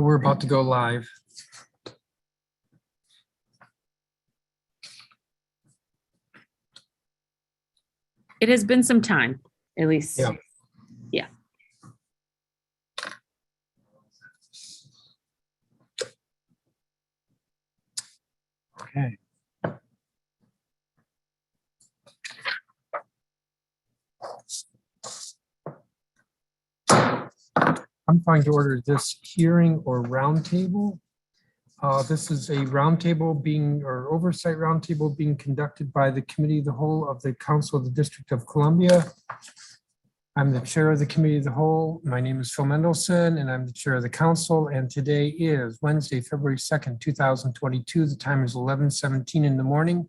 We're about to go live. It has been some time, at least. Yeah. Yeah. Okay. I'm trying to order this hearing or roundtable. This is a roundtable or oversight roundtable being conducted by the Committee of the Whole of the Council of the District of Columbia. I'm the chair of the Committee of the Whole. My name is Phil Mendelson, and I'm the chair of the council. And today is Wednesday, February 2nd, 2022. The time is 11:17 in the morning.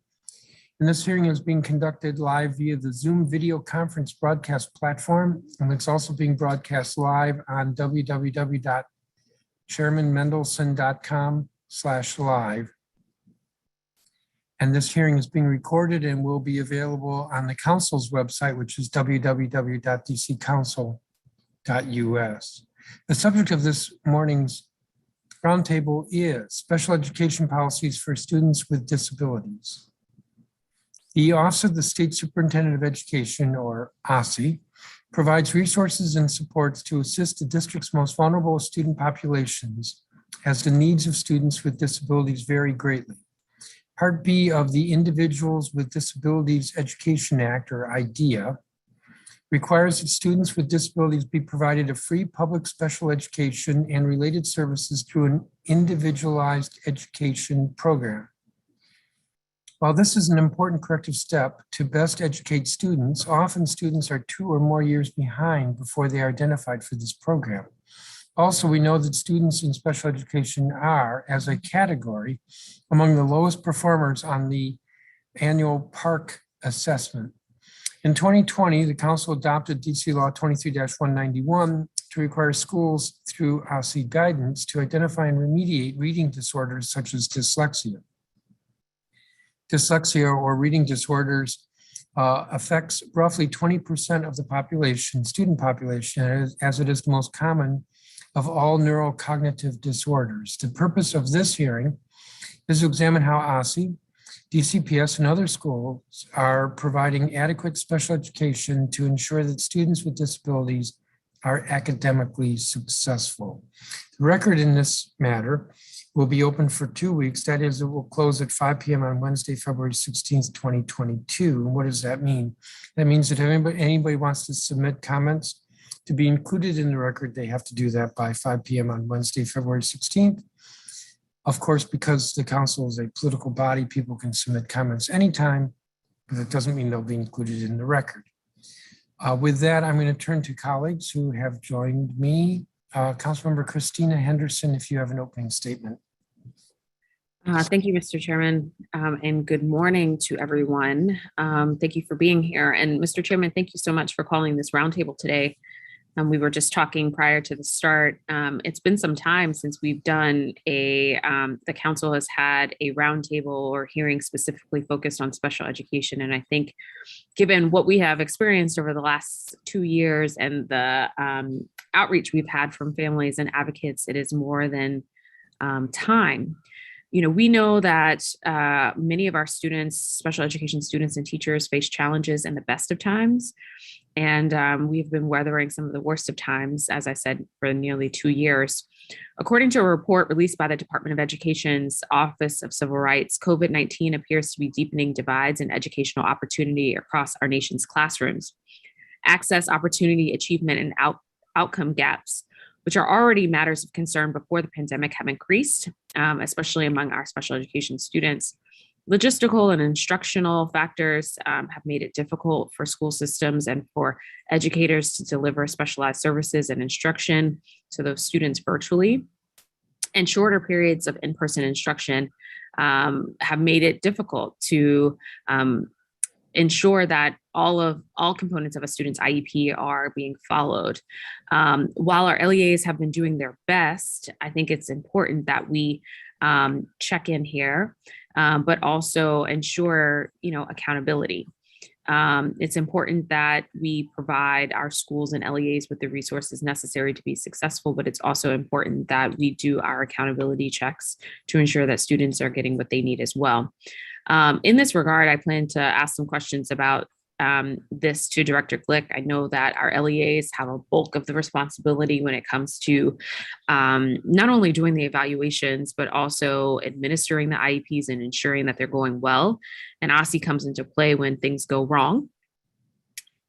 And this hearing is being conducted live via the Zoom video conference broadcast platform. And it's also being broadcast live on www.chairmanmendelson.com/live. And this hearing is being recorded and will be available on the council's website, which is www.dccouncil.us. The subject of this morning's roundtable is special education policies for students with disabilities. The Office of the State Superintendent of Education, or OSSE, provides resources and supports to assist the district's most vulnerable student populations as the needs of students with disabilities vary greatly. Part B of the Individuals with Disabilities Education Act, or IDEA, requires that students with disabilities be provided a free public special education and related services through an individualized education program. While this is an important corrective step to best educate students, often students are 2 or more years behind before they are identified for this program. Also, we know that students in special education are, as a category, among the lowest performers on the annual PARCC assessment. In 2020, the council adopted DC Law 23-191 to require schools through OSSE guidance to identify and remediate reading disorders such as dyslexia. Dyslexia or reading disorders affects roughly 20% of the population, student population, as it is the most common of all neurocognitive disorders. The purpose of this hearing is to examine how OSSE, DCPS, and other schools are providing adequate special education to ensure that students with disabilities are academically successful. The record in this matter will be open for 2 weeks. That is, it will close at 5 p.m. on Wednesday, February 16th, 2022. And what does that mean? That means that if anybody wants to submit comments to be included in the record, they have to do that by 5 p.m. on Wednesday, February 16th. Of course, because the council is a political body, people can submit comments anytime, but that doesn't mean they'll be included in the record. With that, I'm going to turn to colleagues who have joined me. Councilmember Christina Henderson, if you have an opening statement. Thank you, Mr. Chairman, and good morning to everyone. Thank you for being here. And Mr. Chairman, thank you so much for calling this roundtable today. We were just talking prior to the start. It's been some time since we've done the council has had a roundtable or hearing specifically focused on special education. And I think given what we have experienced over the last 2 years and the outreach we've had from families and advocates, it is more than time. You know, we know that many of our students, special education students and teachers, face challenges in the best of times. And we've been weathering some of the worst of times, as I said, for nearly 2 years. According to a report released by the Department of Education's Office of Civil Rights, COVID-19 appears to be deepening divides in educational opportunity across our nation's classrooms. Access, opportunity, achievement, and outcome gaps, which are already matters of concern before the pandemic, have increased, especially among our special education students. Logistical and instructional factors have made it difficult for school systems and for educators to deliver specialized services and instruction to those students virtually. And shorter periods of in-person instruction have made it difficult to ensure that all components of a student's IEP are being followed. While our LEAs have been doing their best, I think it's important that we check in here, but also ensure, accountability. It's important that we provide our schools and LEAs with the resources necessary to be successful, but it's also important that we do our accountability checks to ensure that students are getting what they need as well. In this regard, I plan to ask some questions about this to Director Glick. I know that our LEAs have a bulk of the responsibility when it comes to not only doing the evaluations, but also administering the IEPs and ensuring that they're going well. And OSSI comes into play when things go wrong.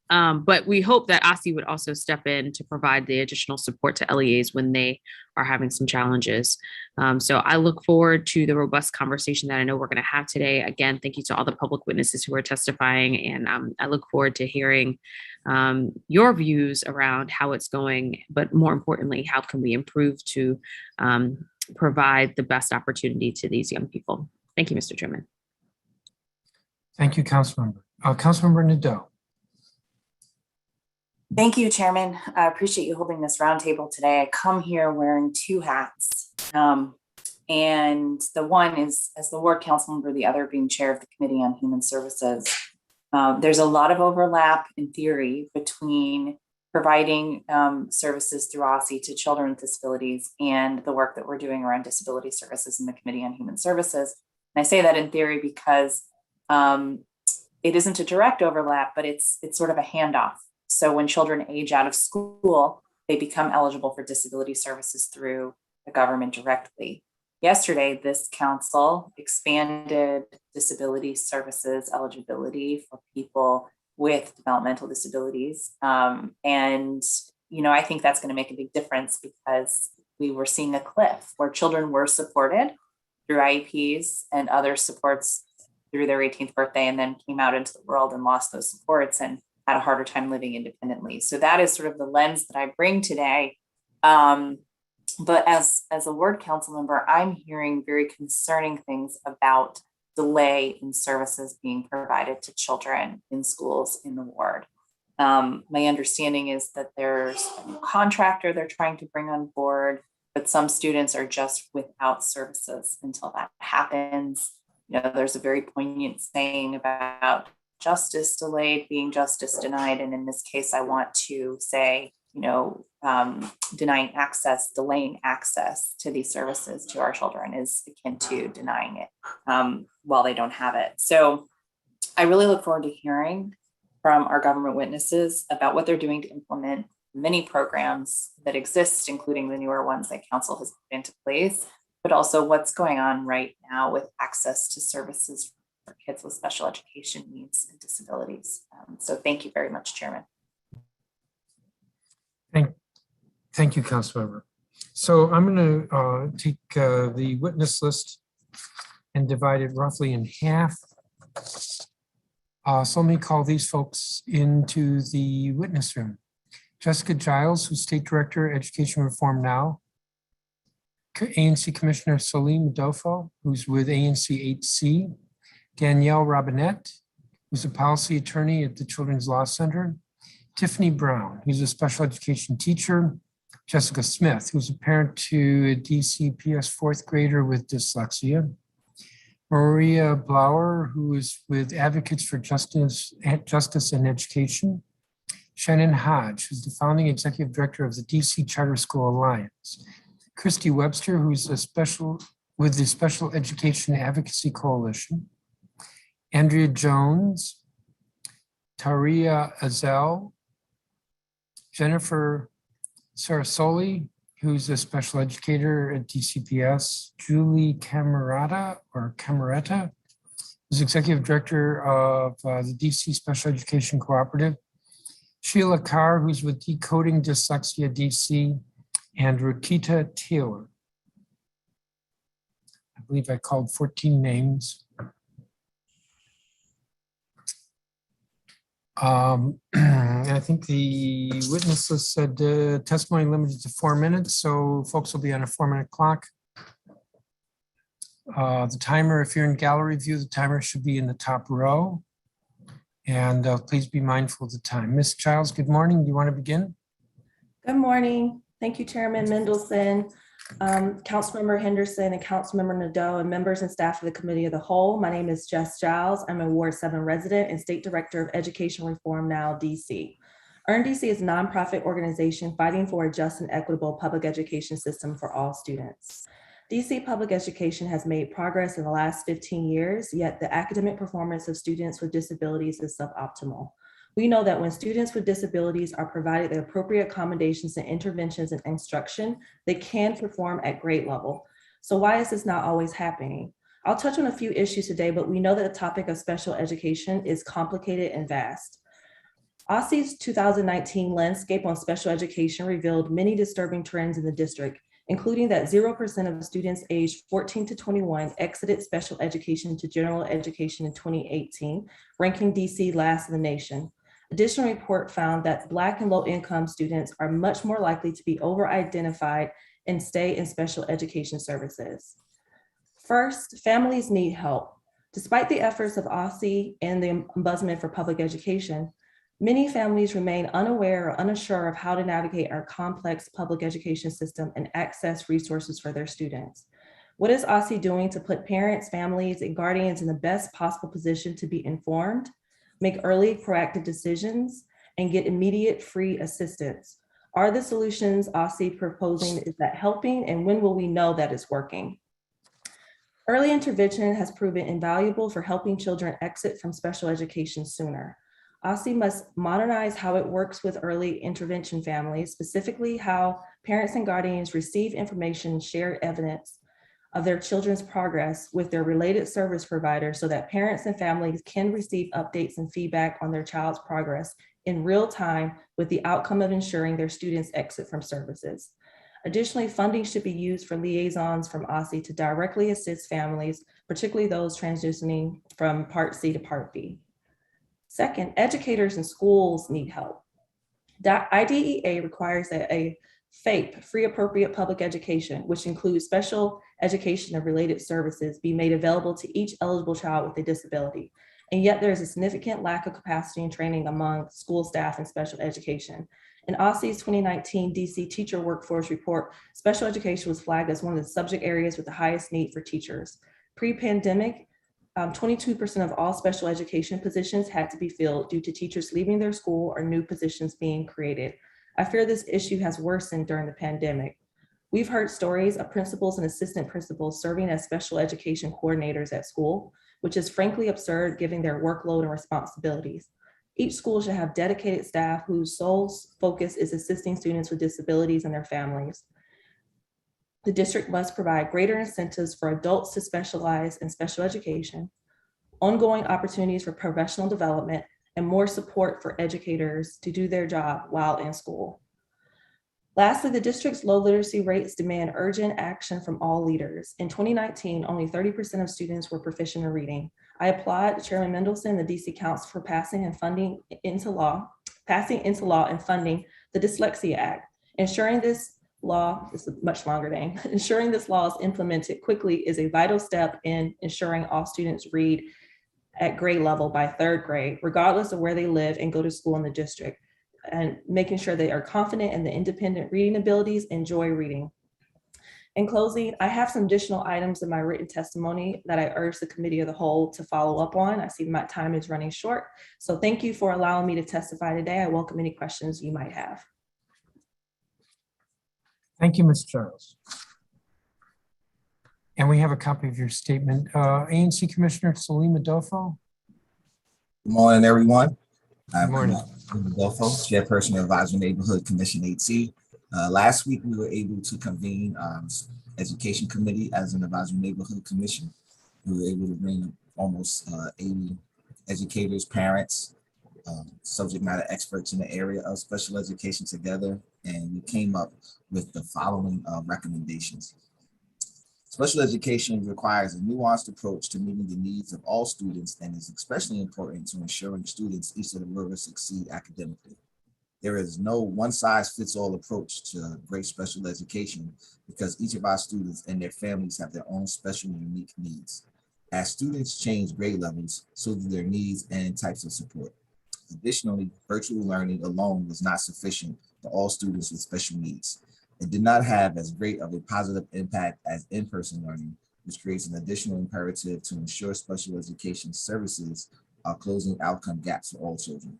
But we hope that OSSI would also step in to provide the additional support to LEAs when they are having some challenges. So I look forward to the robust conversation that I know we're going to have today. Again, thank you to all the public witnesses who are testifying. And I look forward to hearing your views around how it's going, but more importantly, how can we improve to provide the best opportunity to these young people. Thank you, Mr. Chairman. Thank you, Councilmember. Councilmember Nadeau. Thank you, Chairman. I appreciate you holding this roundtable today. I come here wearing two hats. And the one is as the ward council member, the other being chair of the Committee on Human Services. There's a lot of overlap in theory between providing services through OSSI to children with disabilities and the work that we're doing around disability services in the Committee on Human Services. And I say that in theory because it isn't a direct overlap, but it's sort of a handoff. So when children age out of school, they become eligible for disability services through the government directly. Yesterday, this council expanded disability services eligibility for people with developmental disabilities. And, you know, I think that's going to make a big difference because we were seeing a cliff where children were supported through IEPs and other supports through their 18th birthday and then came out into the world and lost those supports and had a harder time living independently. So that is sort of the lens that I bring today. But as a ward council member, I'm hearing very concerning things about delay in services being provided to children in schools in the ward. My understanding is that there's a new contractor they're trying to bring on board, but some students are just without services until that happens. You know, there's a very poignant saying about justice delayed being justice denied. And in this case, I want to say, you know, denying access, delaying access to these services to our children is akin to denying it while they don't have it. So I really look forward to hearing from our government witnesses about what they're doing to implement many programs that exist, including the newer ones that council has put into place, but also what's going on right now with access to services for kids with special education needs and disabilities. So thank you very much, Chairman. Thank you, Councilmember. So I'm going to take the witness list and divide it roughly in half. So let me call these folks into the witness room. Jessica Giles, who's State Director, Education Reform Now. ANC Commissioner Salim Adolfo, who's with ANC 8C. Danielle Robinette, who's a policy attorney at the Children's Law Center. Tiffany Brown, who's a special education teacher. Jessica Smith, who's a parent to a DCPS fourth grader with dyslexia. Maria Blauer, who is with Advocates for Justice and Education. Shannon Hodge, who's the founding executive director of the DC Charter School Alliance. Christy Webster, who's with the Special Education Advocacy Coalition. Andrea Jones, Taria Azel, Jennifer Sarasoli, who's a special educator at DCPS, Julie Camarata, who's executive director of the DC Special Education Cooperative, Sheila Carr, who's with Decoding Dyslexia DC, and Rakita Taylor. I believe I called 14 names. I think the witness list said testimony limited to 4 minutes, so folks will be on a 4-minute clock. The timer, if you're in gallery view, the timer should be in the top row. And please be mindful of the time. Ms. Childs, good morning. Do you want to begin? Good morning. Thank you, Chairman Mendelson. Councilmember Henderson and Councilmember Nadeau and members and staff of the Committee of the Whole. My name is Jess Giles. I'm a Ward 7 resident and State Director of Education Reform Now, DC. Earn DC is a nonprofit organization fighting for a just and equitable public education system for all students. DC public education has made progress in the last 15 years, yet the academic performance of students with disabilities is suboptimal. We know that when students with disabilities are provided the appropriate accommodations and interventions and instruction, they can perform at grade level. So why is this not always happening? I'll touch on a few issues today, but we know that the topic of special education is complicated and vast. OSSE's 2019 landscape on special education revealed many disturbing trends in the district, including that 0% of students aged 14 to 21 exited special education to general education in 2018, ranking DC last in the nation. Additional report found that Black and low-income students are much more likely to be over-identified and stay in special education services. First, families need help. Despite the efforts of OSSE and the Ombudsman for Public Education, many families remain unaware or unsure of how to navigate our complex public education system and access resources for their students. What is OSSE doing to put parents, families, and guardians in the best possible position to be informed, make early proactive decisions, and get immediate free assistance? Are the solutions OSSE proposing, is that helping, and when will we know that it's working? Early intervention has proven invaluable for helping children exit from special education sooner. OSSE must modernize how it works with early intervention families, specifically how parents and guardians receive information and share evidence of their children's progress with their related service providers so that parents and families can receive updates and feedback on their child's progress in real time with the outcome of ensuring their students exit from services. Additionally, funding should be used for liaisons from OSSE to directly assist families, particularly those transitioning from Part C to Part B. Second, educators and schools need help. IDEA requires that a FAPE, free appropriate public education, which includes special education and related services, be made available to each eligible child with a disability. And yet there is a significant lack of capacity and training among school staff in special education. In OSSE's 2019 DC Teacher Workforce Report, special education was flagged as one of the subject areas with the highest need for teachers. Pre-pandemic, 22% of all special education positions had to be filled due to teachers leaving their school or new positions being created. I fear this issue has worsened during the pandemic. We've heard stories of principals and assistant principals serving as special education coordinators at school, which is frankly absurd given their workload and responsibilities. Each school should have dedicated staff whose sole focus is assisting students with disabilities and their families. The district must provide greater incentives for adults to specialize in special education, ongoing opportunities for professional development, and more support for educators to do their job while in school. Lastly, the district's low literacy rates demand urgent action from all leaders. In 2019, only 30% of students were proficient in reading. I applaud Chairman Mendelson, the DC Council, for passing into law and funding the Dyslexia Act. Ensuring this law, this is a much longer name, ensuring this law is implemented quickly is a vital step in ensuring all students read at grade level by third grade, regardless of where they live and go to school in the district, and making sure they are confident in the independent reading abilities, enjoy reading. In closing, I have some additional items in my written testimony that I urge the Committee of the Whole to follow up on. I see my time is running short. So thank you for allowing me to testify today. I welcome any questions you might have. Thank you, Ms. Giles. And we have a copy of your statement. ANC Commissioner Salim Adolfo. Good morning, everyone. Good morning. I'm Adolfo, Chairperson of Advisory Neighborhood Commission 8C. Last week, we were able to convene Education Committee as an Advisory Neighborhood Commission. We were able to bring almost 80 educators, parents, subject matter experts in the area of special education together, and we came up with the following recommendations. Special education requires a nuanced approach to meeting the needs of all students and is especially important to ensuring students each of the will succeed academically. There is no one-size-fits-all approach to great special education because each of our students and their families have their own special and unique needs. As students change grade levels, so do their needs and types of support. Additionally, virtual learning alone was not sufficient for all students with special needs. It did not have as great of a positive impact as in-person learning, which creates an additional imperative to ensure special education services are closing outcome gaps for all children.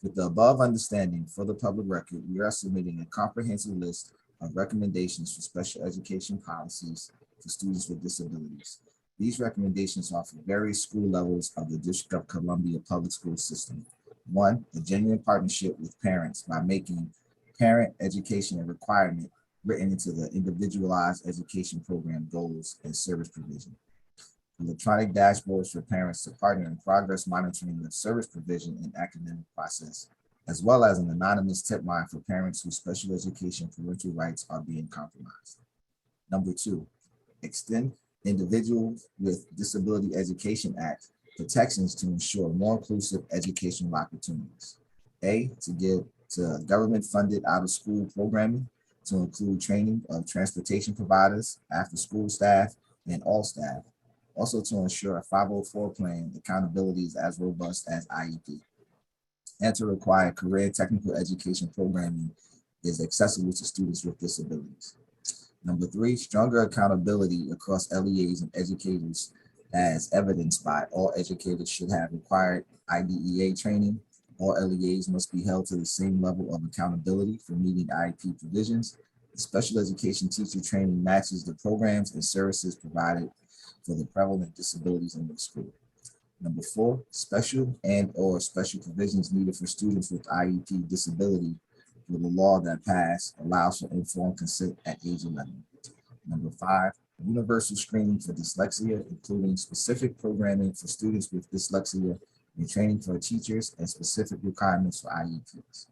With the above understanding, for the public record, we are submitting a comprehensive list of recommendations for special education policies for students with disabilities. These recommendations are for various school levels of the District of Columbia public school system. 1, a genuine partnership with parents by making parent education a requirement written into the individualized education program goals and service provision. Electronic dashboards for parents to partner in progress monitoring of service provision and academic process, as well as an anonymous tip line for parents whose special education parental rights are being compromised. Number 2, extend Individuals with Disability Education Act protections to ensure more inclusive educational opportunities. A, to give to government-funded out-of-school programming to include training of transportation providers, after-school staff, and all staff. Also to ensure a 504 plan accountability is as robust as IEP. And to require career technical education programming is accessible to students with disabilities. Number 3, stronger accountability across LEAs and educators as evidenced by all educators should have required IDEA training. All LEAs must be held to the same level of accountability for meeting IEP provisions. The special education teacher training matches the programs and services provided for the prevalent disabilities in the school. Number 4, special and/or special provisions needed for students with IEP disability for the law that passed allows for informed consent at age 11. Number 5, universal screening for dyslexia, including specific programming for students with dyslexia and training for teachers and specific requirements for IEPs.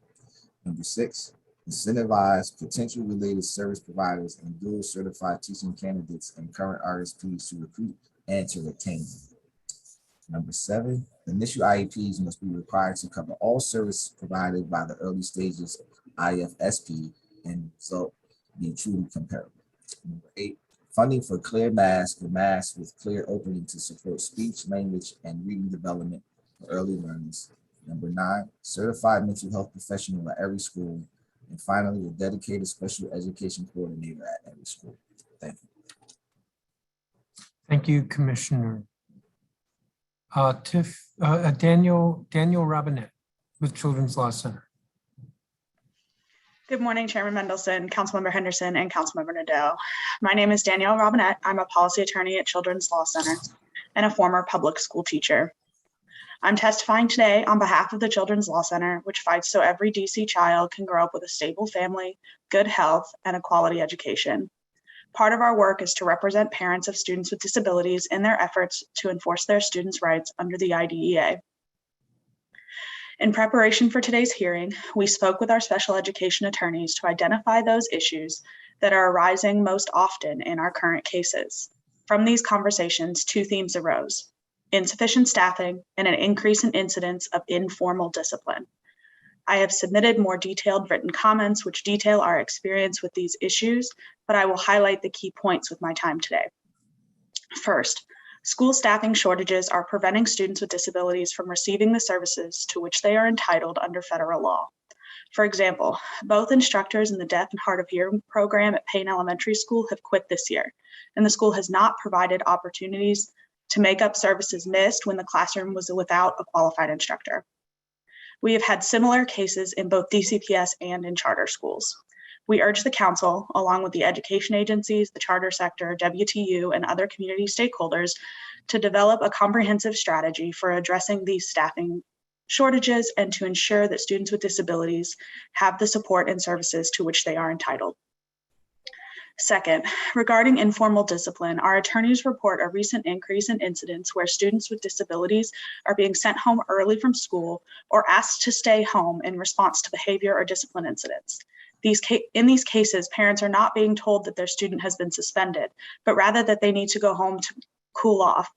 Number 6, incentivize potential related service providers and dual certified teaching candidates and current RSPs to recruit and to retain them. Number 7, initial IEPs must be required to cover all service provided by the early stages IFSP and so be truly comparable. Number 8, funding for Clear Mask, the mask with clear opening to support speech, language, and reading development for early learners. Number 9, certified mental health professional at every school. And finally, a dedicated special education coordinator at every school. Thank you. Thank you, Commissioner. Daniel Robinette with Children's Law Center. Good morning, Chairman Mendelson, Councilmember Henderson, and Councilmember Nadeau. My name is Danielle Robinette. I'm a policy attorney at Children's Law Center and a former public school teacher. I'm testifying today on behalf of the Children's Law Center, which fights so every DC child can grow up with a stable family, good health, and a quality education. Part of our work is to represent parents of students with disabilities in their efforts to enforce their students' rights under the IDEA. In preparation for today's hearing, we spoke with our special education attorneys to identify those issues that are arising most often in our current cases. From these conversations, 2 themes arose: insufficient staffing and an increase in incidents of informal discipline. I have submitted more detailed written comments which detail our experience with these issues, but I will highlight the key points with my time today. First, school staffing shortages are preventing students with disabilities from receiving the services to which they are entitled under federal law. For example, both instructors in the Deaf and Hard of Hearing program at Payne Elementary School have quit this year, and the school has not provided opportunities to make up services missed when the classroom was without a qualified instructor. We have had similar cases in both DCPS and in charter schools. We urge the council, along with the education agencies, the charter sector, WTU, and other community stakeholders, to develop a comprehensive strategy for addressing these staffing shortages and to ensure that students with disabilities have the support and services to which they are entitled. Second, regarding informal discipline, our attorneys report a recent increase in incidents where students with disabilities are being sent home early from school or asked to stay home in response to behavior or discipline incidents. In these cases, parents are not being told that their student has been suspended, but rather that they need to go home to cool off.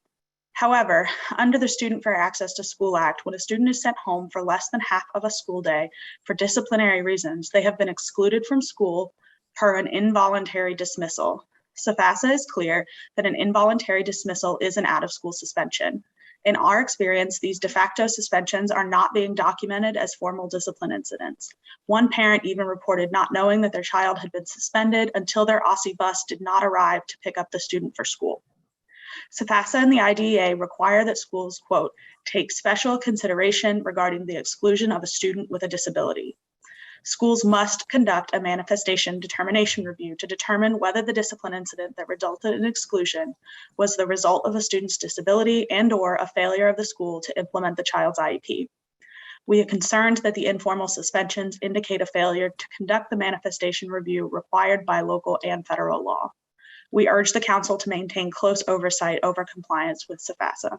However, under the Student Fair Access to School Act, when a student is sent home for less than half of a school day for disciplinary reasons, they have been excluded from school per an involuntary dismissal. SFASA is clear that an involuntary dismissal is an out-of-school suspension. In our experience, these de facto suspensions are not being documented as formal discipline incidents. One parent even reported not knowing that their child had been suspended until their OSSI bus did not arrive to pick up the student for school. SFASA and the IDEA require that schools, quote, take special consideration regarding the exclusion of a student with a disability. Schools must conduct a manifestation determination review to determine whether the discipline incident that resulted in exclusion was the result of a student's disability and/or a failure of the school to implement the child's IEP. We are concerned that the informal suspensions indicate a failure to conduct the manifestation review required by local and federal law. We urge the council to maintain close oversight over compliance with SFASA.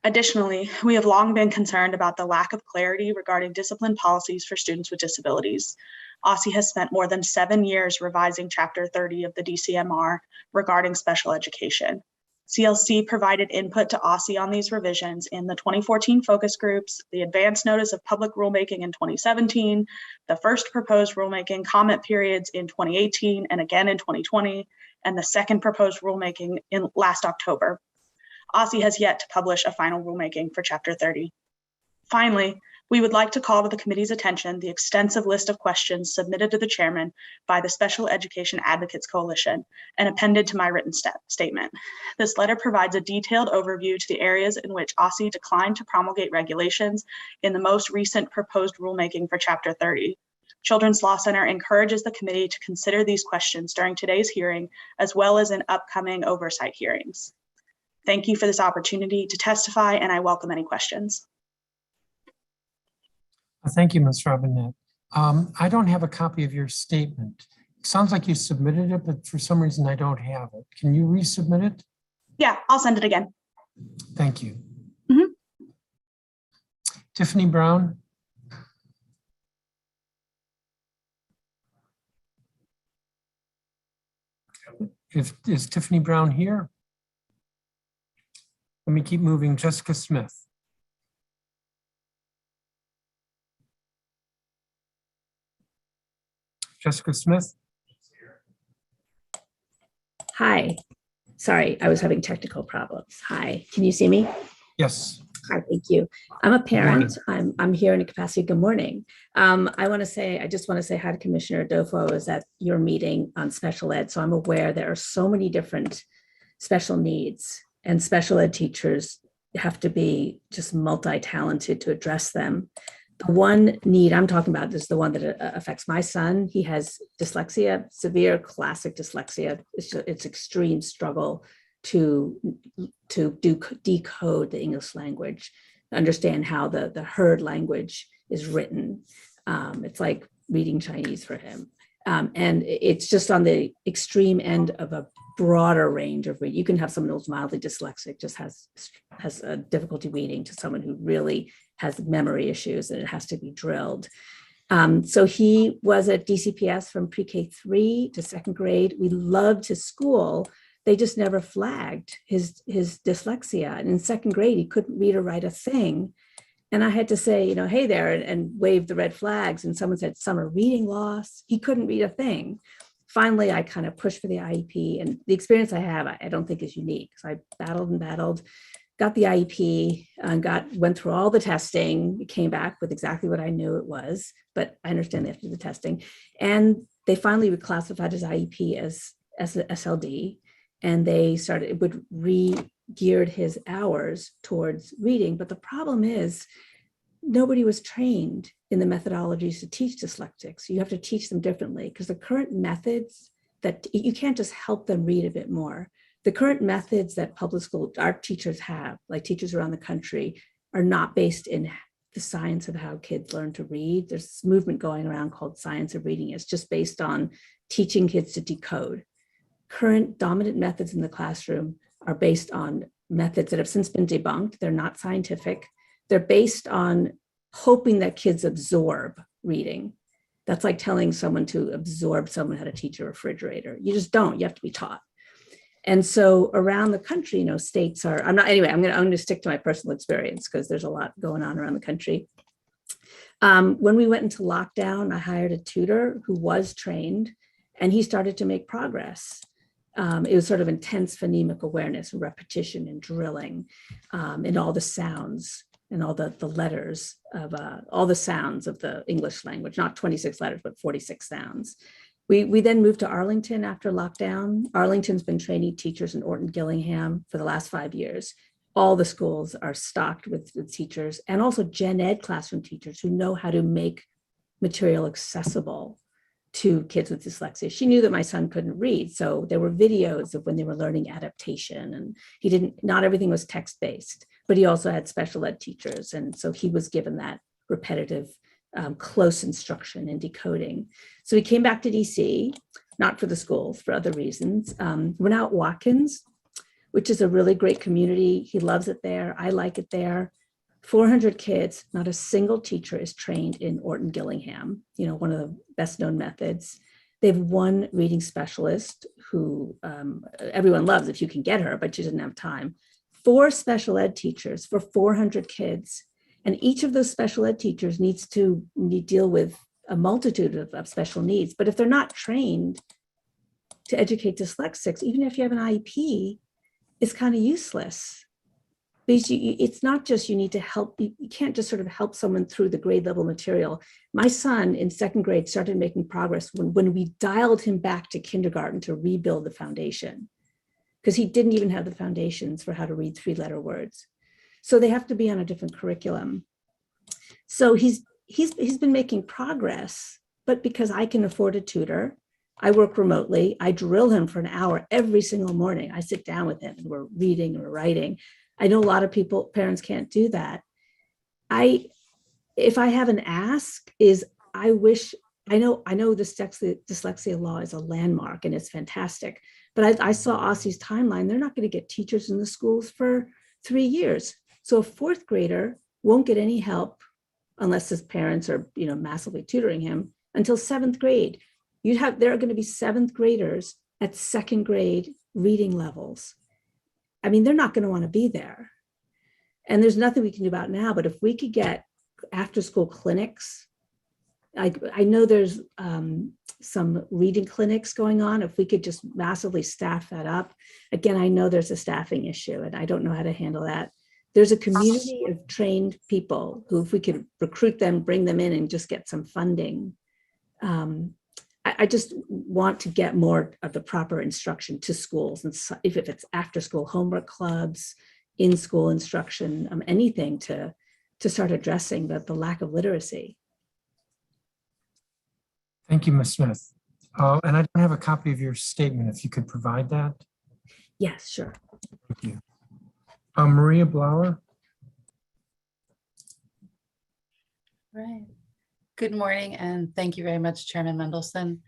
Additionally, we have long been concerned about the lack of clarity regarding discipline policies for students with disabilities. OSSI has spent more than 7 years revising Chapter 30 of the DCMR regarding special education. CLC provided input to OSSI on these revisions in the 2014 focus groups, the advance notice of public rulemaking in 2017, the first proposed rulemaking comment periods in 2018 and again in 2020, and the second proposed rulemaking in last October. OSSI has yet to publish a final rulemaking for Chapter 30. Finally, we would like to call to the committee's attention the extensive list of questions submitted to the chairman by the Special Education Advocates Coalition and appended to my written statement. This letter provides a detailed overview to the areas in which OSSI declined to promulgate regulations in the most recent proposed rulemaking for Chapter 30. Children's Law Center encourages the committee to consider these questions during today's hearing, as well as in upcoming oversight hearings. Thank you for this opportunity to testify, and I welcome any questions. Thank you, Ms. Robinette. I don't have a copy of your statement. It sounds like you submitted it, but for some reason I don't have it. Can you resubmit it? Yeah, I'll send it again. Thank you. Mhm. Tiffany Brown. Is Tiffany Brown here? Let me keep moving. Jessica Smith. Jessica Smith. Hi. Sorry, I was having technical problems. Hi, can you see me? Yes. Hi, thank you. I'm a parent. I'm here in a capacity. Good morning. I just want to say hi to Commissioner Adolfo. I was at your meeting on special ed, so I'm aware there are so many different special needs, and special ed teachers have to be just multi-talented to address them. The one need I'm talking about is the one that affects my son. He has dyslexia, severe classic dyslexia. It's extreme struggle to decode the English language, understand how the heard language is written. It's like reading Chinese for him. And it's just on the extreme end of a broader range of reading. You can have someone who's mildly dyslexic, just has a difficulty reading, to someone who really has memory issues and it has to be drilled. So he was at DCPS from pre-K 3 to 2nd grade. We loved his school. They just never flagged his dyslexia. And in 2nd grade, he couldn't read or write a thing. And I had to say, hey there, and wave the red flags. And someone said summer reading loss. He couldn't read a thing. Finally, I kind of pushed for the IEP, and the experience I have, I don't think is unique. So I battled and battled, got the IEP, went through all the testing. It came back with exactly what I knew it was, but I understand they have to do the testing. And they finally reclassified his IEP as SLD, and they re-geared his hours towards reading. But the problem is, nobody was trained in the methodologies to teach dyslexics. You have to teach them differently, because the current methods that you can't just help them read a bit more. The current methods that public school art teachers have, like teachers around the country, are not based in the science of how kids learn to read. There's this movement going around called science of reading. It's just based on teaching kids to decode. Current dominant methods in the classroom are based on methods that have since been debunked. They're not scientific. They're based on hoping that kids absorb reading. That's like telling someone to absorb someone how to teach a refrigerator. You just don't, you have to be taught. And so around the country, states are, I'm going to stick to my personal experience because there's a lot going on around the country. When we went into lockdown, I hired a tutor who was trained, and he started to make progress. It was sort of intense phonemic awareness and repetition and drilling in all the sounds and all the letters of all the sounds of the English language, not 26 letters, but 46 sounds. We then moved to Arlington after lockdown. Arlington's been training teachers in Orton-Gillingham for the last 5 years. All the schools are stocked with teachers and also gen ed classroom teachers who know how to make material accessible to kids with dyslexia. She knew that my son couldn't read, so there were videos of when they were learning adaptation, and not everything was text-based, but he also had special ed teachers, and so he was given that repetitive, close instruction and decoding. So he came back to DC, not for the schools, for other reasons. We're now at Watkins, which is a really great community. He loves it there. I like it there. 400 kids, not a single teacher is trained in Orton-Gillingham, one of the best known methods. They have one reading specialist who everyone loves if you can get her, but she doesn't have time. 4 special ed teachers for 400 kids. And each of those special ed teachers needs to deal with a multitude of special needs. But if they're not trained to educate dyslexics, even if you have an IEP, it's kind of useless. Because it's not just you need to help, you can't just sort of help someone through the grade level material. My son in 2nd grade started making progress when we dialed him back to kindergarten to rebuild the foundation, because he didn't even have the foundations for how to read 3-letter words. So they have to be on a different curriculum. So he's been making progress, but because I can afford a tutor, I work remotely, I drill him for an hour every single morning. I sit down with him and we're reading and we're writing. I know a lot of parents can't do that. If I have an ask is, I know the dyslexia law is a landmark and it's fantastic, but I saw Aussie's timeline. They're not going to get teachers in the schools for 3 years. So a 4th grader won't get any help unless his parents are, massively tutoring him until 7th grade. There are going to be 7th graders at 2nd grade reading levels. I mean, they're not going to want to be there. And there's nothing we can do about now, but if we could get after school clinics, I know there's some reading clinics going on. If we could just massively staff that up. Again, I know there's a staffing issue and I don't know how to handle that. There's a community of trained people who, if we could recruit them, bring them in and just get some funding. I just want to get more of the proper instruction to schools, and if it's after school homework clubs, in school instruction, anything to start addressing the lack of literacy. Thank you, Ms. Smith. And I don't have a copy of your statement. If you could provide that. Yes, sure. Thank you. Maria Blauer. Right. Good morning, and thank you very much, Chairman Mendelson,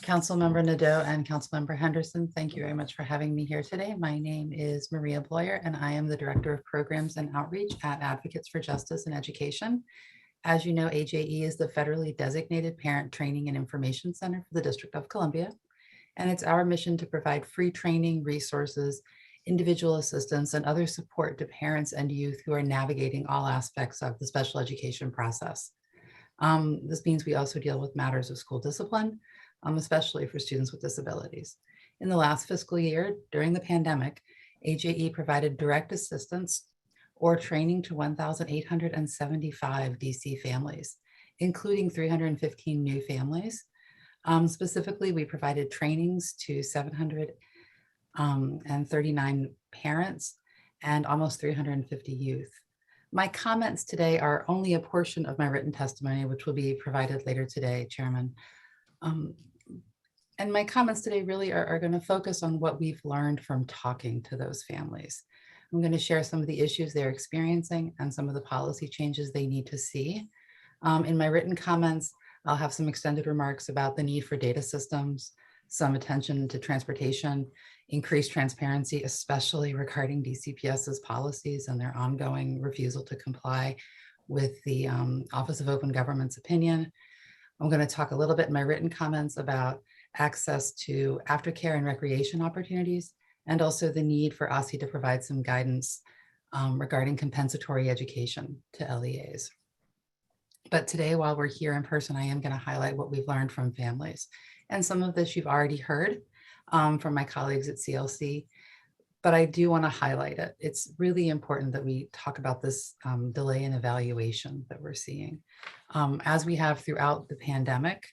Councilmember Nadeau, and Councilmember Henderson. Thank you very much for having me here today. My name is Maria Bloyer, and I am the Director of Programs and Outreach at Advocates for Justice in Education. As you know, AJE is the federally designated parent training and information center for the District of Columbia, and it's our mission to provide free training, resources, individual assistance, and other support to parents and youth who are navigating all aspects of the special education process. This means we also deal with matters of school discipline, especially for students with disabilities. In the last fiscal year, during the pandemic, AJE provided direct assistance or training to 1,875 DC families, including 315 new families. Specifically, we provided trainings to 739 parents and almost 350 youth. My comments today are only a portion of my written testimony, which will be provided later today, Chairman. And my comments today really are going to focus on what we've learned from talking to those families. I'm going to share some of the issues they're experiencing and some of the policy changes they need to see. In my written comments, I'll have some extended remarks about the need for data systems, some attention to transportation, increased transparency, especially regarding DCPS's policies and their ongoing refusal to comply with the Office of Open Government's opinion. I'm going to talk a little bit in my written comments about access to aftercare and recreation opportunities, and also the need for OSSI to provide some guidance regarding compensatory education to LEAs. But today, while we're here in person, I am going to highlight what we've learned from families. And some of this you've already heard. from my colleagues at CLC, but I do want to highlight it. It's really important that we talk about this delay in evaluation that we're seeing. As we have throughout the pandemic,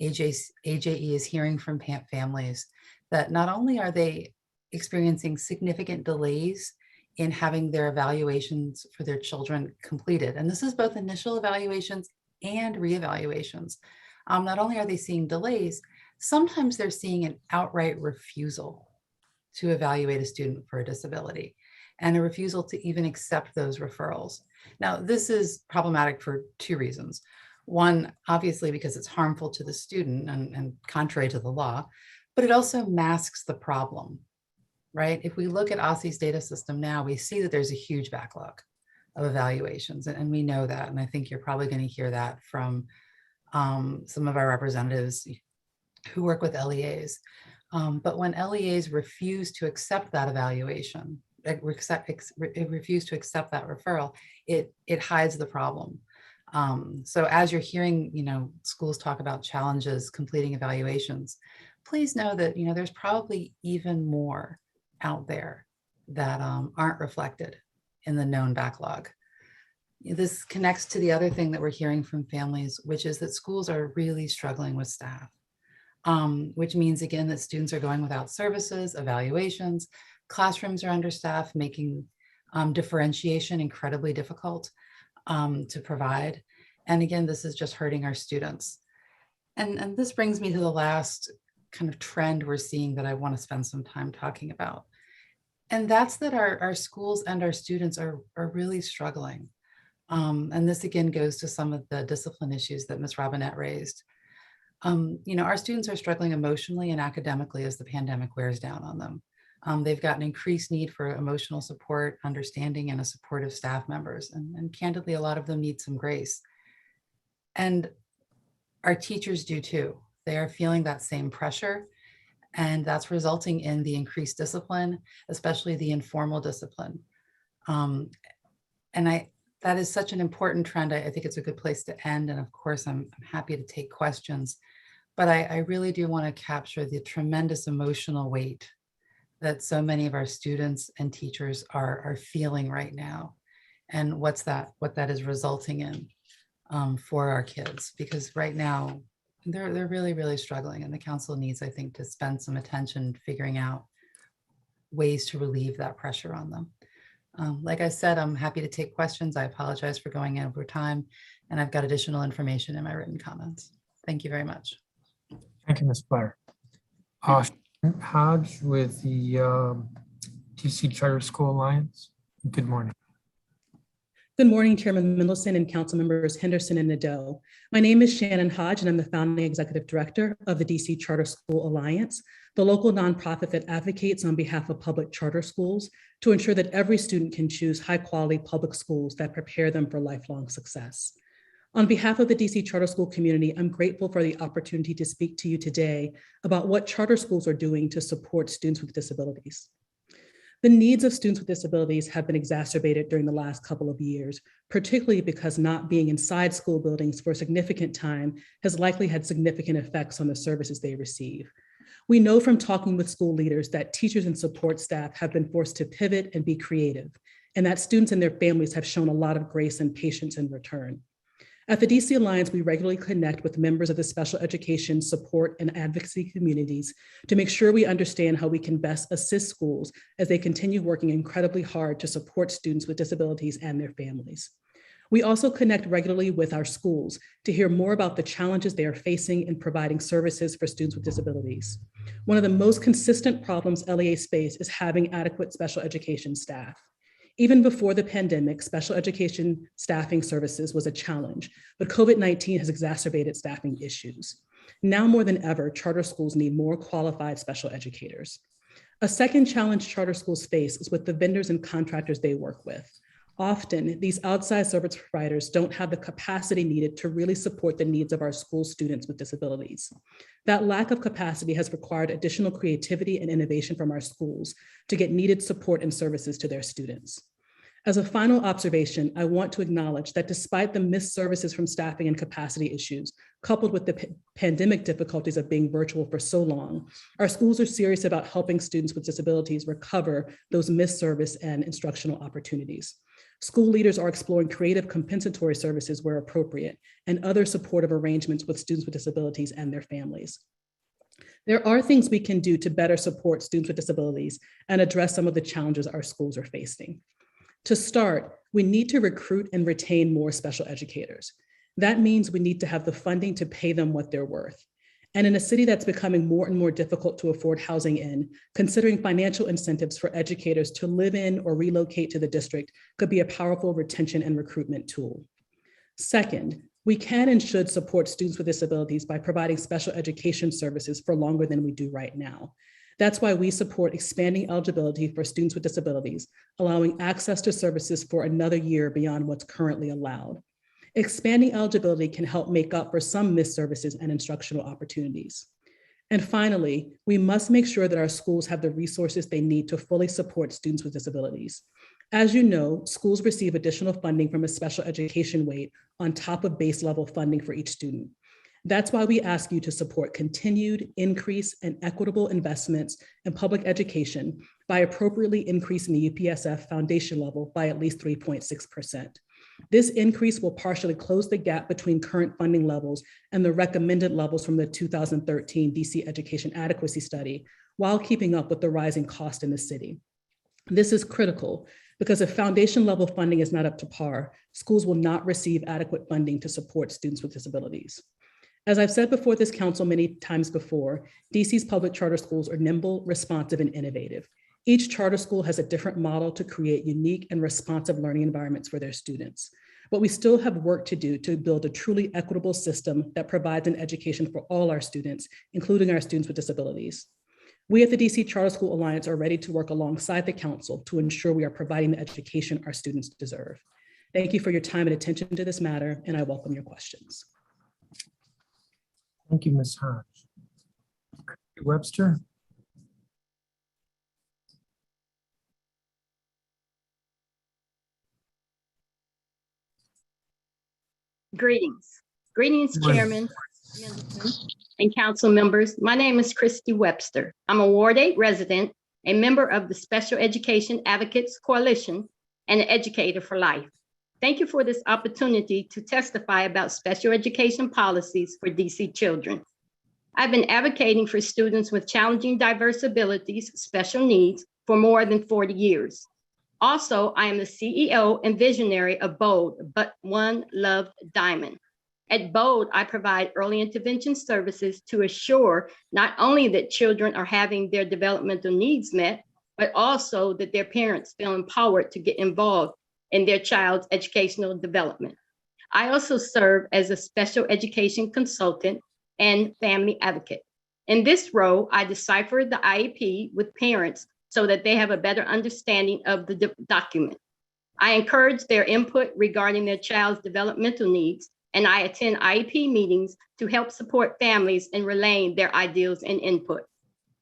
AJE is hearing from families that not only are they experiencing significant delays in having their evaluations for their children completed, and this is both initial evaluations and reevaluations. Not only are they seeing delays, sometimes they're seeing an outright refusal to evaluate a student for a disability and a refusal to even accept those referrals. Now, this is problematic for two reasons. One, obviously, because it's harmful to the student and contrary to the law, but it also masks the problem, right? If we look at OSSE's data system now, we see that there's a huge backlog of evaluations, and we know that. And I think you're probably going to hear that from some of our representatives who work with LEAs. But when LEAs refuse to accept that evaluation, refuse to accept that referral, it hides the problem. So as you're hearing, schools talk about challenges completing evaluations, please know that, there's probably even more out there that aren't reflected in the known backlog. This connects to the other thing that we're hearing from families, which is that schools are really struggling with staff, which means, again, that students are going without services, evaluations, classrooms are understaffed, making differentiation incredibly difficult to provide. And again, this is just hurting our students. And this brings me to the last kind of trend we're seeing that I want to spend some time talking about. And that's that our schools and our students are really struggling. And this again goes to some of the discipline issues that Ms. Robinette raised. Our students are struggling emotionally and academically as the pandemic wears down on them. They've got an increased need for emotional support, understanding, and a supportive staff members. And candidly, a lot of them need some grace. And our teachers do too. They are feeling that same pressure, and that's resulting in the increased discipline, especially the informal discipline. That is such an important trend. I think it's a good place to end. And of course, I'm happy to take questions, but I really do want to capture the tremendous emotional weight that so many of our students and teachers are feeling right now, and what that is resulting in for our kids, because right now they're really, really struggling, and the council needs, I think, to spend some attention figuring out ways to relieve that pressure on them. Like I said, I'm happy to take questions. I apologize for going over time, and I've got additional information in my written comments. Thank you very much. Thank you, Ms. Blair. Hodge with the DC Charter School Alliance. Good morning. Good morning, Chairman Mendelson and Council members Henderson and Nadeau. My name is Shannon Hodge, and I'm the founding executive director of the DC Charter School Alliance, the local nonprofit that advocates on behalf of public charter schools to ensure that every student can choose high-quality public schools that prepare them for lifelong success. On behalf of the DC Charter School community, I'm grateful for the opportunity to speak to you today about what charter schools are doing to support students with disabilities. The needs of students with disabilities have been exacerbated during the last couple of years, particularly because not being inside school buildings for a significant time has likely had significant effects on the services they receive. We know from talking with school leaders that teachers and support staff have been forced to pivot and be creative, and that students and their families have shown a lot of grace and patience in return. At the DC Alliance, we regularly connect with members of the special education support and advocacy communities to make sure we understand how we can best assist schools as they continue working incredibly hard to support students with disabilities and their families. We also connect regularly with our schools to hear more about the challenges they are facing in providing services for students with disabilities. One of the most consistent problems LEAs face is having adequate special education staff. Even before the pandemic, special education staffing services was a challenge, but COVID-19 has exacerbated staffing issues. Now more than ever, charter schools need more qualified special educators. A second challenge charter schools face is with the vendors and contractors they work with. Often, these outside service providers don't have the capacity needed to really support the needs of our school students with disabilities. That lack of capacity has required additional creativity and innovation from our schools to get needed support and services to their students. As a final observation, I want to acknowledge that despite the missed services from staffing and capacity issues, coupled with the pandemic difficulties of being virtual for so long, our schools are serious about helping students with disabilities recover those missed service and instructional opportunities. School leaders are exploring creative compensatory services where appropriate and other supportive arrangements with students with disabilities and their families. There are things we can do to better support students with disabilities and address some of the challenges our schools are facing. To start, we need to recruit and retain more special educators. That means we need to have the funding to pay them what they're worth. And in a city that's becoming more and more difficult to afford housing in, considering financial incentives for educators to live in or relocate to the district could be a powerful retention and recruitment tool. Second, we can and should support students with disabilities by providing special education services for longer than we do right now. That's why we support expanding eligibility for students with disabilities, allowing access to services for another year beyond what's currently allowed. Expanding eligibility can help make up for some missed services and instructional opportunities. And finally, we must make sure that our schools have the resources they need to fully support students with disabilities. As you know, schools receive additional funding from a special education rate on top of base level funding for each student. That's why we ask you to support continued increase and equitable investments in public education by appropriately increasing the UPSF foundation level by at least 3.6%. This increase will partially close the gap between current funding levels and the recommended levels from the 2013 DC Education Adequacy Study, while keeping up with the rising cost in the city. This is critical because if foundation level funding is not up to par, schools will not receive adequate funding to support students with disabilities. As I've said before this council many times before, DC's public charter schools are nimble, responsive, and innovative. Each charter school has a different model to create unique and responsive learning environments for their students. But we still have work to do to build a truly equitable system that provides an education for all our students, including our students with disabilities. We at the DC Charter School Alliance are ready to work alongside the council to ensure we are providing the education our students deserve. Thank you for your time and attention to this matter, and I welcome your questions. Thank you, Ms. Hodge. Christy Webster. Greetings. Greetings, Chairman Mendelson and council members. My name is Christy Webster. I'm a Ward 8 resident, a member of the Special Education Advocates Coalition, and an educator for life. Thank you for this opportunity to testify about special education policies for DC children. I've been advocating for students with challenging diverse abilities, special needs, for more than 40 years. Also, I am the CEO and visionary of BOLD, But One Loved Diamond. At BOLD, I provide early intervention services to assure not only that children are having their developmental needs met, but also that their parents feel empowered to get involved in their child's educational development. I also serve as a special education consultant and family advocate. In this role, I decipher the IEP with parents so that they have a better understanding of the document. I encourage their input regarding their child's developmental needs, and I attend IEP meetings to help support families in relaying their ideals and input.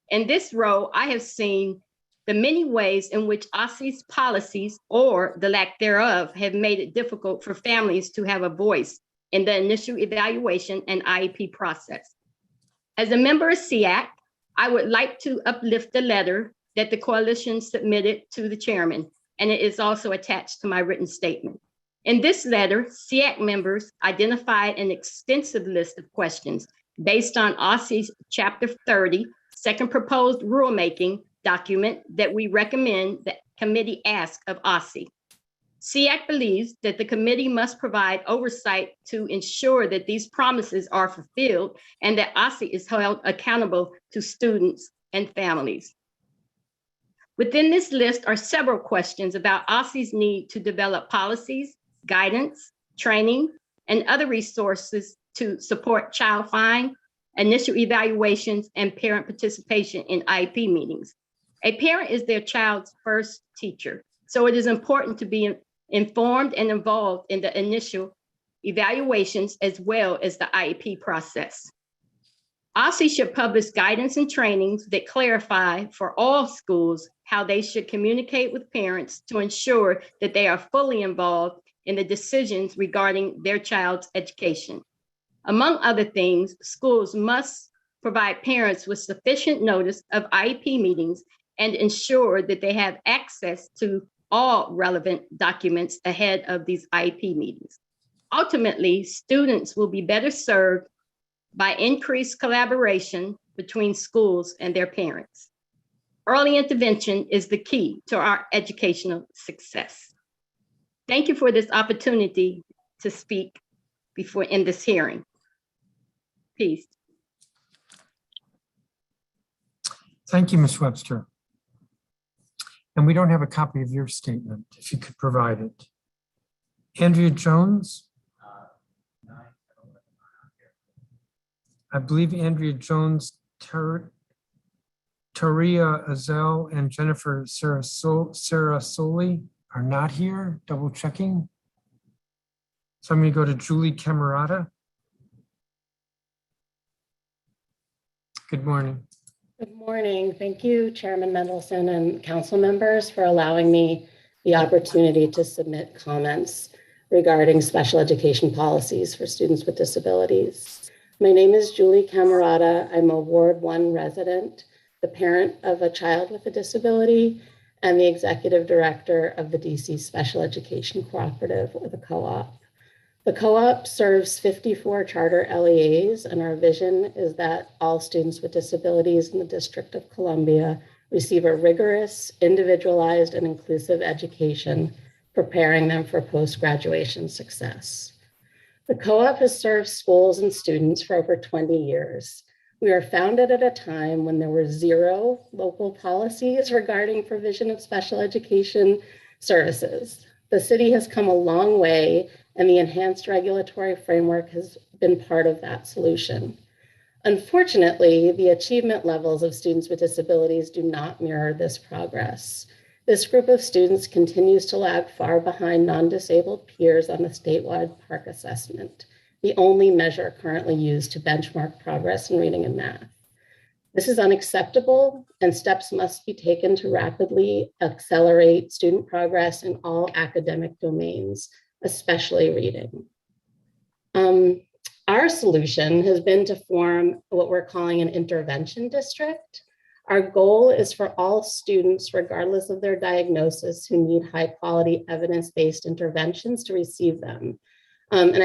In this role, I have seen the many ways in which OSSI's policies, or the lack thereof, have made it difficult for families to have a voice in the initial evaluation and IEP process. As a member of SEAC, I would like to uplift the letter that the coalition submitted to the chairman, and it is also attached to my written statement. In this letter, SEAC members identified an extensive list of questions based on OSSI's Chapter 30, second proposed rulemaking document that we recommend the committee ask of OSSI. SEAC believes that the committee must provide oversight to ensure that these promises are fulfilled and that OSSI is held accountable to students and families. Within this list are several questions about OSSI's need to develop policies, guidance, training, and other resources to support child find, initial evaluations, and parent participation in IEP meetings. A parent is their child's first teacher, so it is important to be informed and involved in the initial evaluations as well as the IEP process. OSSI should publish guidance and trainings that clarify for all schools how they should communicate with parents to ensure that they are fully involved in the decisions regarding their child's education. Among other things, schools must provide parents with sufficient notice of IEP meetings and ensure that they have access to all relevant documents ahead of these IEP meetings. Ultimately, students will be better served by increased collaboration between schools and their parents. Early intervention is the key to our educational success. Thank you for this opportunity to speak in this hearing. Peace. Thank you, Ms. Webster. And we don't have a copy of your statement, if you could provide it. Andrea Jones? I believe Andrea Jones, Taria Azell, and Jennifer Sarasoli are not here, double checking. So I'm going to go to Julie Camarata. Good morning. Good morning. Thank you, Chairman Mendelson and council members, for allowing me the opportunity to submit comments regarding special education policies for students with disabilities. My name is Julie Camarata. I'm a Ward 1 resident, the parent of a child with a disability, and the executive director of the DC Special Education Cooperative, or the co-op. The co-op serves 54 charter LEAs, and our vision is that all students with disabilities in the District of Columbia receive a rigorous, individualized, and inclusive education, preparing them for post-graduation success. The co-op has served schools and students for over 20 years. We were founded at a time when there were 0 local policies regarding provision of special education services. The city has come a long way, and the enhanced regulatory framework has been part of that solution. Unfortunately, the achievement levels of students with disabilities do not mirror this progress. This group of students continues to lag far behind non-disabled peers on the statewide PARCC assessment, the only measure currently used to benchmark progress in reading and math. This is unacceptable, and steps must be taken to rapidly accelerate student progress in all academic domains, especially reading. Our solution has been to form what we're calling an intervention district. Our goal is for all students, regardless of their diagnosis, who need high quality evidence-based interventions to receive them. And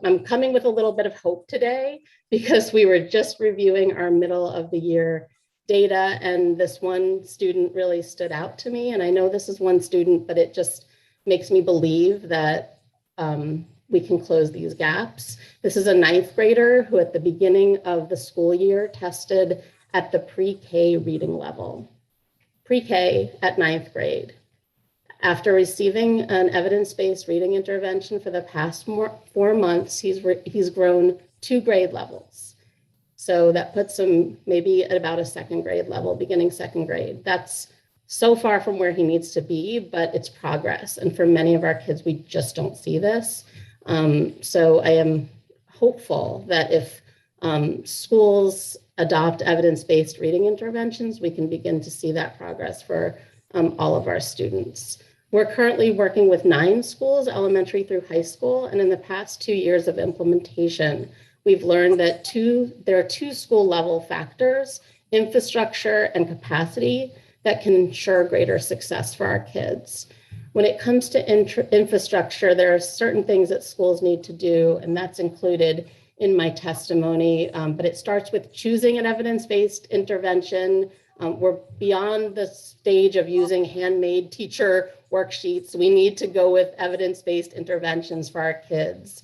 I'm coming with a little bit of hope today because we were just reviewing our middle of the year data, and this one student really stood out to me. And I know this is one student, but it just makes me believe that we can close these gaps. This is a 9th grader who at the beginning of the school year tested at the pre-K reading level, pre-K at 9th grade. After receiving an evidence-based reading intervention for the past 4 months, he's grown 2 grade levels. So that puts him maybe at about a 2nd grade level, beginning 2nd grade. That's so far from where he needs to be, but it's progress. And for many of our kids, we just don't see this. So I am hopeful that if schools adopt evidence-based reading interventions, we can begin to see that progress for all of our students. We're currently working with 9 schools, elementary through high school, and in the past 2 years of implementation, we've learned that there are 2 school level factors, infrastructure and capacity, that can ensure greater success for our kids. When it comes to infrastructure, there are certain things that schools need to do, and that's included in my testimony, but it starts with choosing an evidence-based intervention. We're beyond the stage of using handmade teacher worksheets. We need to go with evidence-based interventions for our kids.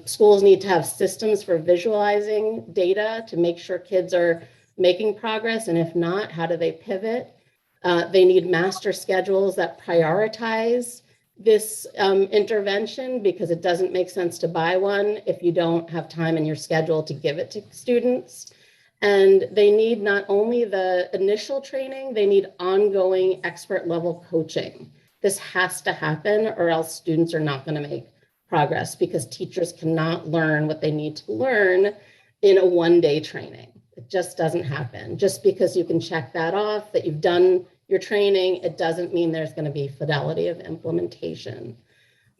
Schools need to have systems for visualizing data to make sure kids are making progress, and if not, how do they pivot? They need master schedules that prioritize this intervention, because it doesn't make sense to buy one if you don't have time in your schedule to give it to students. And they need not only the initial training, they need ongoing expert level coaching. This has to happen, or else students are not going to make progress, because teachers cannot learn what they need to learn in a one-day training. It just doesn't happen. Just because you can check that off, that you've done your training, it doesn't mean there's going to be fidelity of implementation.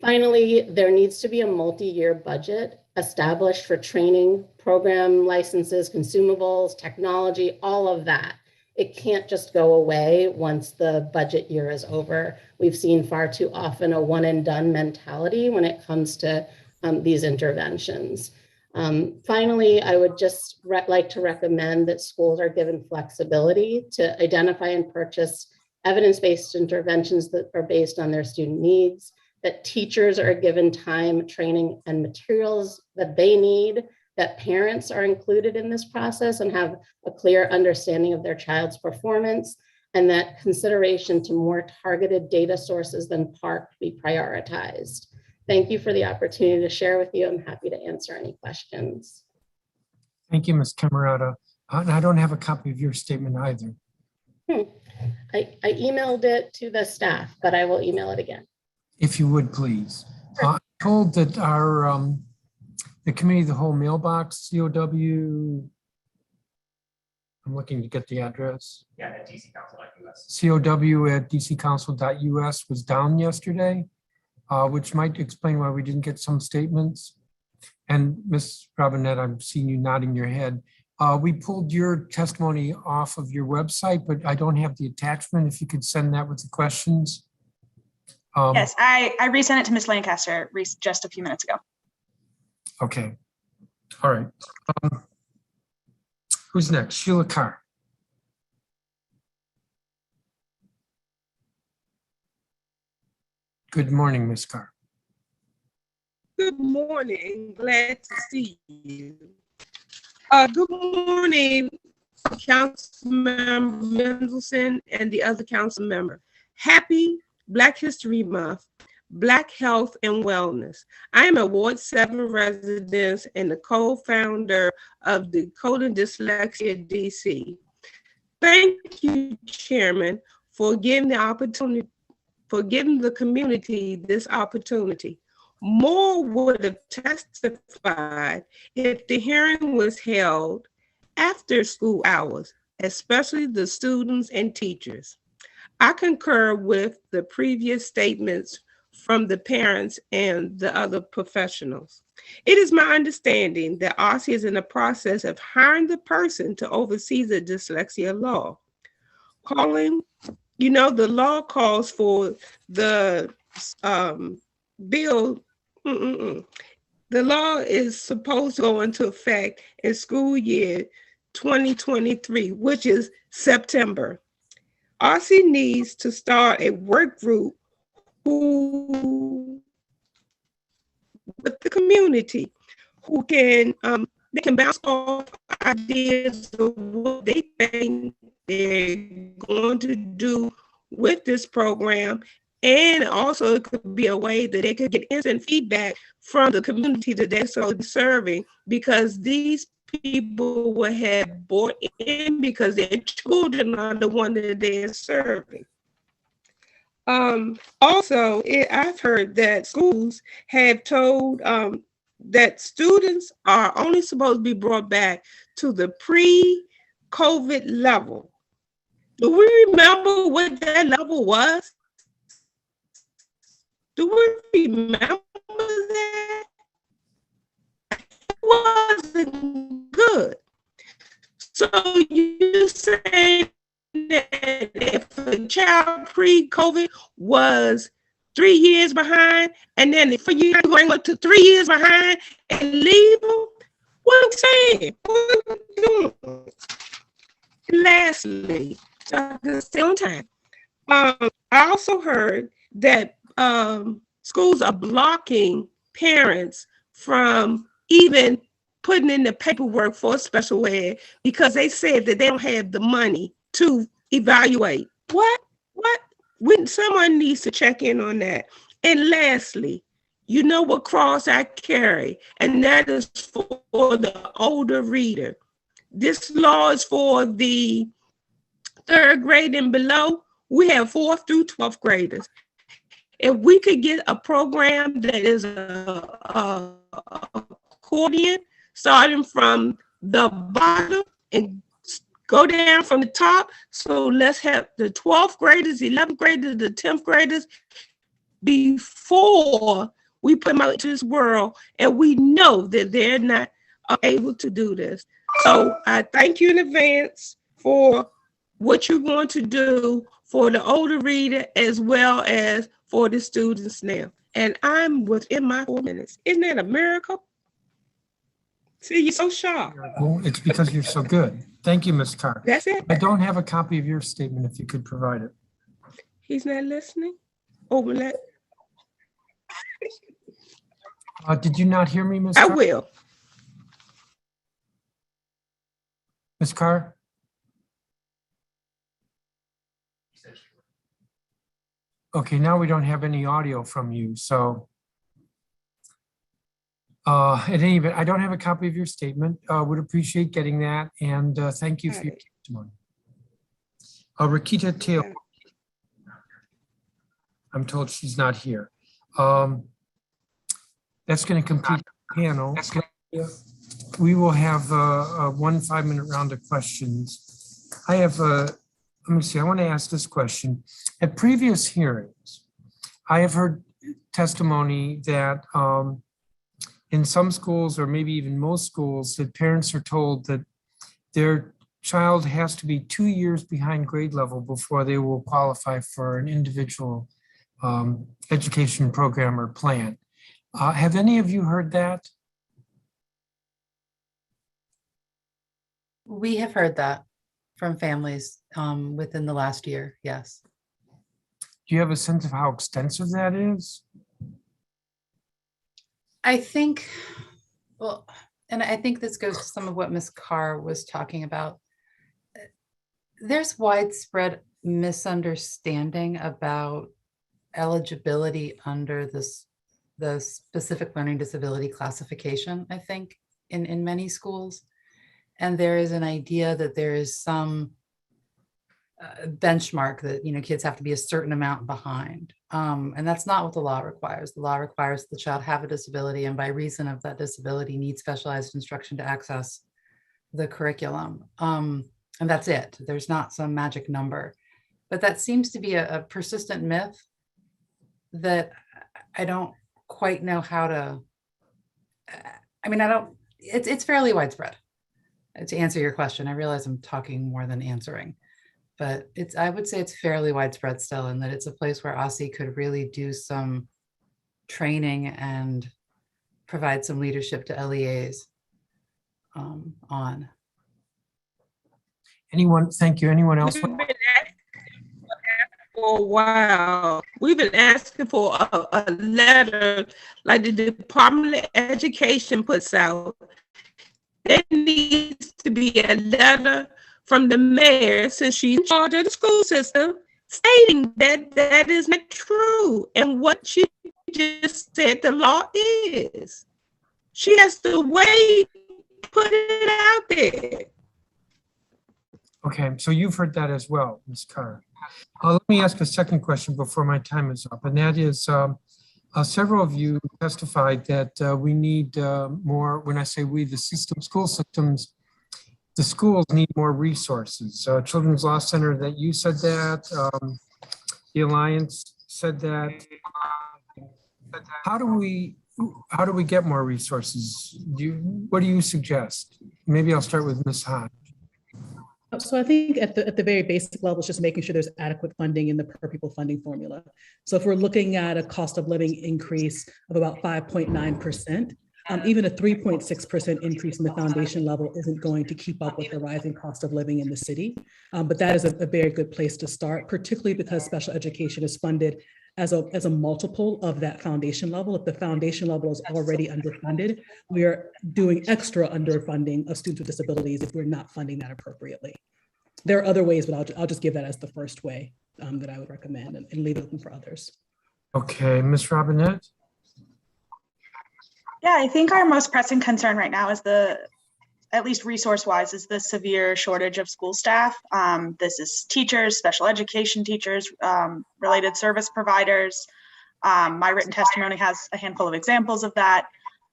Finally, there needs to be a multi-year budget established for training, program licenses, consumables, technology, all of that. It can't just go away once the budget year is over. We've seen far too often a one and done mentality when it comes to these interventions. Finally, I would just like to recommend that schools are given flexibility to identify and purchase evidence-based interventions that are based on their student needs, that teachers are given time, training, and materials that they need, that parents are included in this process and have a clear understanding of their child's performance, and that consideration to more targeted data sources than PARCC be prioritized. Thank you for the opportunity to share with you. I'm happy to answer any questions. Thank you, Ms. Camarata. And I don't have a copy of your statement either. I emailed it to the staff, but I will email it again. If you would, please. I'm told that our the committee of the whole mailbox, COW, I'm looking to get the address. Yeah, at dccouncil.us. COW at dccouncil.us was down yesterday, which might explain why we didn't get some statements. And Ms. Robinette, I'm seeing you nodding your head. We pulled your testimony off of your website, but I don't have the attachment. If you could send that with the questions. Yes, I resent it to Ms. Lancaster just a few minutes ago. Okay. All right. Who's next? Sheila Carr. Good morning, Ms. Carr. Good morning. Glad to see you. Good morning, Councilmember Mendelson and the other council member. Happy Black History Month, Black Health and Wellness. I am a Ward 7 resident and the co-founder of Decoding Dyslexia DC. Thank you, Chairman, for giving the community this opportunity. More would have testified if the hearing was held after school hours, especially the students and teachers. I concur with the previous statements from the parents and the other professionals. It is my understanding that OSSI is in the process of hiring the person to oversee the dyslexia law. The law calls for the bill. The law is supposed to go into effect in school year 2023, which is September. OSSI needs to start a work group with the community who can they can bounce off ideas of what they think they're going to do with this program. And also it could be a way that they could get instant feedback from the community that they're serving, because these people will have bought in because their children are the one that they're serving. Also, I've heard that schools have told that students are only supposed to be brought back to the pre-COVID level. Do we remember what that level was? Do we remember that? It wasn't good. So you say that if a child pre-COVID was 3 years behind, and then for you going up to 3 years behind and leave them, what I'm saying? What are we doing? Lastly, so I can stay on time. I also heard that schools are blocking parents from even putting in the paperwork for special ed because they said that they don't have the money to evaluate. What? Someone needs to check in on that. And lastly, you know what cross I carry, and that is for the older reader. This law is for the 3rd grade and below. We have 4th through 12th graders. If we could get a program that is a accordion, starting from the bottom and go down from the top. So let's have the 12th graders, 11th graders, the 10th graders before We put them out into this world, and we know that they're not able to do this. So I thank you in advance for what you're going to do for the older reader as well as for the students now. And I'm within my 4 minutes. Isn't that a miracle? See, you're so sharp. Well, it's because you're so good. Thank you, Ms. Carr. That's it. I don't have a copy of your statement if you could provide it. He's not listening. Overlap. Did you not hear me, Ms. I Carr? will. Ms. Carr? Okay, now we don't have any audio from you, so at any event, I don't have a copy of your statement. Would appreciate getting that, and thank you for your testimony. Rakita Taylor. I'm told she's not here. That's going to complete the panel. We will have a 1 5-minute round of questions. I have let me see, I want to ask this question. At previous hearings, I have heard testimony that in some schools, or maybe even most schools, that parents are told that their child has to be 2 years behind grade level before they will qualify for an individual education program or plan. Have any of you heard that? We have heard that from families within the last year, yes. Do you have a sense of how extensive that is? I think, well, and I think this goes to some of what Ms. Carr was talking about. There's widespread misunderstanding about eligibility under the specific learning disability classification, I think, in many schools. And there is an idea that there is some benchmark that, you know, kids have to be a certain amount behind. And that's not what the law requires. The law requires the child have a disability, and by reason of that disability need specialized instruction to access the curriculum. And that's it. There's not some magic number. But that seems to be a persistent myth that I don't quite know how to, I mean, it's fairly widespread. To answer your question, I realize I'm talking more than answering, but I would say it's fairly widespread still, and that it's a place where OSSI could really do some training and provide some leadership to LEAs on. Anyone, thank you. Anyone else? We've been asking for a while. We've been asking for a letter like the Department of Education puts out. There needs to be a letter from the mayor, since she's in charge of the school system, stating that that is not true. And what she just said the law is. She has to wait, put it out there. Okay, so you've heard that as well, Ms. Carr. Let me ask a second question before my time is up, and that is, several of you testified that we need more, when I say we, the school systems, the schools need more resources. Children's Law Center, that you said that, the Alliance said that. How do we get more resources? What do you suggest? Maybe I'll start with Ms. Hodge. So I think at the very basic level, it's just making sure there's adequate funding in the per pupil funding formula. So if we're looking at a cost of living increase of about 5.9%, even a 3.6% increase in the foundation level isn't going to keep up with the rising cost of living in the city. But that is a very good place to start, particularly because special education is funded as a multiple of that foundation level. If the foundation level is already underfunded, we are doing extra underfunding of students with disabilities if we're not funding that appropriately. There are other ways, but I'll just give that as the first way that I would recommend, and leave it open for others. Okay, Ms. Robinette? Yeah, I think our most pressing concern right now is at least resource-wise, is the severe shortage of school staff. This is teachers, special education teachers, related service providers. My written testimony has a handful of examples of that.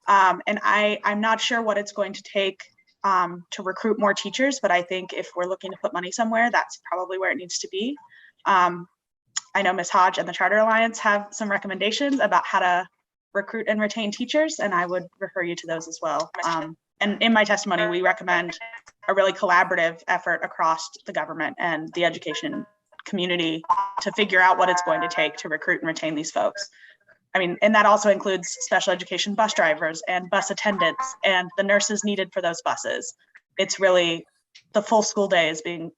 And I'm not sure what it's going to take to recruit more teachers, but I think if we're looking to put money somewhere, that's probably where it needs to be. I know Ms. Hodge and the Charter Alliance have some recommendations about how to recruit and retain teachers, and I would refer you to those as well. And in my testimony, we recommend a really collaborative effort across the government and the education community to figure out what it's going to take to recruit and retain these folks. I mean, and that also includes special education bus drivers and bus attendants and the nurses needed for those buses. It's really the full school day is being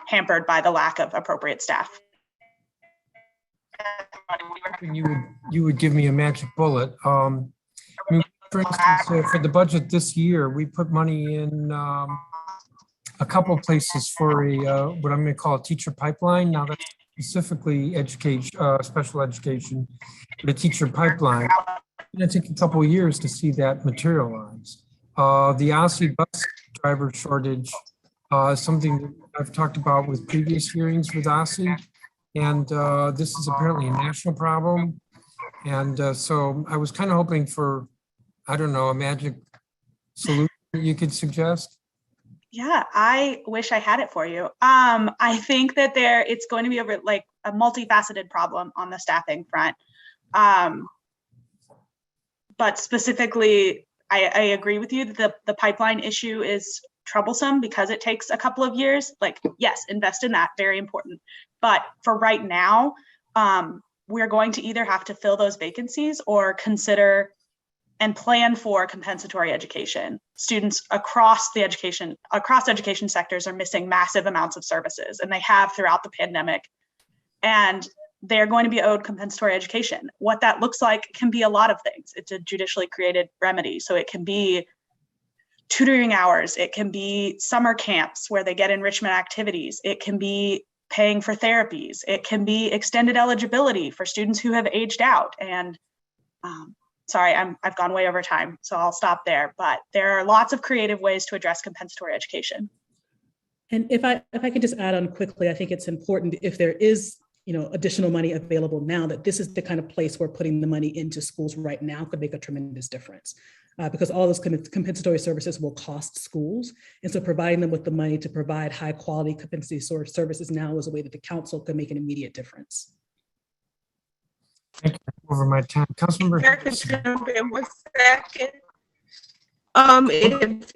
hampered by the lack of appropriate staff. You would give me a magic bullet. I mean, for instance, for the budget this year, we put money in a couple places for a what I'm going to call a teacher pipeline. Now that's specifically education, special education, the teacher pipeline. It's going to take a couple of years to see that materialize. The OSSI bus driver shortage is something that I've talked about with previous hearings with OSSI. And this is apparently a national problem. And so I was kind of hoping for, I don't know, a magic solution that you could suggest. Yeah, I wish I had it for you. I think that it's going to be a multifaceted problem on the staffing front. But specifically, I agree with you that the pipeline issue is troublesome because it takes a couple of years. Like, yes, invest in that, very important. But for right now, we're going to either have to fill those vacancies or consider and plan for compensatory education. Students across education sectors are missing massive amounts of services, and they have throughout the pandemic. And they're going to be owed compensatory education. What that looks like can be a lot of things. It's a judicially created remedy. So it can be tutoring hours. It can be summer camps where they get enrichment activities. It can be paying for therapies. It can be extended eligibility for students who have aged out. And sorry, I've gone way over time, so I'll stop there. But there are lots of creative ways to address compensatory education. And if I could just add on quickly, I think it's important if there is additional money available now, that this is the kind of place where putting the money into schools right now could make a tremendous difference. Because all those compensatory services will cost schools. And so providing them with the money to provide high quality compensatory services now is a way that the council could make an immediate difference. Thank you. Over my time. Councilmember.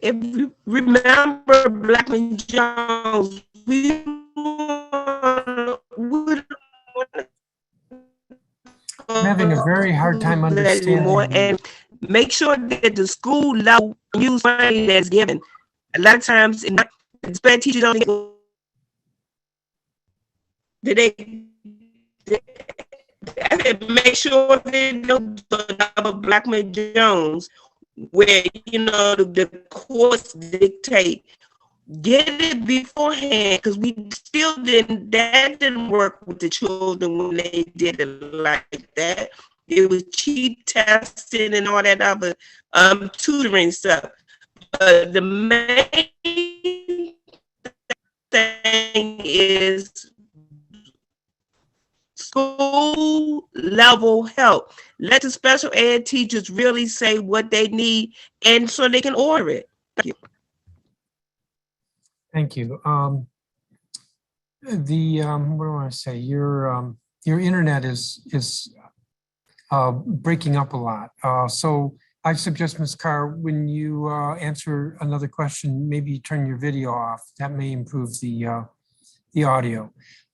If you remember Blackman Jones, I'm having a very hard time understanding. And make sure that the school level use money that's given. A lot of times, expect teachers don't make sure they know the Blackman Jones, where the courts dictate. Get it beforehand, because that didn't work with the children when they did it like that. It was cheap testing and all that other tutoring stuff. The main thing is school level help. Let the special ed teachers really say what they need, and so they can order it. Thank you. Thank you. What do I want to say? Your internet is breaking up a lot. So I suggest, Ms. Carr, when you answer another question, maybe turn your video off. That may improve the audio.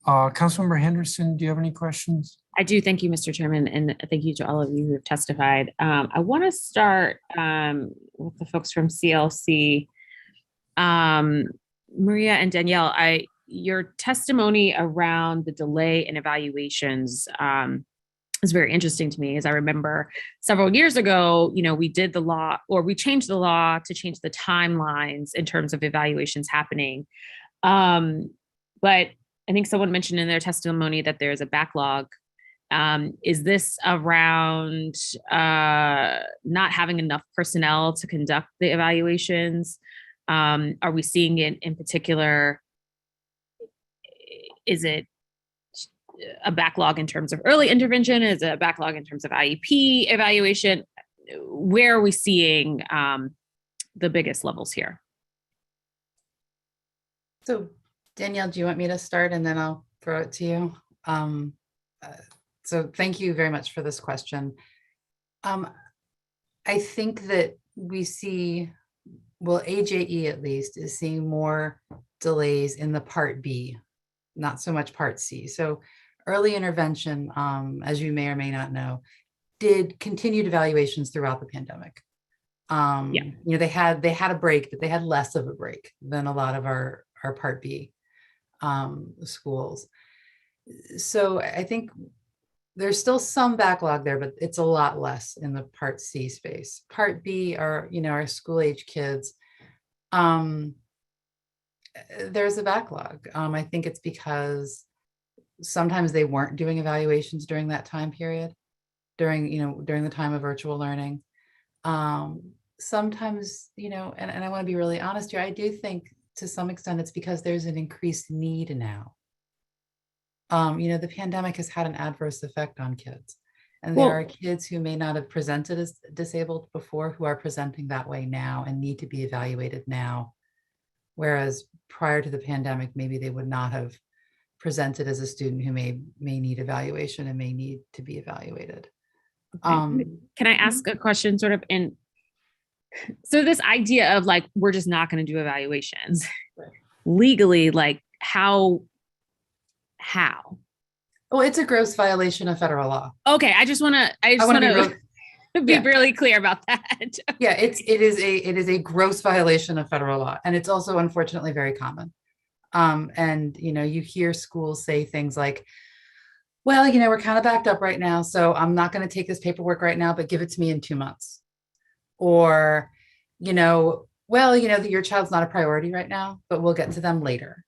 Councilmember Henderson, do you have any questions? I do. Thank you, Mr. Chairman, and thank you to all of you who have testified. I want to start with the folks from CLC. Maria and Danielle, your testimony around the delay in evaluations is very interesting to me, as I remember several years ago, we did the law, or we changed the law to change the timelines in terms of evaluations happening. But I think someone mentioned in their testimony that there's a backlog. Is this around not having enough personnel to conduct the evaluations? Are we seeing it in particular? Is it a backlog in terms of early intervention? Is it a backlog in terms of IEP evaluation? Where are we seeing the biggest levels here? So Danielle, do you want me to start and then I'll throw it to you? So thank you very much for this question. I think that we see, well, AJE at least is seeing more delays in the Part B, not so much Part C. So early intervention, as you may or may not know, did continued evaluations throughout the pandemic. You know, they had a break, but they had less of a break than a lot of our Part B schools. So I think there's still some backlog there, but it's a lot less in the Part C space. Part B are, you know, our school age kids. There's a backlog. I think it's because sometimes they weren't doing evaluations during that time period, during the time of virtual learning. Sometimes, you know, and I want to be really honest here, I do think to some extent it's because there's an increased need now. You know, the pandemic has had an adverse effect on kids. And there are kids who may not have presented as disabled before who are presenting that way now and need to be evaluated now. Whereas prior to the pandemic, maybe they would not have presented as a student who may need evaluation and may need to be evaluated. Can I ask a question sort of so this idea of like, we're just not going to do evaluations legally, like how? Well, it's a gross violation of federal law. Okay. I just want to be really clear about that. Yeah, it is a gross violation of federal law. And it's also unfortunately very common. And, you know, you hear schools say things like, well, you know, we're kind of backed up right now, so I'm not going to take this paperwork right now, but give it to me in 2 months. Or, you know, well, you know, your child's not a priority right now, but we'll get to them later.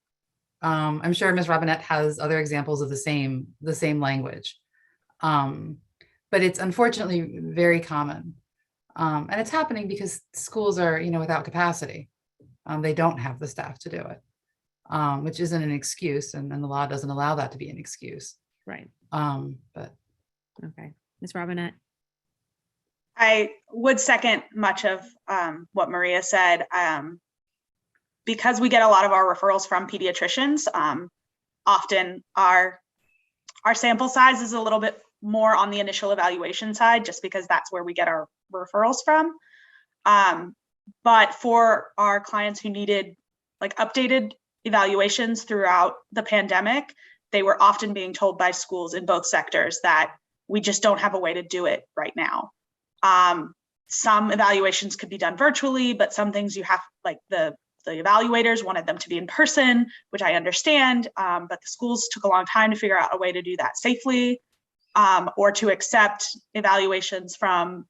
I'm sure Ms. Robinette has other examples of the same language. But it's unfortunately very common. And it's happening because schools are, you know, without capacity. They don't have the staff to do it, which isn't an excuse. And the law doesn't allow that to be an excuse. Right. But okay. Ms. Robinette. I would second much of what Maria said. Because we get a lot of our referrals from pediatricians, often our sample size is a little bit more on the initial evaluation side, just because that's where we get our referrals from. But for our clients who needed like updated evaluations throughout the pandemic, they were often being told by schools in both sectors that we just don't have a way to do it right now. Some evaluations could be done virtually, but some things you have, like the evaluators wanted them to be in person, which I understand, but the schools took a long time to figure out a way to do that safely, or to accept evaluations from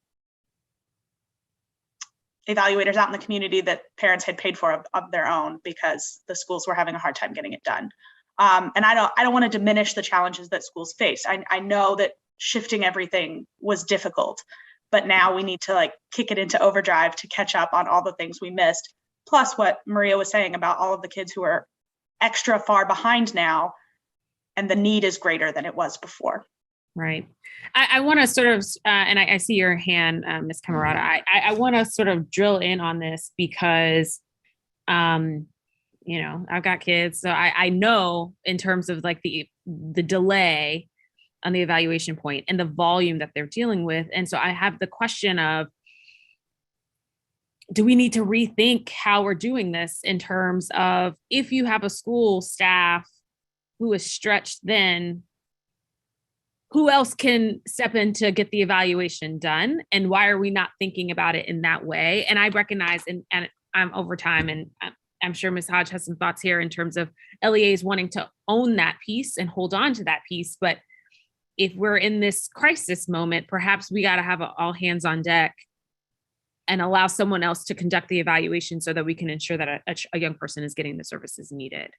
evaluators out in the community that parents had paid for of their own, because the schools were having a hard time getting it done. And I don't want to diminish the challenges that schools face. I know that shifting everything was difficult, but now we need to like kick it into overdrive to catch up on all the things we missed. Plus what Maria was saying about all of the kids who are extra far behind now, and the need is greater than it was before. Right. I want to sort of, and I see your hand, Ms. Camarata. I want to sort of drill in on this because, you know, I've got kids, so I know in terms of like the delay on the evaluation point and the volume that they're dealing with. And so I have the question of, do we need to rethink how we're doing this in terms of if you have a school staff who is stretched thin, who else can step in to get the evaluation done? And why are we not thinking about it in that way? And I recognize, and I'm over time, and I'm sure Ms. Hodge has some thoughts here in terms of LEAs wanting to own that piece and hold on to that piece. But if we're in this crisis moment, perhaps we got to have all hands on deck and allow someone else to conduct the evaluation so that we can ensure that a young person is getting the services needed.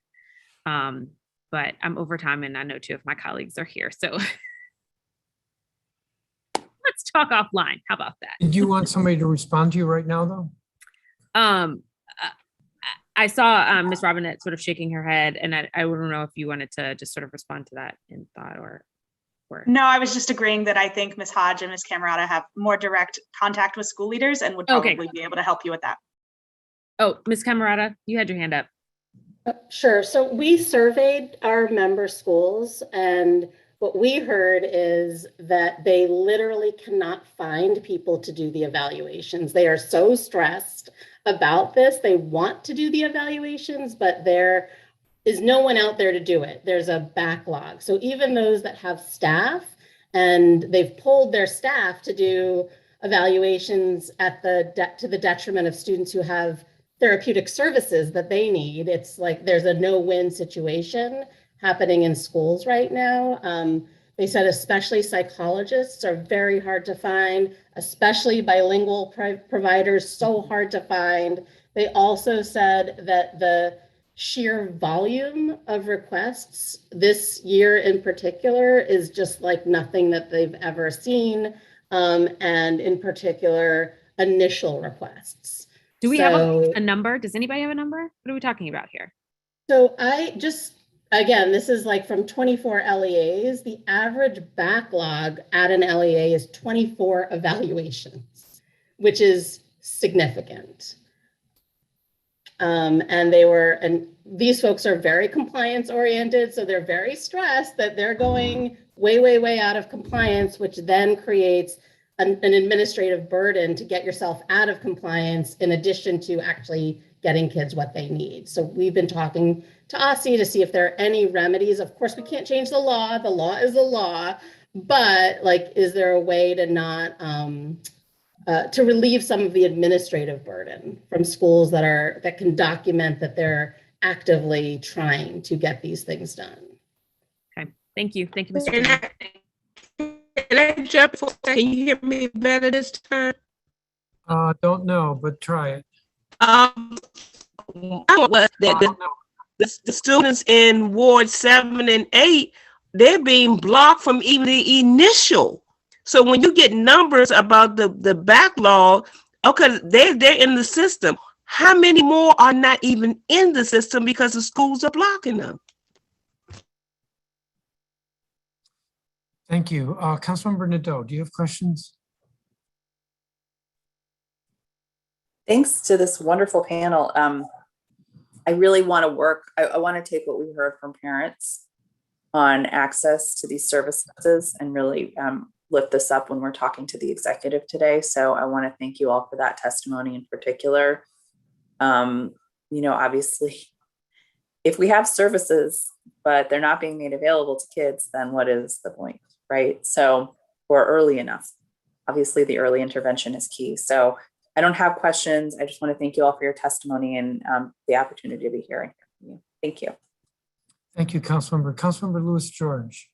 But I'm over time, and I know two of my colleagues are here. So let's talk offline. How about that? Did you want somebody to respond to you right now, though? I saw Ms. Robinette sort of shaking her head, and I don't know if you wanted to just sort of respond to that in thought or. No, I was just agreeing that I think Ms. Hodge and Ms. Camarata have more direct contact with school leaders and would probably be able to help you with that. Oh, Ms. Camarata, you had your hand up. Sure. So we surveyed our member schools, and what we heard is that they literally cannot find people to do the evaluations. They are so stressed about this. They want to do the evaluations, but there is no one out there to do it. There's a backlog. So even those that have staff and they've pulled their staff to do evaluations at to the detriment of students who have therapeutic services that they need. It's like there's a no-win situation happening in schools right now. They said especially psychologists are very hard to find, especially bilingual providers, so hard to find. They also said that the sheer volume of requests this year in particular is just like nothing that they've ever seen. And in particular, initial requests. Do we have a number? Does anybody have a number? What are we talking about here? So again, this is like from 24 LEAs. The average backlog at an LEA is 24 evaluations, which is significant. And these folks are very compliance oriented. So they're very stressed that they're going way, way, way out of compliance, which then creates an administrative burden to get yourself out of compliance in addition to actually getting kids what they need. So we've been talking to OSSI to see if there are any remedies. Of course, we can't change the law. The law is the law, but like, is there a way to not, to relieve some of the administrative burden from schools that can document that they're actively trying to get these things done? Okay, thank you. Thank you, Mr. Chairman. Can you hear me better this time? Don't know, but try it. The students in Ward 7 and 8, they're being blocked from even the initial. So when you get numbers about the backlog, okay, they're in the system. How many more are not even in the system because the schools are blocking them? Thank you. Councilmember Nadeau, do you have questions? Thanks to this wonderful panel. I really want to work. I want to take what we heard from parents on access to these services and really lift this up when we're talking to the executive today. So I want to thank you all for that testimony in particular. Obviously, if we have services, but they're not being made available to kids, then what is the point, right? So, or early enough. Obviously, the early intervention is key. So I don't have questions. I just want to thank you all for your testimony and the opportunity to be hearing from you. Thank you. Thank you, Councilmember. Councilmember Lewis George.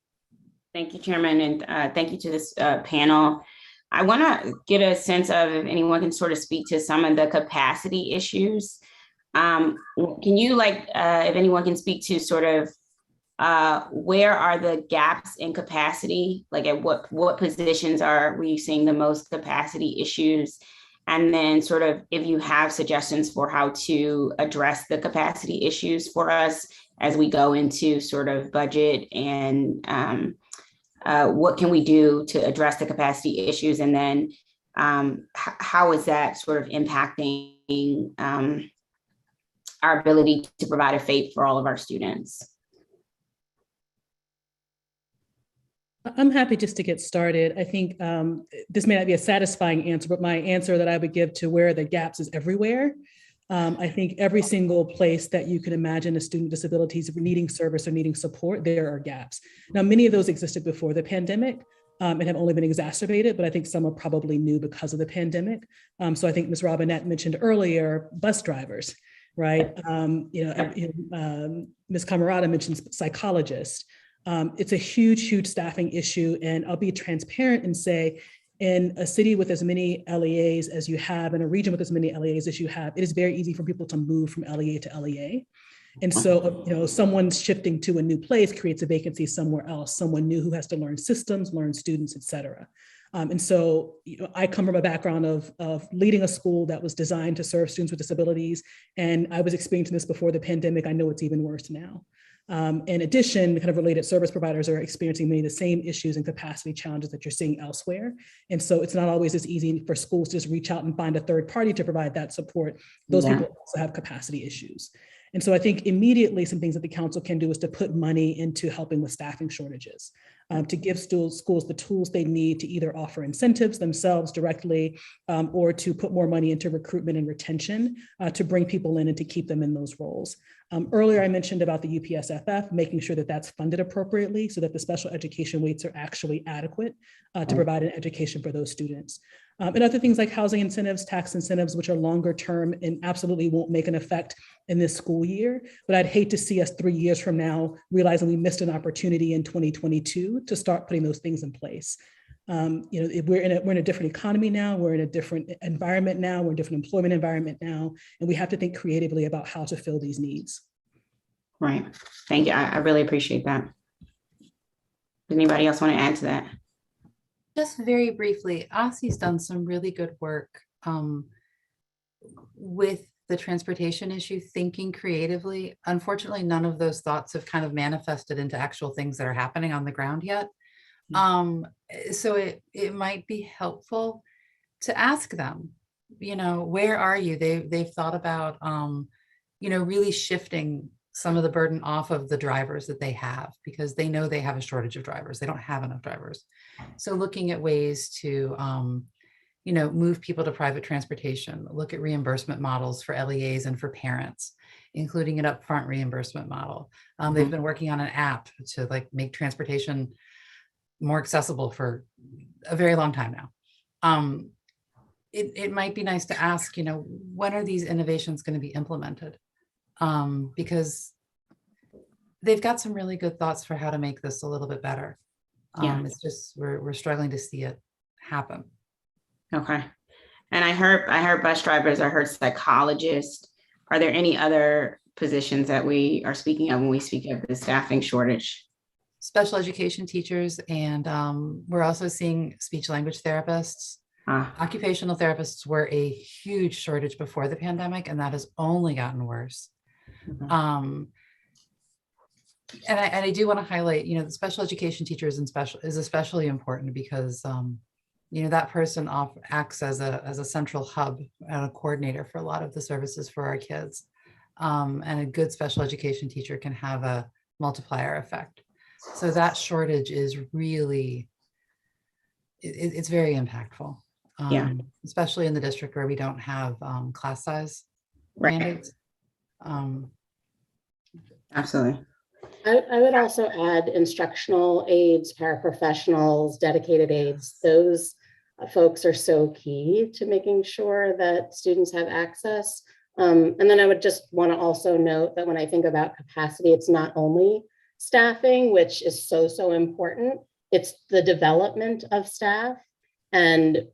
Thank you, Chairman, and thank you to this panel. I want to get a sense of if anyone can sort of speak to some of the capacity issues. Can you, if anyone can speak to sort of where are the gaps in capacity? Like at what positions are we seeing the most capacity issues? And then sort of if you have suggestions for how to address the capacity issues for us as we go into sort of budget and what can we do to address the capacity issues? And then how is that sort of impacting our ability to provide a FAPE for all of our students? I'm happy just to get started. I think this may not be a satisfying answer, but my answer that I would give to where the gaps is everywhere. I think every single place that you can imagine a student with disabilities needing service or needing support, there are gaps. Now, many of those existed before the pandemic and have only been exacerbated, but I think some are probably new because of the pandemic. So I think Ms. Robinette mentioned earlier, bus drivers, right? Ms. Camarata mentioned psychologists. It's a huge, huge staffing issue. And I'll be transparent and say, in a city with as many LEAs as you have, in a region with as many LEAs as you have, it is very easy for people to move from LEA to LEA. And so, someone shifting to a new place creates a vacancy somewhere else, someone new who has to learn systems, learn students, et cetera. And so, I come from a background of leading a school that was designed to serve students with disabilities. And I was experiencing this before the pandemic. I know it's even worse now. In addition, kind of related service providers are experiencing many of the same issues and capacity challenges that you're seeing elsewhere. And so it's not always as easy for schools to just reach out and find a third party to provide that support. Those people also have capacity issues. And so I think immediately some things that the council can do is to put money into helping with staffing shortages. to give schools the tools they need to either offer incentives themselves directly or to put more money into recruitment and retention to bring people in and to keep them in those roles. Earlier, I mentioned about the UPSFF, making sure that that's funded appropriately so that the special education weights are actually adequate to provide an education for those students. And other things like housing incentives, tax incentives, which are longer term and absolutely won't make an effect in this school year. But I'd hate to see us 3 years from now realizing we missed an opportunity in 2022 to start putting those things in place. We're in a different economy now, we're in a different environment now, we're in a different employment environment now, and we have to think creatively about how to fill these needs. Right. Thank you. I really appreciate that. Does anybody else want to add to that? Just very briefly, OSSI's done some really good work with the transportation issue, thinking creatively. Unfortunately, none of those thoughts have kind of manifested into actual things that are happening on the ground yet. So it might be helpful to ask them, where are you? They've thought about, really shifting some of the burden off of the drivers that they have, because they know they have a shortage of drivers. They don't have enough drivers. So looking at ways to, move people to private transportation, look at reimbursement models for LEAs and for parents, including an upfront reimbursement model. They've been working on an app to make transportation more accessible for a very long time now. It might be nice to ask, when are these innovations going to be implemented? Because they've got some really good thoughts for how to make this a little bit better. It's just we're struggling to see it happen. Okay. And I heard bus drivers, I heard psychologists. Are there any other positions that we are speaking of when we speak of the staffing shortage? Special education teachers, and we're also seeing speech language therapists. Occupational therapists were a huge shortage before the pandemic, and that has only gotten worse. And I do want to highlight, the special education teachers is especially important because, that person acts as a central hub and a coordinator for a lot of the services for our kids. And a good special education teacher can have a multiplier effect. So that shortage is really, it's very impactful. Especially in the district where we don't have class size mandates. Absolutely. I would also add instructional aides, paraprofessionals, dedicated aides. Those folks are so key to making sure that students have access. And then I would just want to also note that when I think about capacity, it's not only staffing, which is so important. It's the development of staff. And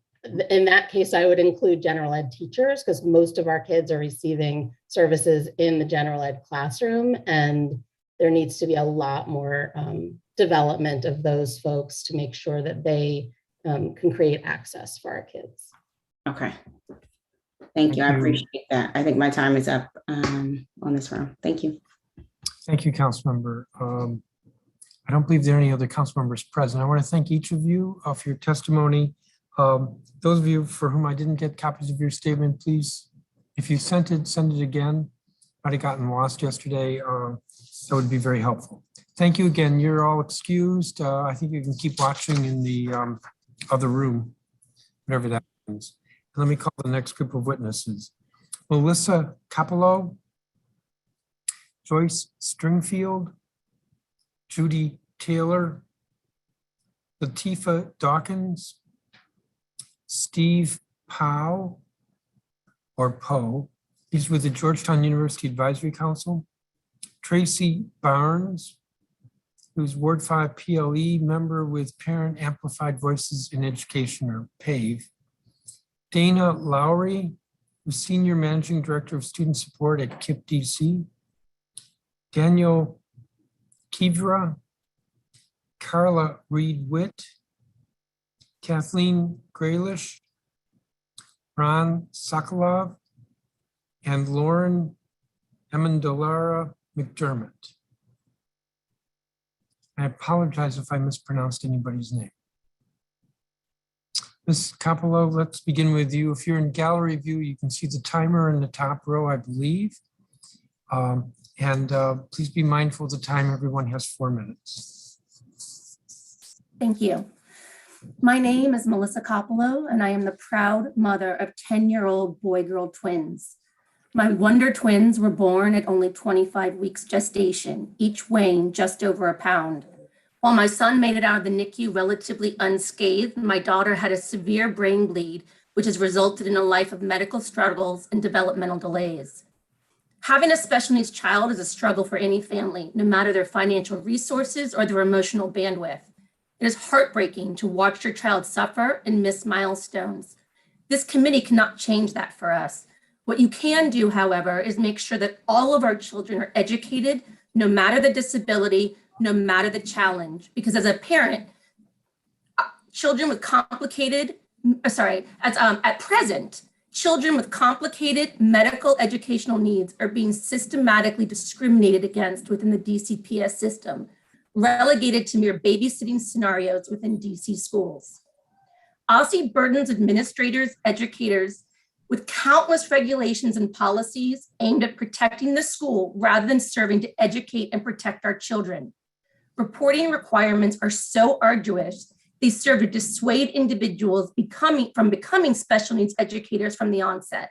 in that case, I would include general ed teachers, because most of our kids are receiving services in the general ed classroom. And there needs to be a lot more development of those folks to make sure that they can create access for our kids. Okay. Thank you. I appreciate that. I think my time is up on this round. Thank you. Thank you, Councilmember. I don't believe there are any other council members present. I want to thank each of you for your testimony. Those of you for whom I didn't get copies of your statement, please, if you send it again. Might have gotten lost yesterday. That would be very helpful. Thank you again. You're all excused. I think you can keep watching in the other room, whatever that means. Let me call the next group of witnesses. Melissa Capello, Joyce Stringfield, Judy Taylor, Latifah Dawkins, Steve Poe, or Poe. He's with the Georgetown University Advisory Council. Tracy Barnes, who's Ward 5 PLE member with Parent Amplified Voices in Education, or PAVE. Dana Lowry, who's Senior Managing Director of Student Support at KIPP DC. Daniel Kivra, Carla Reidwitt, Kathleen Graylish, Ron Sokolov, and Lauren Amendolara McDermott. I apologize if I mispronounced anybody's name. Ms. Capello, let's begin with you. If you're in gallery view, you can see the timer in the top row, I believe. Please be mindful of the time. Everyone has 4 minutes. Thank you. My name is Melissa Coppolo, and I am the proud mother of 10-year-old boy-girl twins. My Wonder twins were born at only 25 weeks gestation, each weighing just over a pound. While my son made it out of the NICU relatively unscathed, my daughter had a severe brain bleed, which has resulted in a life of medical struggles and developmental delays. Having a special needs child is a struggle for any family, no matter their financial resources or their emotional bandwidth. It is heartbreaking to watch your child suffer and miss milestones. This committee cannot change that for us. What you can do, however, is make sure that all of our children are educated, no matter the disability, no matter the challenge. Because as a parent, children with complicated, at present, children with complicated medical educational needs are being systematically discriminated against within the DCPS system, relegated to mere babysitting scenarios within DC schools. OSSI burdens administrators, educators with countless regulations and policies aimed at protecting the school rather than serving to educate and protect our children. Reporting requirements are so arduous, they serve to dissuade individuals from becoming special needs educators from the onset.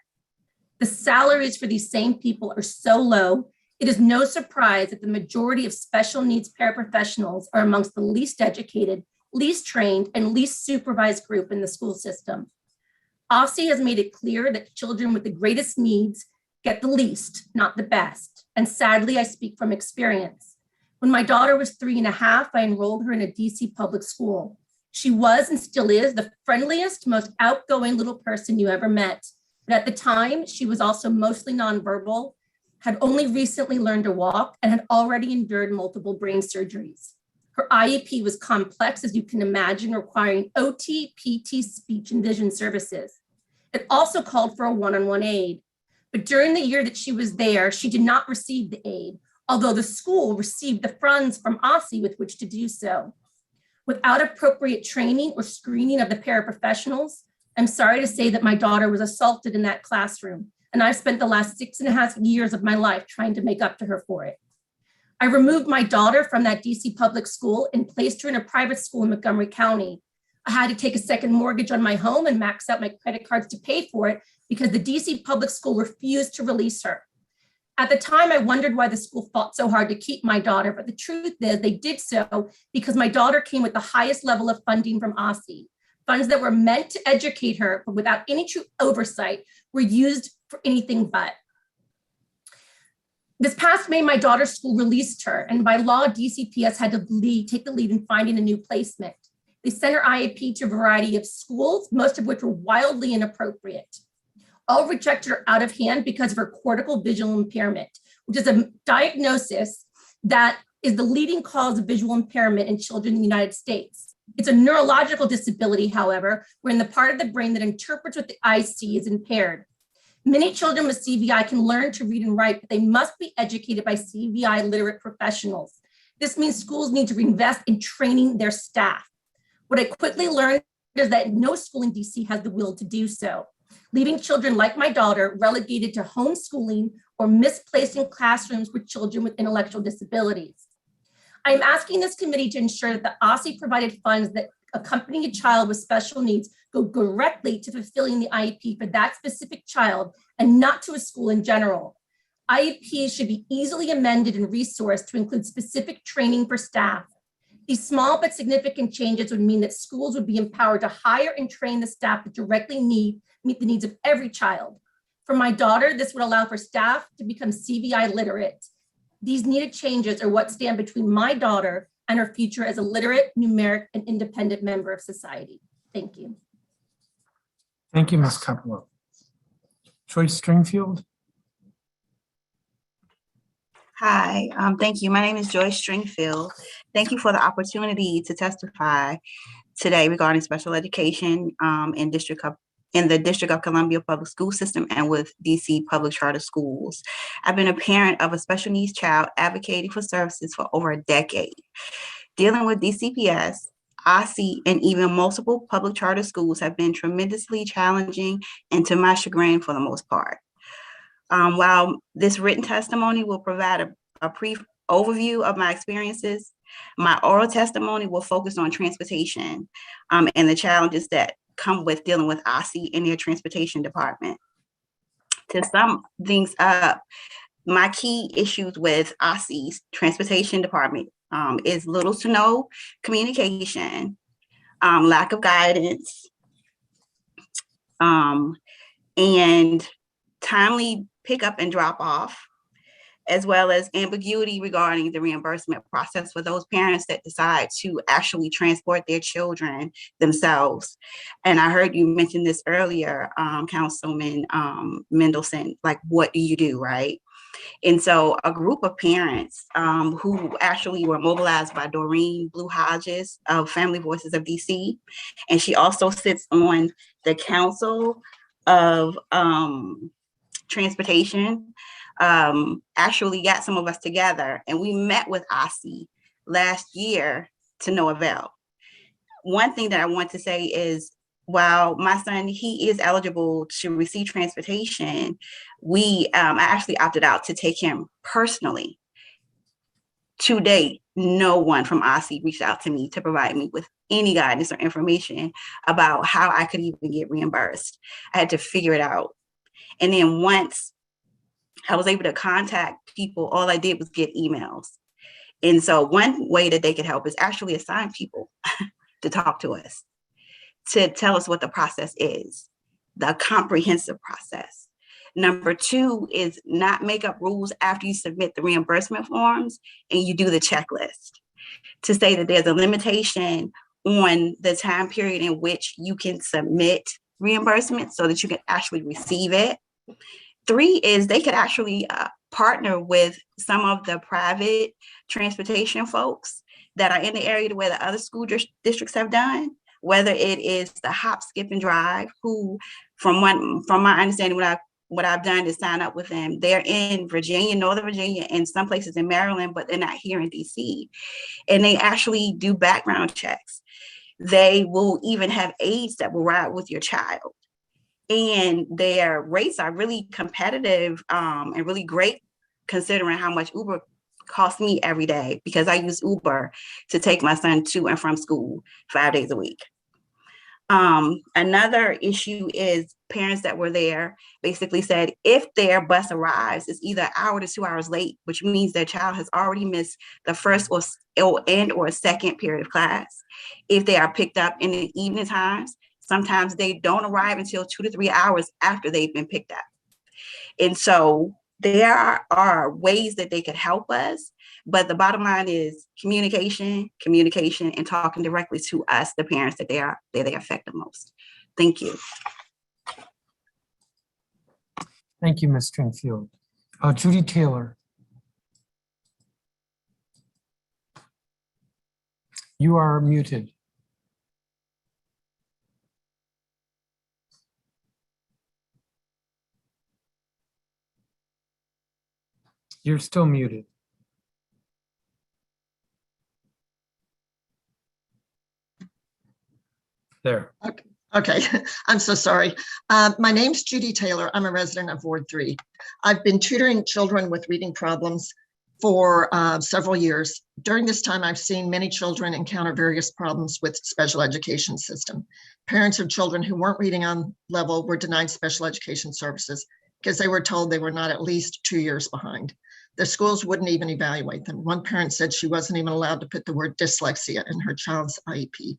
The salaries for these same people are so low, it is no surprise that the majority of special needs paraprofessionals are amongst the least educated, least trained, and least supervised group in the school system. OSSI has made it clear that children with the greatest needs get the least, not the best. And sadly, I speak from experience. When my daughter was 3.5, I enrolled her in a DC public school. She was and still is the friendliest, most outgoing little person you ever met. But at the time, she was also mostly nonverbal, had only recently learned to walk, and had already endured multiple brain surgeries. Her IEP was complex, as you can imagine, requiring OT, PT, speech, and vision services. It also called for a one-on-one aid. But during the year that she was there, she did not receive the aid, although the school received the funds from OSSI with which to do so. Without appropriate training or screening of the paraprofessionals, I'm sorry to say that my daughter was assaulted in that classroom, and I've spent the last 6.5 years of my life trying to make up to her for it. I removed my daughter from that DC public school and placed her in a private school in Montgomery County. I had to take a second mortgage on my home and max out my credit cards to pay for it because the DC public school refused to release her. At the time, I wondered why the school fought so hard to keep my daughter, but the truth is they did so because my daughter came with the highest level of funding from OSSI. Funds that were meant to educate her, but without any true oversight, were used for anything but. This past May, my daughter's school released her, and by law, DCPS had to take the lead in finding a new placement. They sent her IEP to a variety of schools, most of which were wildly inappropriate. All rejected her out of hand because of her cortical visual impairment, which is a diagnosis that is the leading cause of visual impairment in children in the United States. It's a neurological disability, however, wherein the part of the brain that interprets what the eye see is impaired. Many children with CVI can learn to read and write, but they must be educated by CVI literate professionals. This means schools need to reinvest in training their staff. What I quickly learned is that no school in DC has the will to do so, leaving children like my daughter relegated to homeschooling or misplaced in classrooms with children with intellectual disabilities. I am asking this committee to ensure that the OSSI provided funds that accompany a child with special needs go directly to fulfilling the IEP for that specific child and not to a school in general. IEPs should be easily amended and resourced to include specific training for staff. These small but significant changes would mean that schools would be empowered to hire and train the staff that directly meet the needs of every child. For my daughter, this would allow for staff to become CVI literate. These needed changes are what stand between my daughter and her future as a literate, numeric, and independent member of society. Thank you. Thank you, Ms. Coppolo. Joyce Stringfield. Hi, thank you. My name is Joyce Stringfield. Thank you for the opportunity to testify today regarding special education in the District of Columbia Public School System and with DC Public Charter Schools. I've been a parent of a special needs child advocating for services for over a decade. Dealing with DCPS, OSSI, and even multiple public charter schools have been tremendously challenging and to my chagrin for the most part. While this written testimony will provide a brief overview of my experiences, My oral testimony will focus on transportation and the challenges that come with dealing with OSSI in their transportation department. To sum things up, my key issues with OSSI's transportation department is little to no communication, lack of guidance, and timely pickup and drop off, as well as ambiguity regarding the reimbursement process for those parents that decide to actually transport their children themselves. And I heard you mention this earlier, Councilman Mendelson, like, what do you do, right? And so a group of parents who actually were mobilized by Doreen Blue Hodges of Family Voices of DC, and she also sits on the Council of Transportation, actually got some of us together, and we met with OSSI last year to no avail. One thing that I want to say is, while my son, he is eligible to receive transportation, I actually opted out to take him personally. To date, no one from OSSI reached out to me to provide me with any guidance or information about how I could even get reimbursed. I had to figure it out. And then once I was able to contact people, all I did was get emails. And so one way that they could help is actually assign people to talk to us, to tell us what the process is, the comprehensive process. Number two is not make up rules after you submit the reimbursement forms and you do the checklist, to say that there's a limitation on the time period in which you can submit reimbursement so that you can actually receive it. Three is they could actually partner with some of the private transportation folks that are in the area where the other school districts have done, whether it is the Hop, Skip, and Drive, who, from my understanding, what I've done is sign up with them. They're in Virginia, Northern Virginia, and some places in Maryland, but they're not here in DC. And they actually do background checks. They will even have aides that will ride with your child. And their rates are really competitive and really great, considering how much Uber costs me every day, because I use Uber to take my son to and from school 5 days a week. Another issue is parents that were there basically said if their bus arrives, it's either an hour to 2 hours late, which means their child has already missed the first or second period of class. If they are picked up in the evening times, sometimes they don't arrive until 2 to 3 hours after they've been picked up. And so there are ways that they could help us, but the bottom line is communication, and talking directly to us, the parents that they affect the most. Thank you. Thank you, Ms. Stringfield. Judy Taylor. You are muted. You're still muted. There. Okay. I'm so sorry. My name's Judy Taylor. I'm a resident of Ward 3. I've been tutoring children with reading problems for several years. During this time, I've seen many children encounter various problems with special education system. Parents of children who weren't reading on level were denied special education services because they were told they were not at least 2 years behind. The schools wouldn't even evaluate them. One parent said she wasn't even allowed to put the word dyslexia in her child's IEP.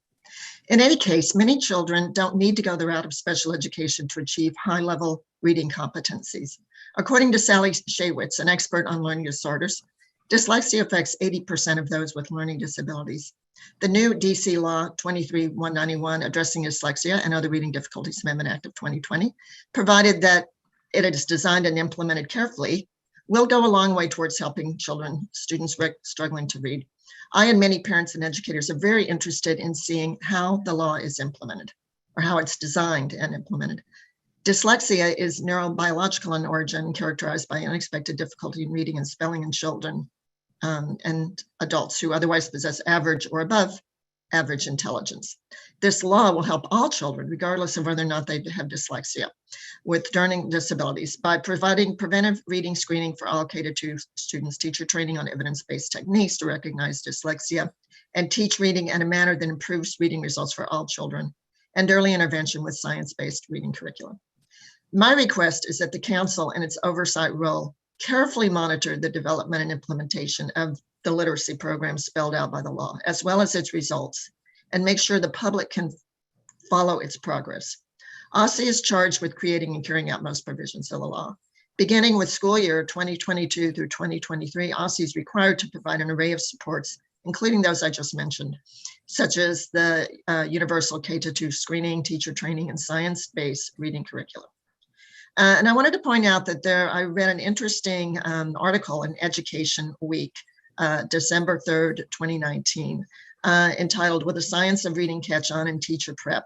In any case, many children don't need to go the route of special education to achieve high-level reading competencies. According to Sally Shaywitz, an expert on learning disorders, dyslexia affects 80% of those with learning disabilities. The new DC Law 23-191 addressing dyslexia and other reading difficulties Amendment Act of 2020 provided that it is designed and implemented carefully will go a long way towards helping students struggling to read. I and many parents and educators are very interested in seeing how the law is implemented or how it's designed and implemented. Dyslexia is neurobiological in origin, characterized by unexpected difficulty in reading and spelling in children and adults who otherwise possess average or above average intelligence. This law will help all children, regardless of whether or not they have dyslexia, with learning disabilities by providing preventive reading screening for all K-2 students, teacher training on evidence-based techniques to recognize dyslexia, and teach reading in a manner that improves reading results for all children, and early intervention with science-based reading curriculum. My request is that the council in its oversight role carefully monitor the development and implementation of the literacy program spelled out by the law, as well as its results, and make sure the public can follow its progress. OSSI is charged with creating and carrying out most provisions of the law. Beginning with school year 2022 through 2023, OSSI is required to provide an array of supports, including those I just mentioned, such as the universal K-2 screening, teacher training, and science-based reading curriculum. And I wanted to point out that I read an interesting article in Education Week, December 3rd, 2019, entitled "Will the Science of Reading Catch On in Teacher Prep?"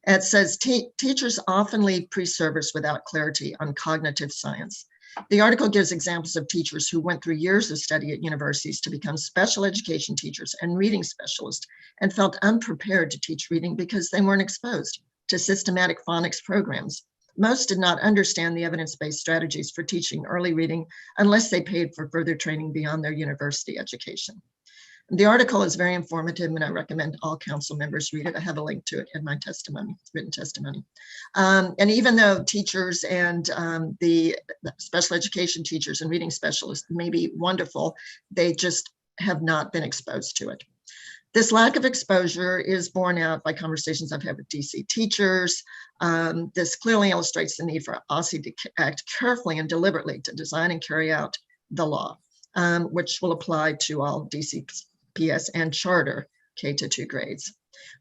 It says teachers often leave pre-service without clarity on cognitive science. The article gives examples of teachers who went through years of study at universities to become special education teachers and reading specialists and felt unprepared to teach reading because they weren't exposed to systematic phonics programs. Most did not understand the evidence-based strategies for teaching early reading unless they paid for further training beyond their university education. The article is very informative, and I recommend all council members read it. I have a link to it in my testimony, written testimony. And even though teachers and the special education teachers and reading specialists may be wonderful, they just have not been exposed to it. This lack of exposure is borne out by conversations I've had with DC teachers. This clearly illustrates the need for OSSI to act carefully and deliberately to design and carry out the law, which will apply to all DCPS and charter K-2 grades.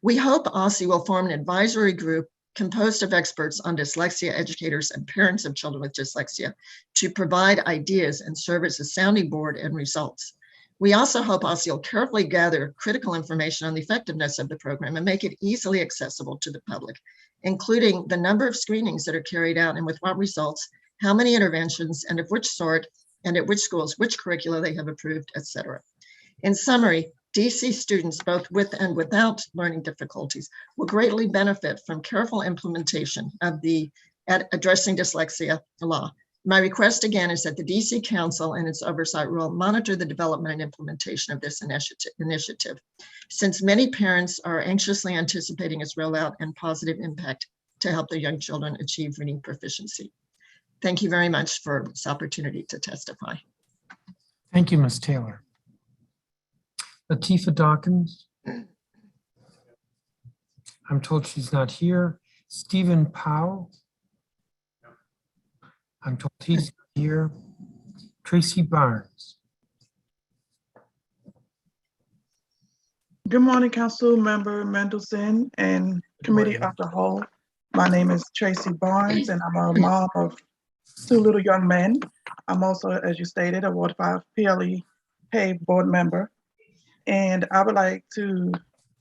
We hope OSSI will form an advisory group composed of experts on dyslexia, educators, and parents of children with dyslexia to provide ideas and serve as a sounding board and results. We also hope OSSI will carefully gather critical information on the effectiveness of the program and make it easily accessible to the public, including the number of screenings that are carried out and with what results, how many interventions, and of which sort, and at which schools, which curricula they have approved, etc. In summary, DC students, both with and without learning difficulties, will greatly benefit from careful implementation of the Addressing Dyslexia law. My request again is that the DC Council and its oversight role monitor the development and implementation of this initiative, since many parents are anxiously anticipating its rollout and positive impact to help their young children achieve reading proficiency. Thank you very much for this opportunity to testify. Thank you, Ms. Taylor. Latifah Dawkins. I'm told she's not here. Stephen Powell. I'm told he's not here. Tracy Barnes. Good morning, Council Member Mendelson and Committee of the Whole. My name is Tracy Barnes, and I'm a mom of two little young men. I'm also, as you stated, a Ward 5 PLE paid board member. And I would like to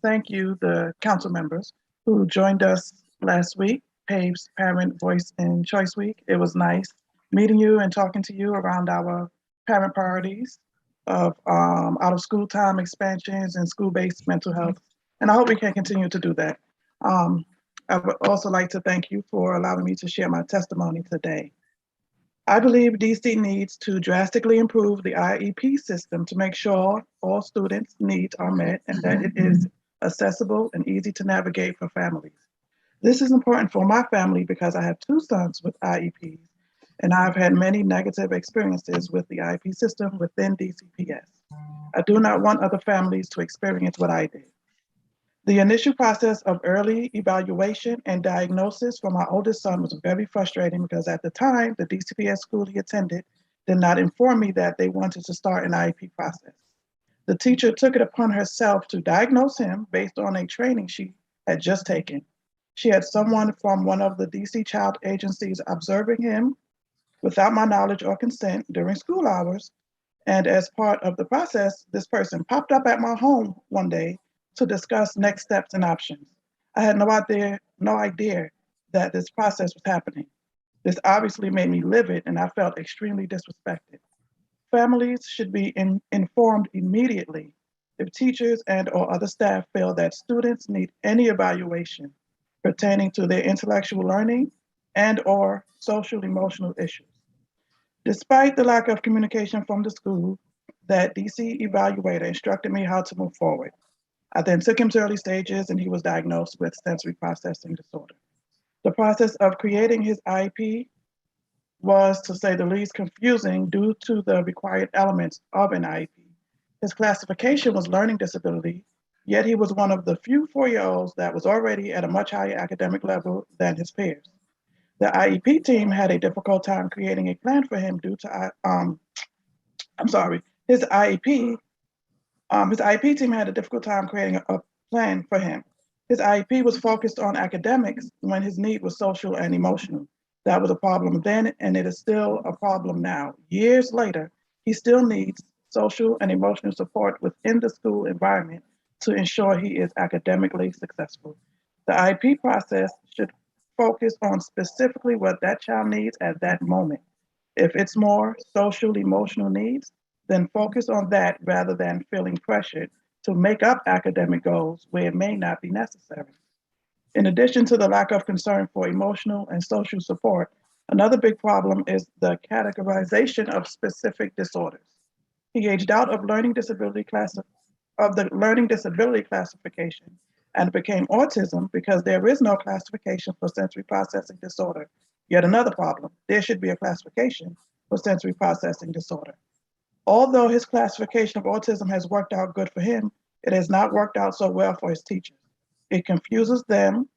thank you, the council members who joined us last week, PAVE's Parent Voice and Choice Week. It was nice meeting you and talking to you around our parent priorities of out of school time expansions and school-based mental health. And I hope we can continue to do that. I would also like to thank you for allowing me to share my testimony today. I believe DC needs to drastically improve the IEP system to make sure all students' needs are met and that it is accessible and easy to navigate for families. This is important for my family because I have two sons with IEPs, and I've had many negative experiences with the IEP system within DCPS. I do not want other families to experience what I did. The initial process of early evaluation and diagnosis for my oldest son was very frustrating because at the time, the DCPS school he attended did not inform me that they wanted to start an IEP process. The teacher took it upon herself to diagnose him based on a training she had just taken. She had someone from one of the DC child agencies observing him without my knowledge or consent during school hours. And as part of the process, this person popped up at my home one day to discuss next steps and options. I had no idea that this process was happening. This obviously made me livid and I felt extremely disrespected. Families should be informed immediately if teachers and/or other staff feel that students need any evaluation pertaining to their intellectual learning and/or social emotional issues. Despite the lack of communication from the school, that DC evaluator instructed me how to move forward. I then took him to early stages and he was diagnosed with sensory processing disorder. The process of creating his IEP was, to say the least, confusing due to the required elements of an IEP. His classification was learning disability, yet he was one of the few 4-year-olds that was already at a much higher academic level than his peers. The IEP team had a difficult time creating a plan for him due to, his IEP team had a difficult time creating a plan for him. His IEP was focused on academics when his need was social and emotional. That was a problem then, and it is still a problem now. Years later, he still needs social and emotional support within the school environment to ensure he is academically successful. The IEP process should focus on specifically what that child needs at that moment. If it's more social, emotional needs, then focus on that rather than feeling pressured to make up academic goals where it may not be necessary. In addition to the lack of concern for emotional and social support, another big problem is the categorization of specific disorders. He aged out of the learning disability classification and became autism because there is no classification for sensory processing disorder. Yet another problem, there should be a classification for sensory processing disorder. Although his classification of autism has worked out good for him, it has not worked out so well for his teachers. It confuses them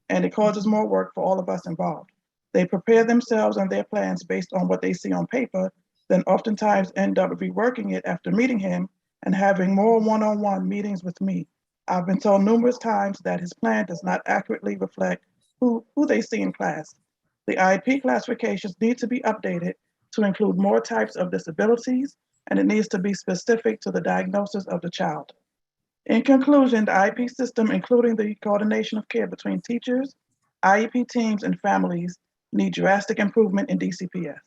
and it causes more work for all of us involved. They prepare themselves and their plans based on what they see on paper, then oftentimes end up reworking it after meeting him and having more one-on-one meetings with me. I've been told numerous times that his plan does not accurately reflect who they see in class. The IEP classifications need to be updated to include more types of disabilities, and it needs to be specific to the diagnosis of the child. In conclusion, the IEP system, including the coordination of care between teachers, IEP teams, and families, need drastic improvement in DCPS.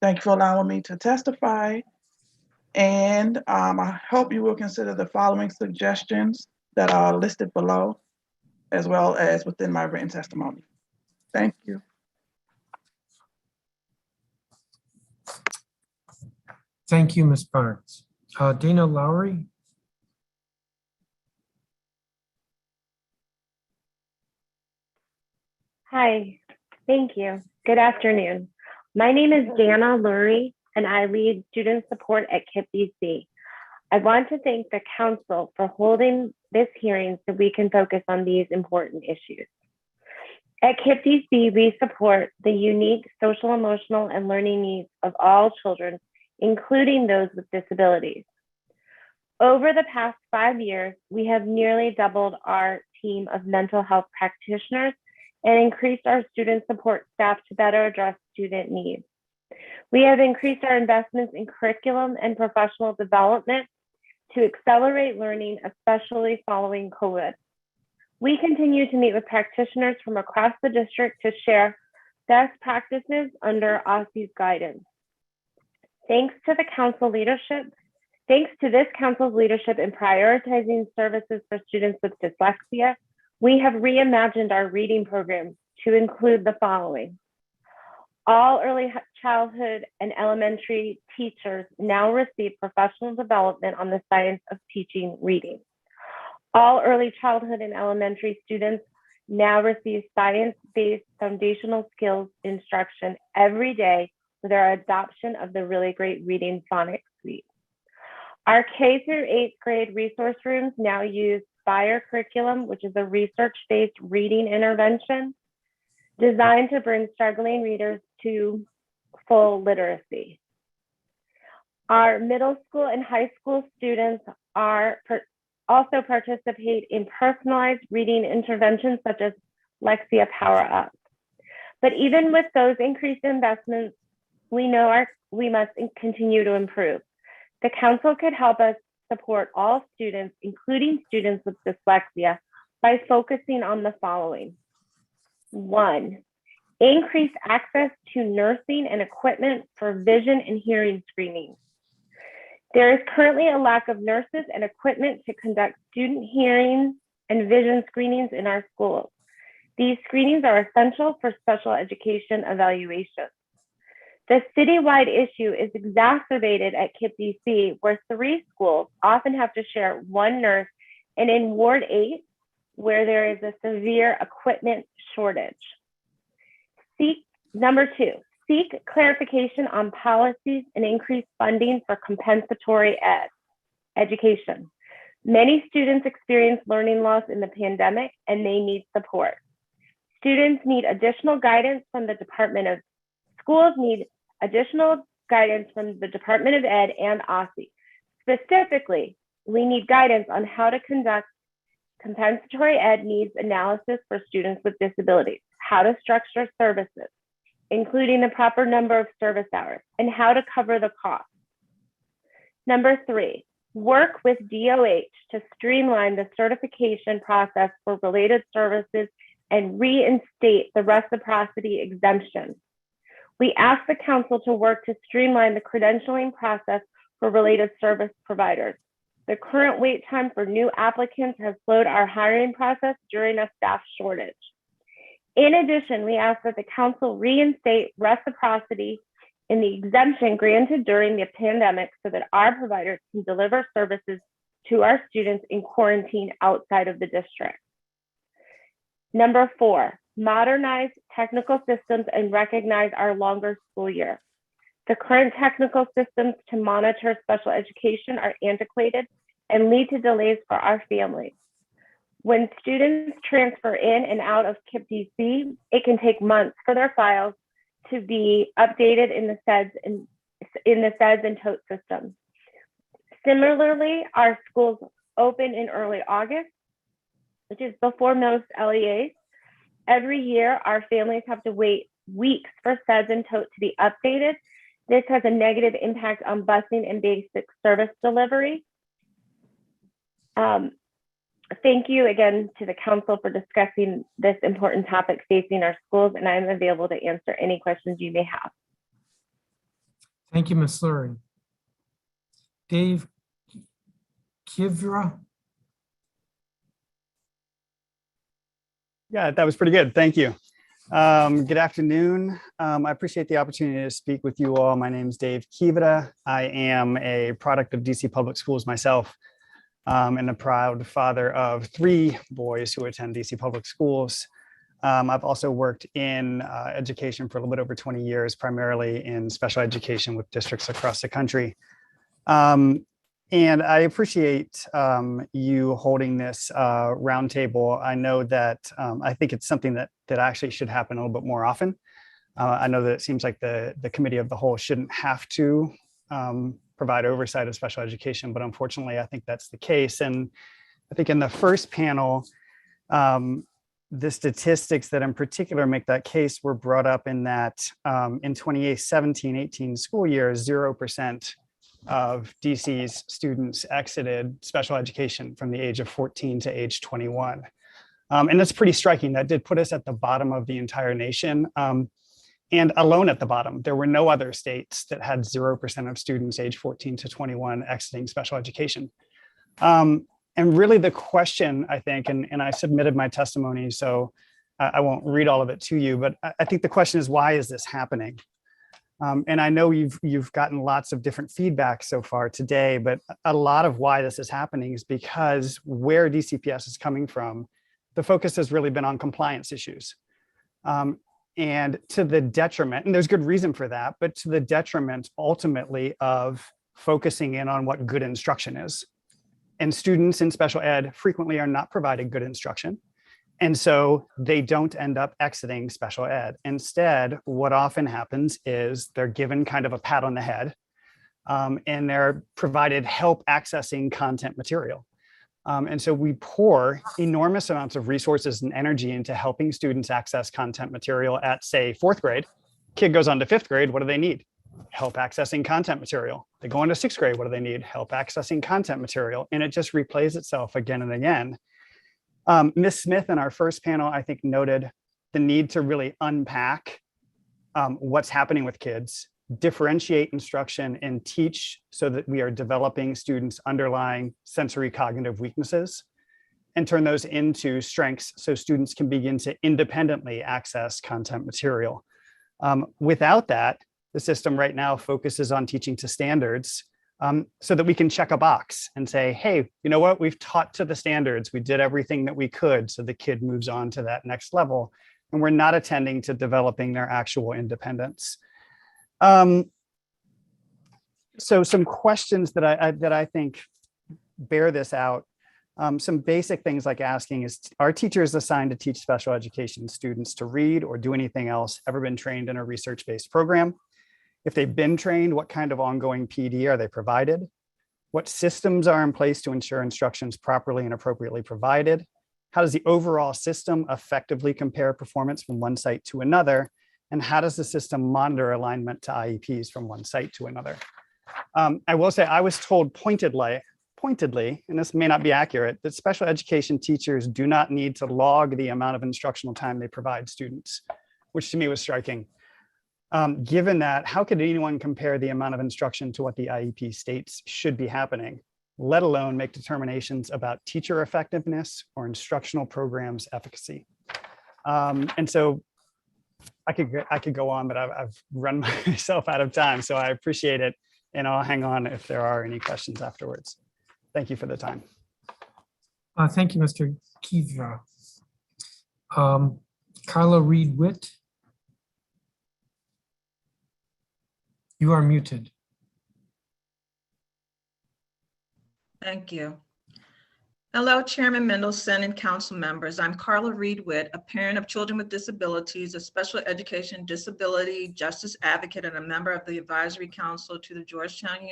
Thank you for allowing me to testify, and I hope you will consider the following suggestions that are listed below, as well as within my written testimony. Thank you. Thank you, Ms. Barnes. Dana Lowry. Hi, thank you. Good afternoon. My name is Dana Lurie, and I lead student support at KIPP DC. I want to thank the council for holding this hearing so we can focus on these important issues. At KIPP DC, we support the unique social, emotional, and learning needs of all children, including those with disabilities. Over the past 5 years, we have nearly doubled our team of mental health practitioners and increased our student support staff to better address student needs. We have increased our investments in curriculum and professional development to accelerate learning, especially following COVID. We continue to meet with practitioners from across the district to share best practices under OSSE's guidance. Thanks to this council's leadership in prioritizing services for students with dyslexia, we have reimagined our reading program to include the following. All early childhood and elementary teachers now receive professional development on the science of teaching reading. All early childhood and elementary students now receive science-based foundational skills instruction every day with our adoption of the Really Great Reading Phonics Suite. Our K through 8th grade resource rooms now use Fire curriculum, which is a research-based reading intervention designed to bring struggling readers to full literacy. Our middle school and high school students also participate in personalized reading interventions such as Lexia Power Up. But even with those increased investments, we know we must continue to improve. The council could help us support all students, including students with dyslexia, by focusing on the following. 1, increase access to nursing and equipment for vision and hearing screening. There is currently a lack of nurses and equipment to conduct student hearing and vision screenings in our schools. These screenings are essential for special education evaluation. The citywide issue is exacerbated at KIPP DC, where 3 schools often have to share 1 nurse, and in Ward 8, where there is a severe equipment shortage. Number 2, seek clarification on policies and increase funding for compensatory education. Many students experience learning loss in the pandemic, and they need support. Students need additional guidance from the Department of Schools need additional guidance from the Department of Ed and OSSE. Specifically, we need guidance on how to conduct compensatory ed needs analysis for students with disabilities, how to structure services, including the proper number of service hours, and how to cover the cost. Number 3, work with DOH to streamline the certification process for related services and reinstate the reciprocity exemption. We ask the council to work to streamline the credentialing process for related service providers. The current wait time for new applicants has slowed our hiring process during a staff shortage. In addition, we ask that the council reinstate reciprocity in the exemption granted during the pandemic so that our providers can deliver services to our students in quarantine outside of the district. Number 4, modernize technical systems and recognize our longer school year. The current technical systems to monitor special education are antiquated and lead to delays for our families. When students transfer in and out of KIPP DC, it can take months for their files to be updated in the SEDS and TOTE systems. Similarly, our schools open in early August, which is before most LEAs. Every year, our families have to wait weeks for SEDS and TOTE to be updated. This has a negative impact on busing and basic service delivery. Thank you again to the council for discussing this important topic facing our schools, and I'm available to answer any questions you may have. Thank you, Ms. Lurie. Dave Kivra. Yeah, that was pretty good. Thank you. Good afternoon. I appreciate the opportunity to speak with you all. My name is Dave Kivra. I am a product of DC Public Schools myself, and a proud father of 3 boys who attend DC Public Schools. I've also worked in education for a little bit over 20 years, primarily in special education with districts across the country. And I appreciate you holding this roundtable. I know that I think it's something that actually should happen a little bit more often. I know that it seems like the committee of the whole shouldn't have to provide oversight of special education, but unfortunately, I think that's the case. And I think in the first panel, the statistics that in particular make that case were brought up in that in 2017-18 school year, 0% of DC's students exited special education from the age of 14 to age 21. And that's pretty striking. That did put us at the bottom of the entire nation. And alone at the bottom, there were no other states that had 0% of students age 14 to 21 exiting special education. And really the question, I think, and I submitted my testimony, so I won't read all of it to you, but I think the question is, why is this happening? And I know you've gotten lots of different feedback so far today, but a lot of why this is happening is because where DCPS is coming from, the focus has really been on compliance issues. And to the detriment, and there's good reason for that, but to the detriment ultimately of focusing in on what good instruction is. And students in special ed frequently are not provided good instruction. And so they don't end up exiting special ed. Instead, what often happens is they're given kind of a pat on the head and they're provided help accessing content material. And so we pour enormous amounts of resources and energy into helping students access content material at, say, 4th grade. Kid goes on to 5th grade, what do they need? Help accessing content material. They go on to 6th grade, what do they need? Help accessing content material. And it just replays itself again and again. Ms. Smith in our first panel, I think, noted the need to really unpack what's happening with kids differentiate instruction, and teach so that we are developing students' underlying sensory cognitive weaknesses and turn those into strengths so students can begin to independently access content material. Without that, the system right now focuses on teaching to standards so that we can check a box and say, hey, you know what, we've taught to the standards, we did everything that we could, so the kid moves on to that next level, and we're not attending to developing their actual independence. So some questions that I think bear this out. Some basic things like asking is, are teachers assigned to teach special education students to read or do anything else ever been trained in a research-based program? If they've been trained, what kind of ongoing PD are they provided? What systems are in place to ensure instruction is properly and appropriately provided? How does the overall system effectively compare performance from one site to another? And how does the system monitor alignment to IEPs from one site to another? I will say I was told pointedly, and this may not be accurate, that special education teachers do not need to log the amount of instructional time they provide students, which to me was striking. Given that, how could anyone compare the amount of instruction to what the IEP states should be happening, let alone make determinations about teacher effectiveness or instructional programs efficacy? And so I could go on, but I've run myself out of time, so I appreciate it. And I'll hang on if there are any questions afterwards. Thank you for the time. Thank you, Mr. Kivra. Carla Reidwitt. You are muted. Thank you. Hello, Chairman Mendelson and council members. I'm Carla Reidwitt, a parent of children with disabilities, a special education disability justice advocate, and a member of the advisory council to the Georgetown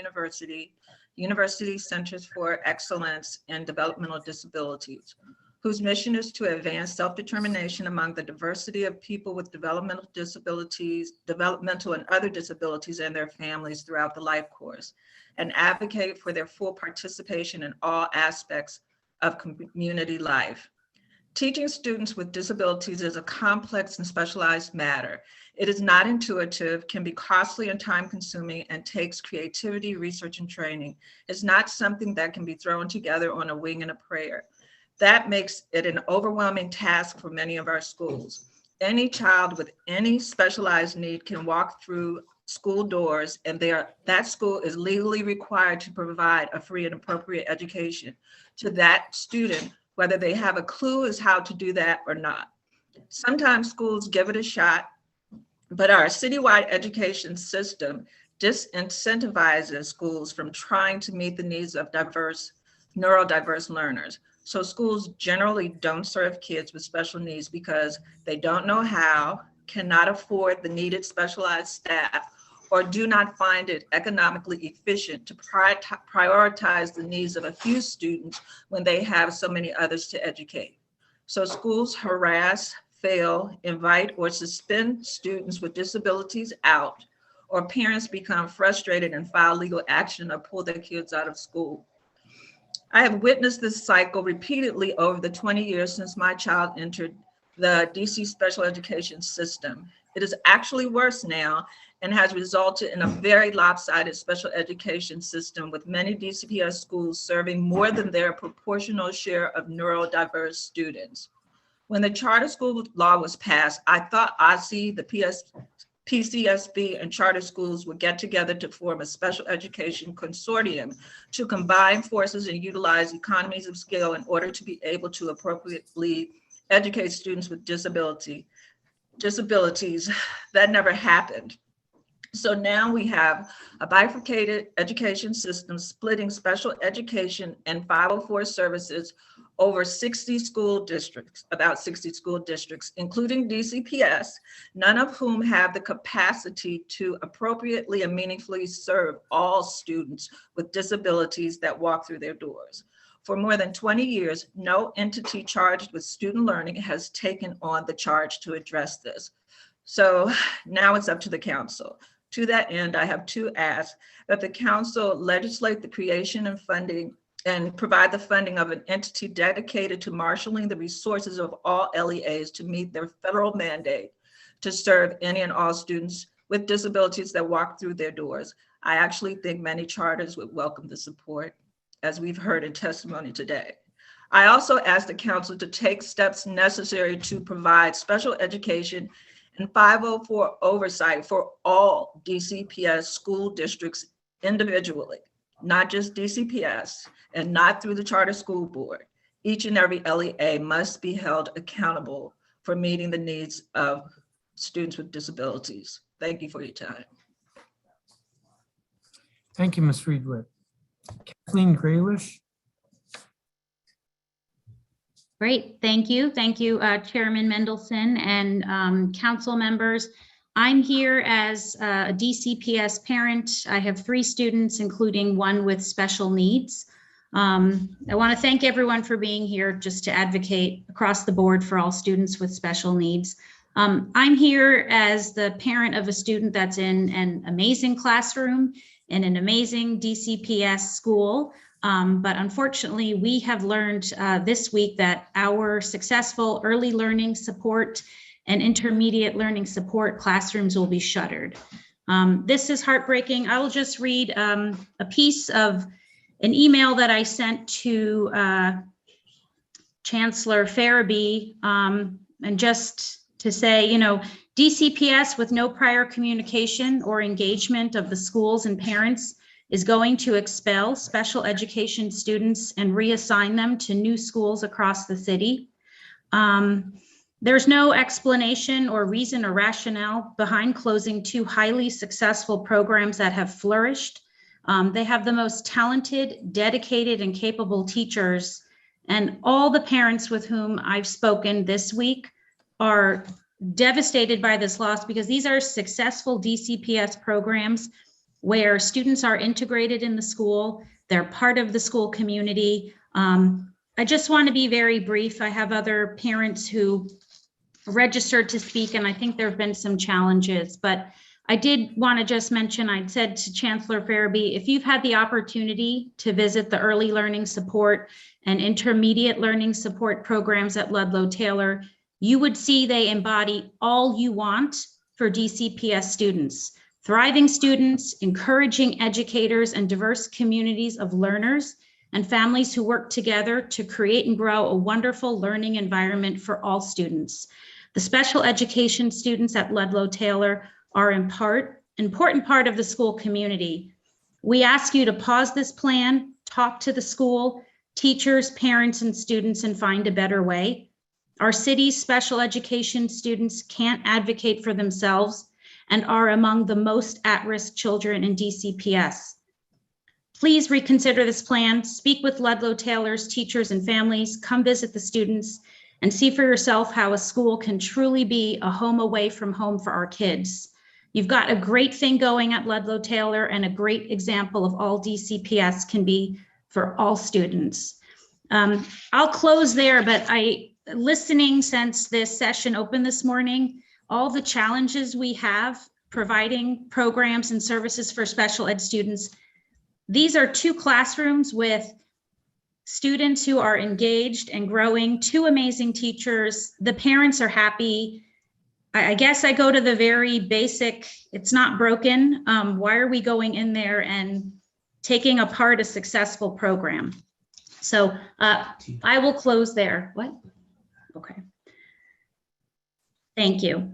University Centers for Excellence in Developmental Disabilities, whose mission is to advance self-determination among the diversity of people with developmental disabilities, developmental and other disabilities, and their families throughout the life course, and advocate for their full participation in all aspects of community life. Teaching students with disabilities is a complex and specialized matter. It is not intuitive, can be costly and time-consuming, and takes creativity, research, and training. It's not something that can be thrown together on a wing and a prayer. That makes it an overwhelming task for many of our schools. Any child with any specialized need can walk through school doors, and that school is legally required to provide a free and appropriate education to that student, whether they have a clue as how to do that or not. Sometimes schools give it a shot, but our citywide education system disincentivizes schools from trying to meet the needs of neurodiverse learners. So schools generally don't serve kids with special needs because they don't know how, cannot afford the needed specialized staff, or do not find it economically efficient to prioritize the needs of a few students when they have so many others to educate. So schools harass, fail, invite, or suspend students with disabilities out, or parents become frustrated and file legal action or pull their kids out of school. I have witnessed this cycle repeatedly over the 20 years since my child entered the DC special education system. It is actually worse now and has resulted in a very lopsided special education system, with many DCPS schools serving more than their proportional share of neurodiverse students. When the charter school law was passed, I thought OSSE, the PCSB, and charter schools would get together to form a special education consortium to combine forces and utilize economies of scale in order to be able to appropriately educate students with disabilities. That never happened. So now we have a bifurcated education system splitting special education and 504 services over 60 school districts, about 60 school districts, including DCPS, none of whom have the capacity to appropriately and meaningfully serve all students with disabilities that walk through their doors. For more than 20 years, no entity charged with student learning has taken on the charge to address this. So now it's up to the council. To that end, I have two asks: that the council legislate the creation and funding and provide the funding of an entity dedicated to marshaling the resources of all LEAs to meet their federal mandate to serve any and all students with disabilities that walk through their doors. I actually think many charters would welcome the support, as we've heard in testimony today. I also ask the council to take steps necessary to provide special education and 504 oversight for all DCPS school districts individually, not just DCPS and not through the charter school board. Each and every LEA must be held accountable for meeting the needs of students with disabilities. Thank you for your time. Thank you, Ms. Reidwitt. Kathleen Graylish. Great, thank you. Thank you, Chairman Mendelson and council members. I'm here as a DCPS parent. I have 3 students, including one with special needs. I want to thank everyone for being here just to advocate across the board for all students with special needs. I'm here as the parent of a student that's in an amazing classroom in an amazing DCPS school. But unfortunately, we have learned this week that our successful early learning support and intermediate learning support classrooms will be shuttered. This is heartbreaking. I will just read a piece of an email that I sent to Chancellor Farabee, and just to say, you know, DCPS with no prior communication or engagement of the schools and parents is going to expel special education students and reassign them to new schools across the city. There's no explanation or reason or rationale behind closing 2 highly successful programs that have flourished. They have the most talented, dedicated, and capable teachers. And all the parents with whom I've spoken this week are devastated by this loss, because these are successful DCPS programs where students are integrated in the school. They're part of the school community. I just want to be very brief. I have other parents who registered to speak, and I think there have been some challenges, but I did want to just mention, I'd said to Chancellor Farabee, if you've had the opportunity to visit the early learning support and intermediate learning support programs at Ludlow Taylor, you would see they embody all you want for DCPS students. Thriving students, encouraging educators, and diverse communities of learners and families who work together to create and grow a wonderful learning environment for all students. The special education students at Ludlow Taylor are an important part of the school community. We ask you to pause this plan, talk to the school, teachers, parents, and students, and find a better way. Our city's special education students can't advocate for themselves and are among the most at-risk children in DCPS. Please reconsider this plan, speak with Ludlow Taylor's teachers and families, come visit the students, and see for yourself how a school can truly be a home away from home for our kids. You've got a great thing going at Ludlow Taylor, and a great example of all DCPS can be for all students. I'll close there, but listening since this session opened this morning, all the challenges we have providing programs and services for special ed students. These are 2 classrooms with students who are engaged and growing, 2 amazing teachers. The parents are happy. I guess I go to the very basic, it's not broken. Why are we going in there and taking apart a successful program? So I will close there. What? Okay. Thank you.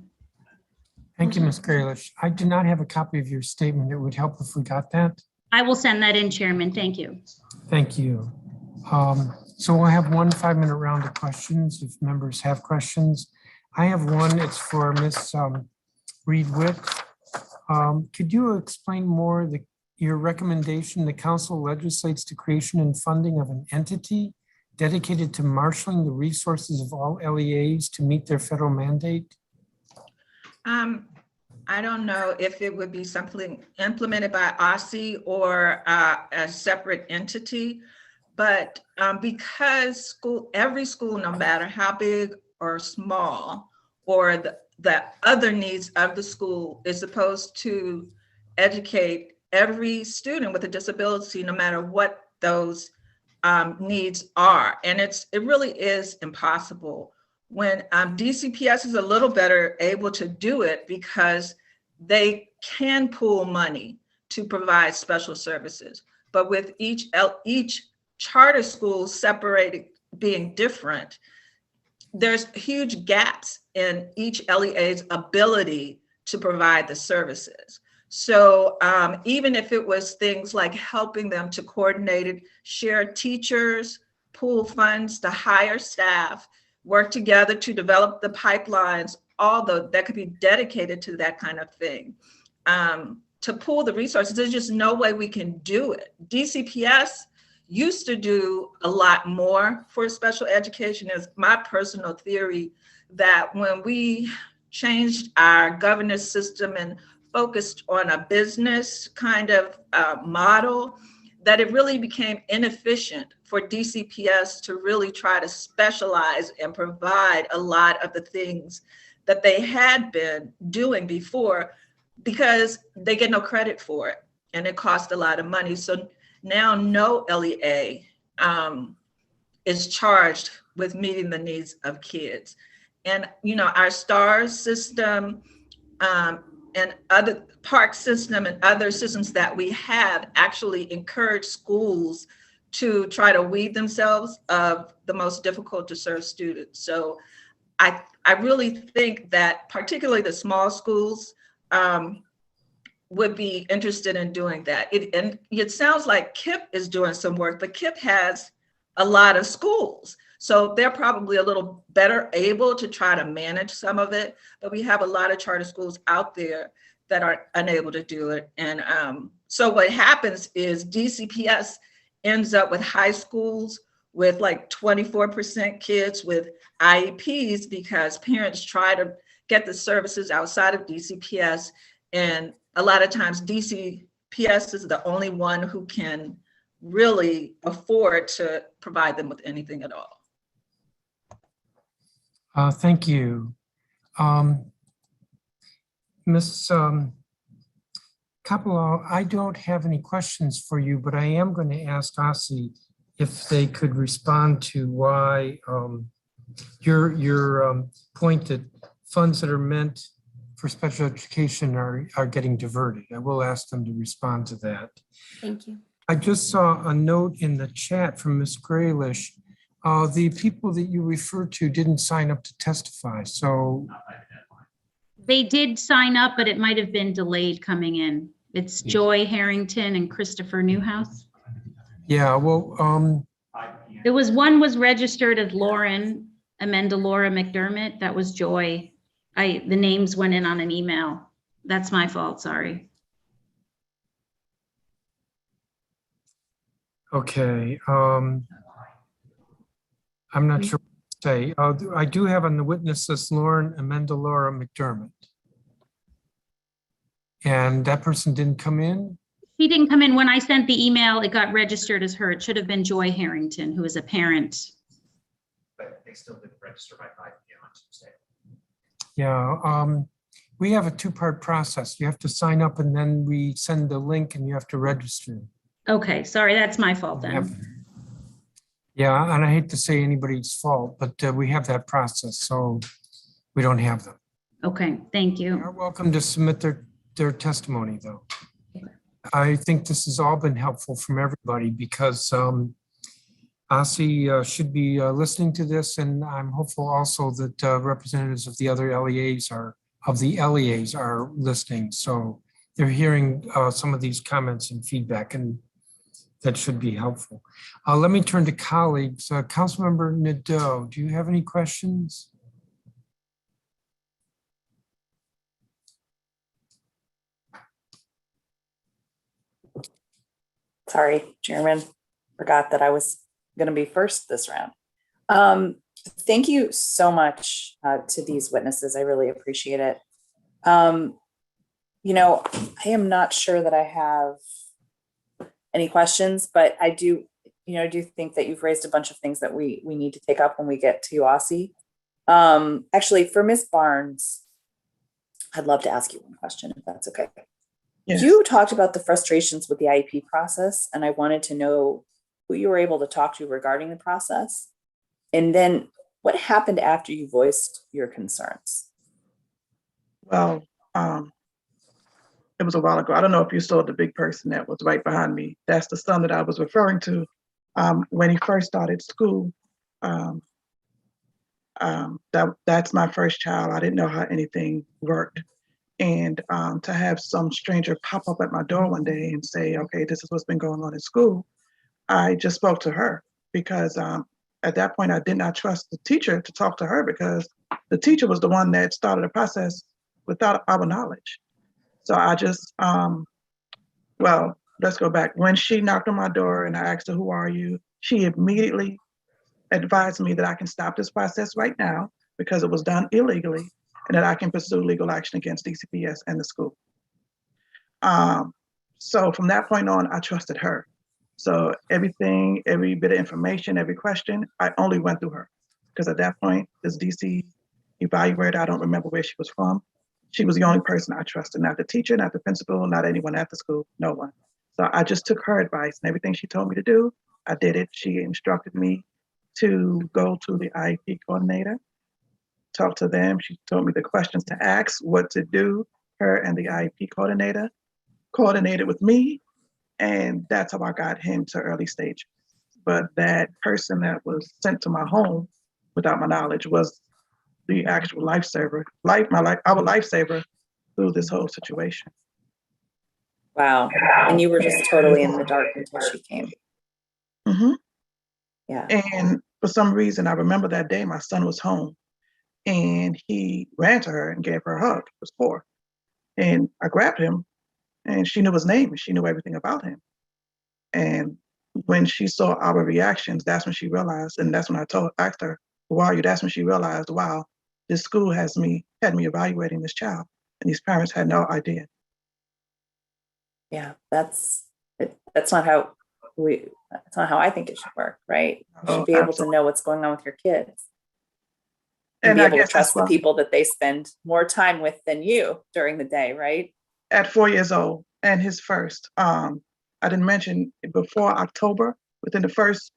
Thank you, Ms. Graylish. I do not have a copy of your statement. It would help if we got that. I will send that in, Chairman. Thank you. Thank you. So we'll have 1 5-minute round of questions if members have questions. I have one. It's for Ms. Reidwitt. Could you explain more your recommendation? The council legislates the creation and funding of an entity dedicated to marshaling the resources of all LEAs to meet their federal mandate? I don't know if it would be something implemented by OSSI or a separate entity, but because every school, no matter how big or small, or the other needs of the school, is supposed to educate every student with a disability, no matter what those needs are. And it really is impossible. When DCPS is a little better able to do it because they can pool money to provide special services. But with each charter school separated, being different, there's huge gaps in each LEA's ability to provide the services. So even if it was things like helping them to coordinate it, share teachers, pool funds to hire staff, work together to develop the pipelines, although that could be dedicated to that kind of thing. To pool the resources, there's just no way we can do it. DCPS used to do a lot more for special education. Is my personal theory that when we changed our governance system and focused on a business kind of model, that it really became inefficient for DCPS to really try to specialize and provide a lot of the things that they had been doing before, because they get no credit for it and it cost a lot of money. So now no LEA is charged with meeting the needs of kids. And our STARS system and other park system and other systems that we have actually encourage schools to try to weed themselves of the most difficult to serve students. So I really think that particularly the small schools would be interested in doing that. It sounds like KIP is doing some work, but KIP has a lot of schools. So they're probably a little better able to try to manage some of it, but we have a lot of charter schools out there that are unable to do it. And so what happens is DCPS ends up with high schools with like 24% kids with IEPs because parents try to get the services outside of DCPS. And a lot of times DCPS is the only one who can really afford to provide them with anything at all. Thank you. Ms. Capello, I don't have any questions for you, but I am going to ask Asi if they could respond to why your point that funds that are meant for special education are getting diverted. I will ask them to respond to that. Thank you. I just saw a note in the chat from Ms. Graylish. The people that you referred to didn't sign up to testify, so. They did sign up, but it might have been delayed coming in. It's Joy Harrington and Christopher Newhouse. Yeah, well, There was one was registered as Lauren, Amanda Laura McDermott. That was Joy. The names went in on an email. That's my fault, sorry. okay. I'm not sure what to say. I do have on the witness list Lauren Amanda Laura McDermott. And that person didn't come in? He didn't come in. When I sent the email, it got registered as her. It should have been Joy Harrington, who is a parent. But they still didn't register by 5 p.m. on Tuesday. Yeah, we have a two-part process. You have to sign up and then we send the link and you have to register. Okay, sorry, that's my fault then. Yeah, and I hate to say anybody's fault, but we have that process, so we don't have them. Okay, thank you. You're welcome to submit their testimony, though. I think this has all been helpful from everybody because Asi should be listening to this, and I'm hopeful also that representatives of the other LEAs are listening. So they're hearing some of these comments and feedback, and that should be helpful. Let me turn to colleagues. Councilmember Nadeau, do you have any questions? Sorry, Chairman, forgot that I was going to be first this round. Thank you so much to these witnesses. I really appreciate it. I am not sure that I have any questions, but I do think that you've raised a bunch of things that we need to take up when we get to Asi. Actually, for Ms. Barnes, I'd love to ask you one question, if that's okay. Yes. You talked about the frustrations with the IEP process, and I wanted to know who you were able to talk to regarding the process. And then what happened after you voiced your concerns? Well, it was a while ago. I don't know if you saw the big person that was right behind me. That's the son that I was referring to when he first started school. That's my first child. I didn't know how anything worked. And to have some stranger pop up at my door one day and say, okay, this is what's been going on in school, I just spoke to her because at that point, I did not trust the teacher to talk to her because the teacher was the one that started the process without our knowledge. So I just, well, let's go back. When she knocked on my door and I asked her, who are you? She immediately advised me that I can stop this process right now because it was done illegally and that I can pursue legal action against DCPS and the school. So from that point on, I trusted her. So everything, every bit of information, every question, I only went through her. Because at that point, this DC evaluator, I don't remember where she was from. She was the only person I trusted, not the teacher, not the principal, not anyone at the school, no one. So I just took her advice and everything she told me to do, I did it. She instructed me to go to the IEP coordinator, talk to them. She told me the questions to ask, what to do. Her and the IEP coordinator coordinated with me, and that's how I got him to early stage. But that person that was sent to my home without my knowledge was the actual lifesaver, our lifesaver through this whole situation. Wow. And you were just totally in the dark until she came. Mm-hmm. Yeah. And for some reason, I remember that day my son was home and he ran to her and gave her a hug. It was 4. And I grabbed him and she knew his name and she knew everything about him. And when she saw our reactions, that's when she realized, and that's when I asked her, who are you? That's when she realized, wow, this school had me evaluating this child and these parents had no idea. Yeah, that's not how I think it should work, right? You should be able to know what's going on with your kids and be able to trust the people that they spend more time with than you during the day, right? At 4 years old and his first, I didn't mention before October, within the first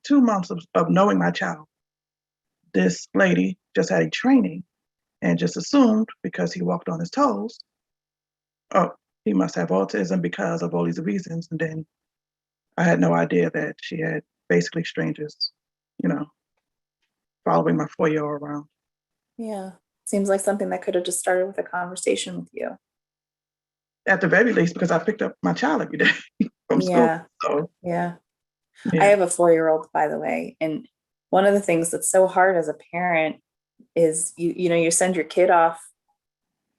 2 months of knowing my child, this lady just had a training and just assumed because he walked on his toes, oh, he must have autism because of all these reasons. And then I had no idea that she had basically strangers, following my 4-year-old around. Yeah. Seems like something that could have just started with a conversation with you. At the very least, because I picked up my child every day from school. So, yeah. I have a 4-year-old, by the way. And one of the things that's so hard as a parent is you send your kid off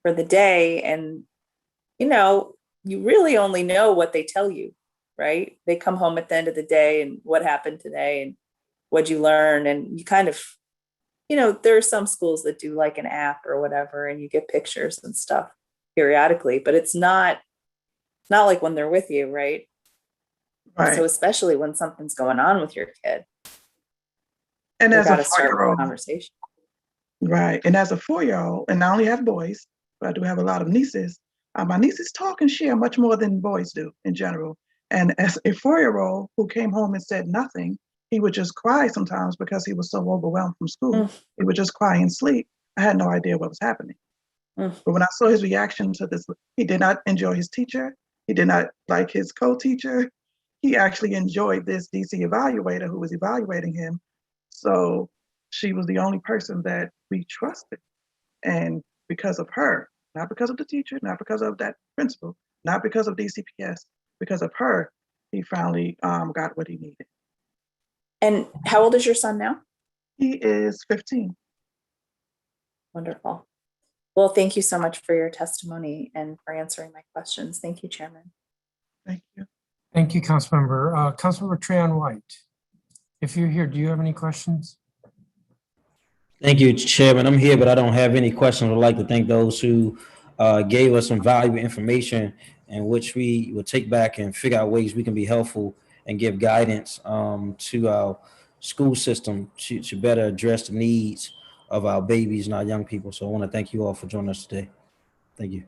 for the day and, you really only know what they tell you, right? They come home at the end of the day and what happened today and what'd you learn? And you kind of, there are some schools that do like an app or whatever, and you get pictures and stuff periodically, but it's not like when they're with you, right? Right. So especially when something's going on with your kid. And as a 4-year-old conversation. Right. And as a 4-year-old, and I only have boys, but I do have a lot of nieces. My nieces talk and share much more than boys do in general. And as a 4-year-old who came home and said nothing, he would just cry sometimes because he was so overwhelmed from school. He would just cry and sleep. I had no idea what was happening. But when I saw his reaction to this, he did not enjoy his teacher. He did not like his co-teacher. He actually enjoyed this DC evaluator who was evaluating him. So she was the only person that we trusted. And because of her, not because of the teacher, not because of that principal, not because of DCPS, because of her, he finally got what he needed. And how old is your son now? He is 15. Wonderful. Well, thank you so much for your testimony and for answering my questions. Thank you, Chairman. Thank you. Thank you, Councilmember. Councilmember Treon White, if you're here, do you have any questions? Thank you, Chairman. I'm here, but I don't have any questions. I'd like to thank those who gave us some valuable information in which we will take back and figure out ways we can be helpful and give guidance to our school system to better address the needs of our babies and our young people. So I want to thank you all for joining us today. Thank you.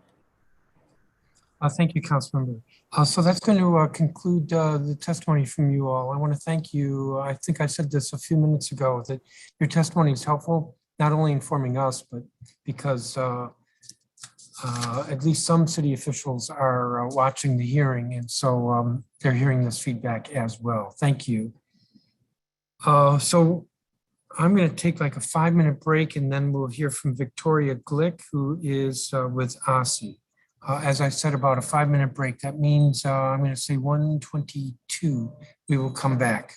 Thank you, Councilmember. So that's going to conclude the testimony from you all. I want to thank you. I think I said this a few minutes ago that your testimony is helpful, not only informing us, but because at least some city officials are watching the hearing, and so they're hearing this feedback as well. Thank you. So I'm going to take like a 5-minute break, and then we'll hear from Victoria Glick, who is with OSSI. As I said, about a 5-minute break. That means I'm going to say 1:22. We will come back.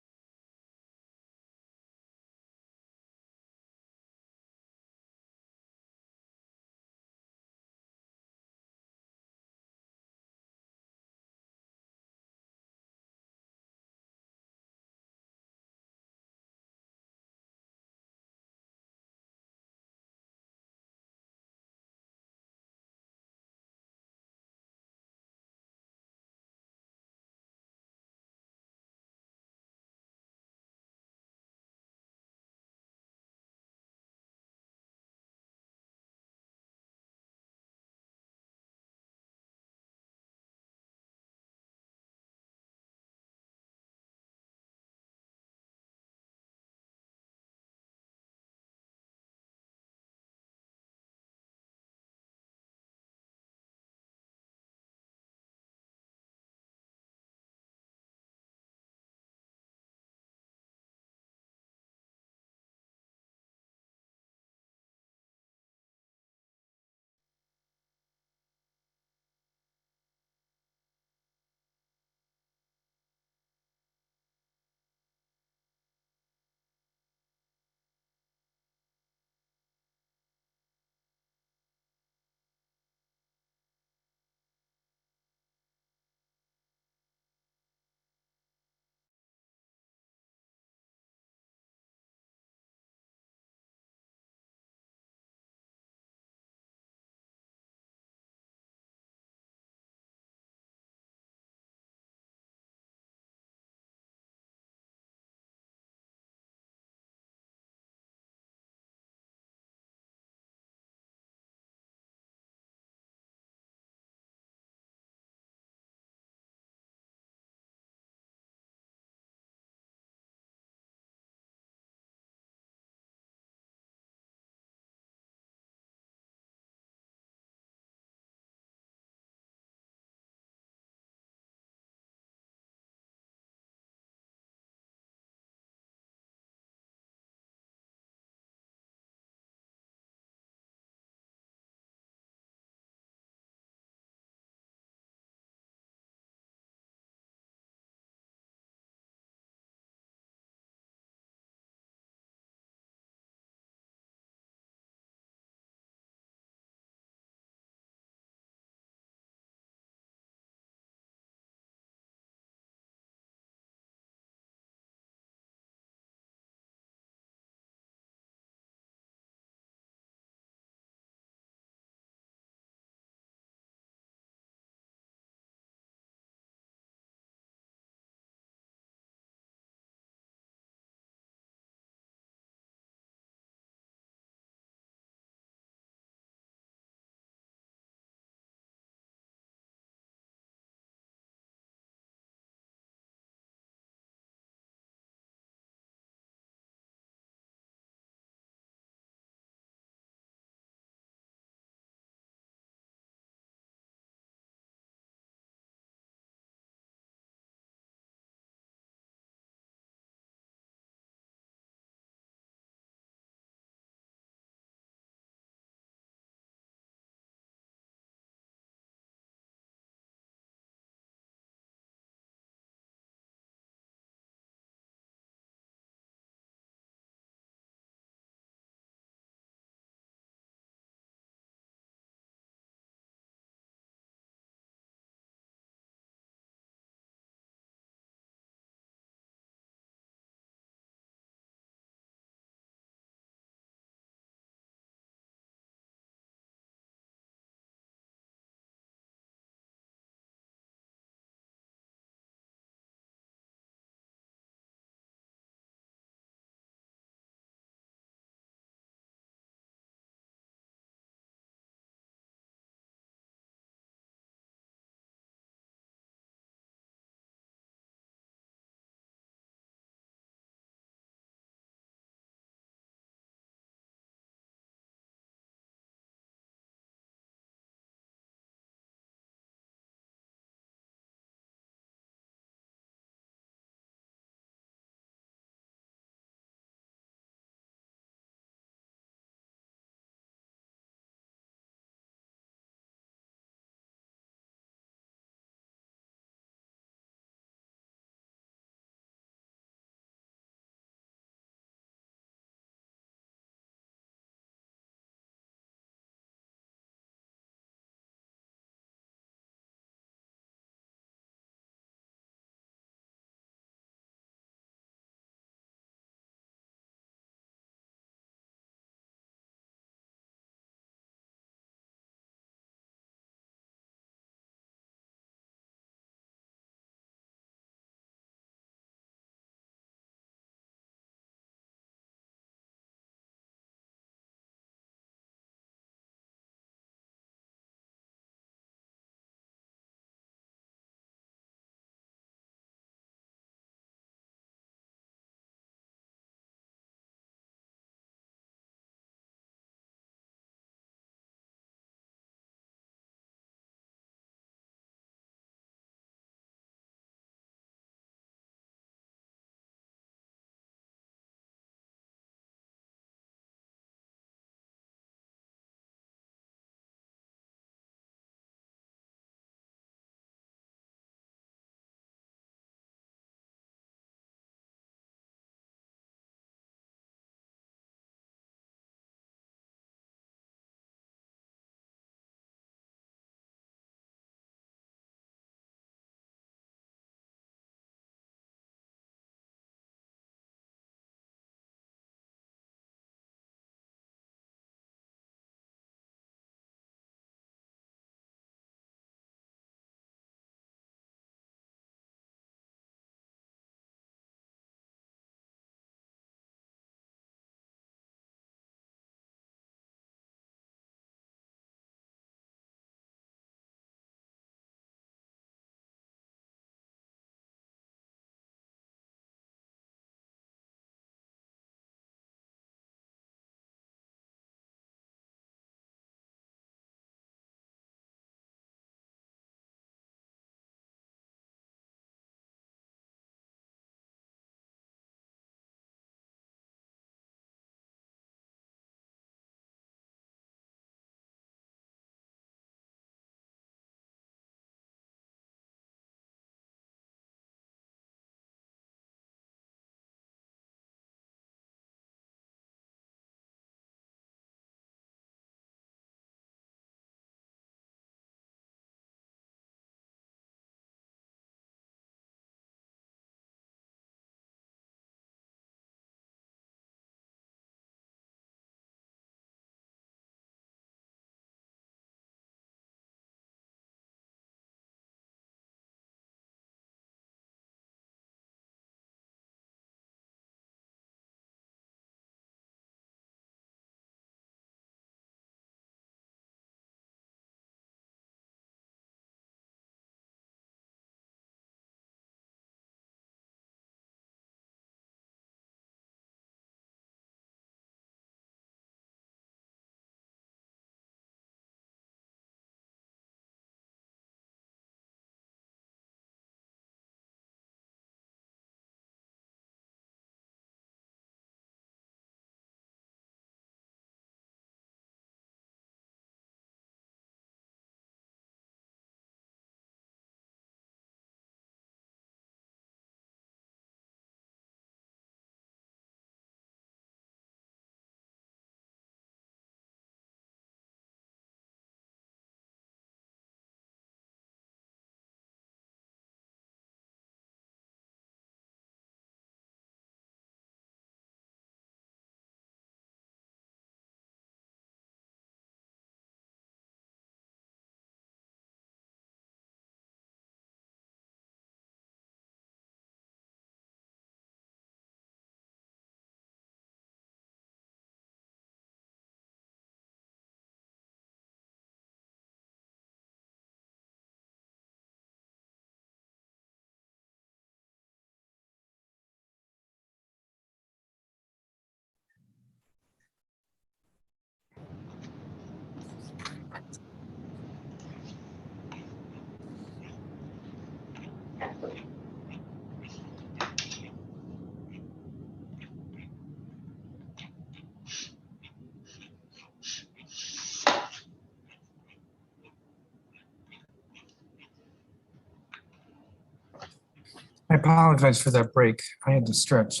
I apologize for that break. I had to stretch.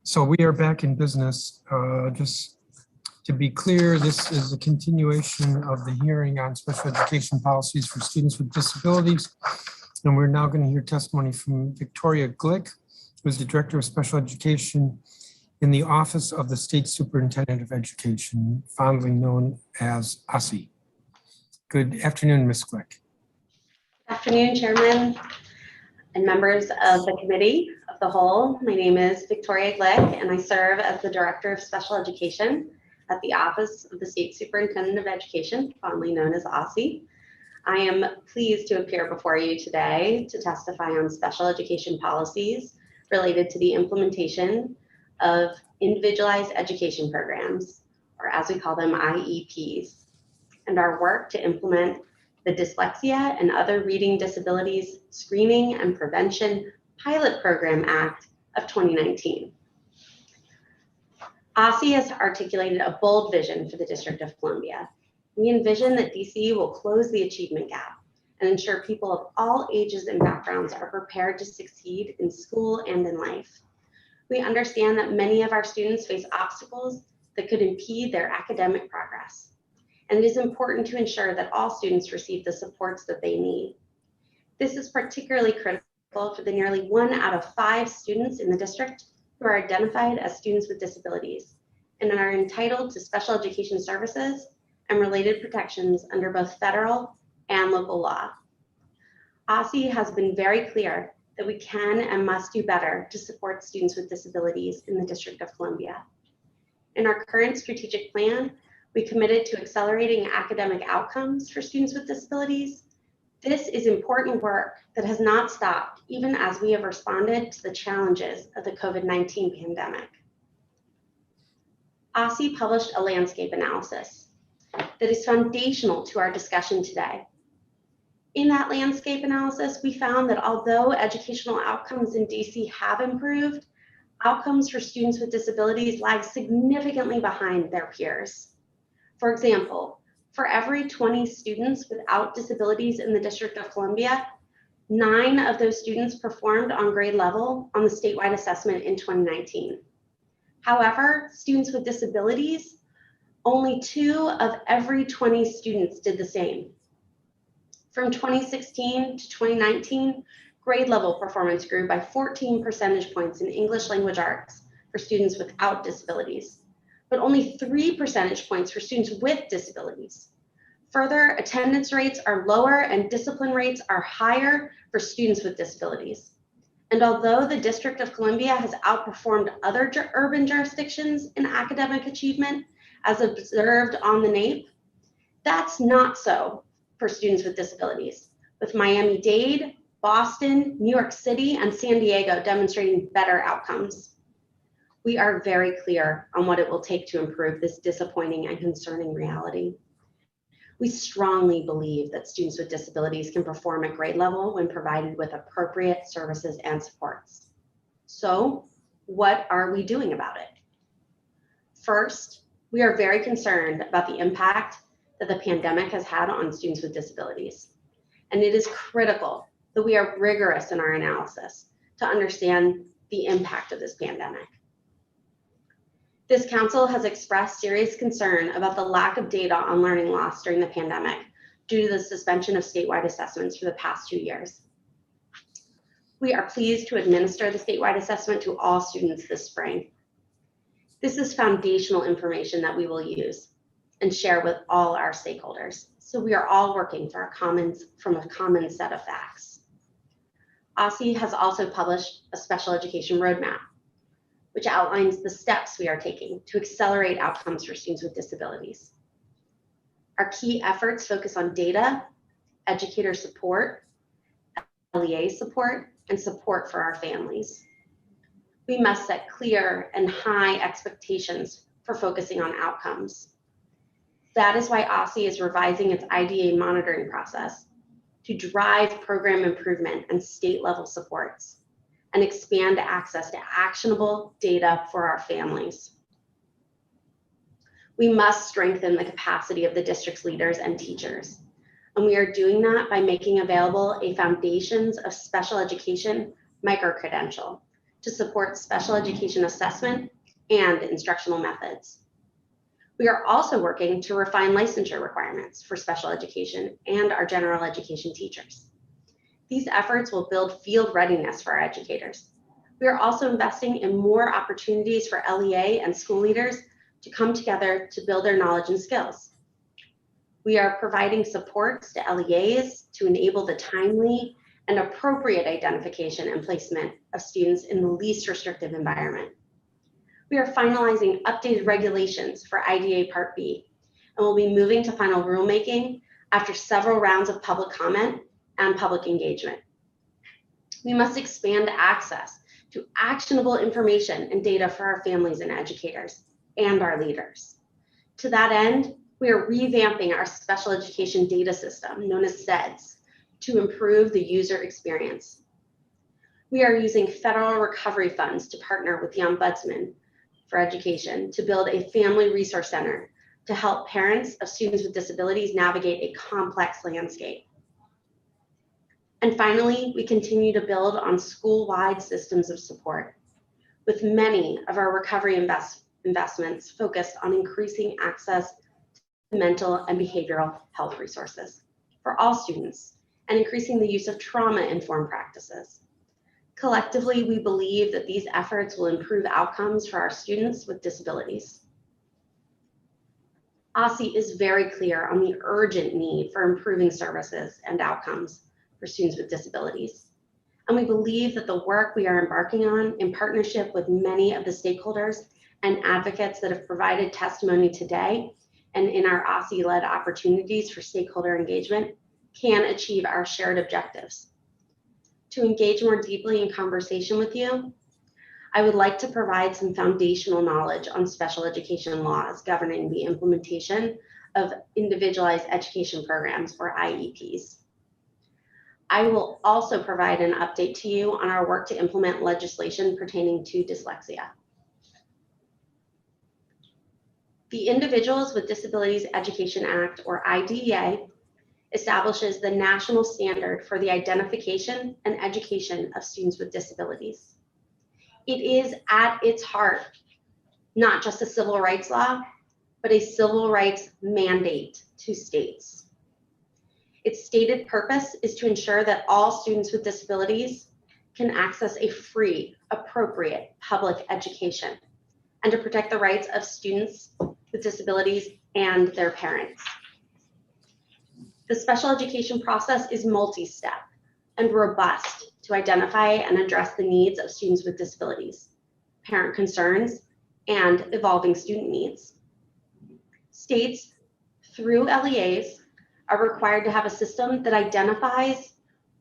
So we are back in business. Just to be clear, this is a continuation of the hearing on special education policies for students with disabilities. And we're now going to hear testimony from Victoria Glick, who is the Director of Special Education in the Office of the State Superintendent of Education, fondly known as OSSI. Good afternoon, Ms. Glick. Afternoon, Chairman and members of the Committee of the Whole. My name is Victoria Glick, and I serve as the Director of Special Education at the Office of the State Superintendent of Education, fondly known as OSSI. I am pleased to appear before you today to testify on special education policies related to the implementation of individualized education programs, or as we call them, IEPs, and our work to implement the Dyslexia and Other Reading Disabilities Screening and Prevention Pilot Program Act of 2019. OSSI has articulated a bold vision for the District of Columbia. We envision that DC will close the achievement gap and ensure people of all ages and backgrounds are prepared to succeed in school and in life. We understand that many of our students face obstacles that could impede their academic progress, and it is important to ensure that all students receive the supports that they need. This is particularly critical for the nearly 1 out of 5 students in the district who are identified as students with disabilities and are entitled to special education services and related protections under both federal and local law. OSSI has been very clear that we can and must do better to support students with disabilities in the District of Columbia. In our current strategic plan, we committed to accelerating academic outcomes for students with disabilities. This is important work that has not stopped even as we have responded to the challenges of the COVID-19 pandemic. OSSI published a landscape analysis that is foundational to our discussion today. In that landscape analysis, we found that although educational outcomes in DC have improved, outcomes for students with disabilities lag significantly behind their peers. For example, for every 20 students without disabilities in the District of Columbia, 9 of those students performed on grade level on the statewide assessment in 2019. However, students with disabilities, only 2 of every 20 students did the same. From 2016 to 2019, grade level performance grew by 14 percentage points in English language arts for students without disabilities, but only 3 percentage points for students with disabilities. Further, attendance rates are lower and discipline rates are higher for students with disabilities. And although the District of Columbia has outperformed other urban jurisdictions in academic achievement, as observed on the NAEP, that's not so for students with disabilities, with Miami-Dade, Boston, New York City, and San Diego demonstrating better outcomes. We are very clear on what it will take to improve this disappointing and concerning reality. We strongly believe that students with disabilities can perform at grade level when provided with appropriate services and supports. So, what are we doing about it? First, we are very concerned about the impact that the pandemic has had on students with disabilities. And it is critical that we are rigorous in our analysis to understand the impact of this pandemic. This council has expressed serious concern about the lack of data on learning loss during the pandemic due to the suspension of statewide assessments for the past 2 years. We are pleased to administer the statewide assessment to all students this spring. This is foundational information that we will use and share with all our stakeholders. So we are all working from a common set of facts. OSSI has also published a special education roadmap, which outlines the steps we are taking to accelerate outcomes for students with disabilities. Our key efforts focus on data, educator support, LEA support, and support for our families. We must set clear and high expectations for focusing on outcomes. That is why OSSI is revising its IDA monitoring process to drive program improvement and state-level supports and expand access to actionable data for our families. We must strengthen the capacity of the district's leaders and teachers, and we are doing that by making available a Foundations of Special Education micro-credential to support special education assessment and instructional methods. We are also working to refine licensure requirements for special education and our general education teachers. These efforts will build field readiness for our educators. We are also investing in more opportunities for LEA and school leaders to come together to build their knowledge and skills. We are providing supports to LEAs to enable the timely and appropriate identification and placement of students in the least restrictive environment. We are finalizing updated regulations for IDA Part B and will be moving to final rulemaking after several rounds of public comment and public engagement. We must expand access to actionable information and data for our families and educators and our leaders. To that end, we are revamping our special education data system, known as SEDS, to improve the user experience. We are using federal recovery funds to partner with the Ombudsman for Education to build a family resource center to help parents of students with disabilities navigate a complex landscape. And finally, we continue to build on school-wide systems of support, with many of our recovery investments focused on increasing access to mental and behavioral health resources for all students and increasing the use of trauma-informed practices. Collectively, we believe that these efforts will improve outcomes for our students with disabilities. OSSI is very clear on the urgent need for improving services and outcomes for students with disabilities. And we believe that the work we are embarking on in partnership with many of the stakeholders and advocates that have provided testimony today and in our OSSI-led opportunities for stakeholder engagement can achieve our shared objectives. To engage more deeply in conversation with you, I would like to provide some foundational knowledge on special education laws governing the implementation of individualized education programs, or IEPs. I will also provide an update to you on our work to implement legislation pertaining to dyslexia. The Individuals with Disabilities Education Act, or IDEA, establishes the national standard for the identification and education of students with disabilities. It is at its heart not just a civil rights law, but a civil rights mandate to states. Its stated purpose is to ensure that all students with disabilities can access a free, appropriate public education and to protect the rights of students with disabilities and their parents. The special education process is multi-step and robust to identify and address the needs of students with disabilities, parent concerns, and evolving student needs. States, through LEAs, are required to have a system that identifies,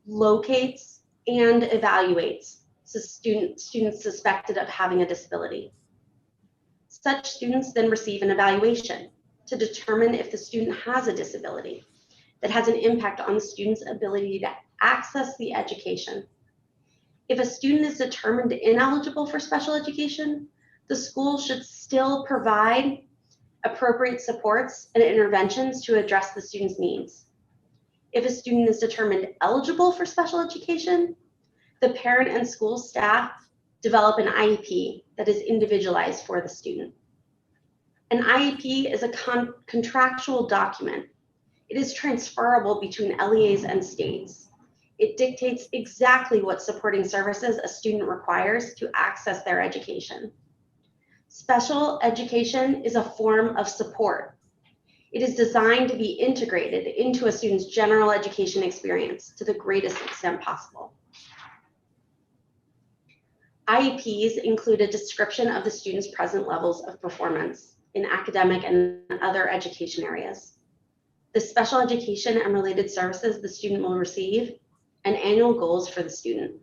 locates, and evaluates students suspected of having a disability. Such students then receive an evaluation to determine if the student has a disability that has an impact on the student's ability to access the education. If a student is determined ineligible for special education, the school should still provide appropriate supports and interventions to address the student's needs. If a student is determined eligible for special education, the parent and school staff develop an IEP that is individualized for the student. An IEP is a contractual document. It is transferable between LEAs and states. It dictates exactly what supporting services a student requires to access their education. Special education is a form of support. It is designed to be integrated into a student's general education experience to the greatest extent possible. IEPs include a description of the student's present levels of performance in academic and other education areas, the special education and related services the student will receive, and annual goals for the student.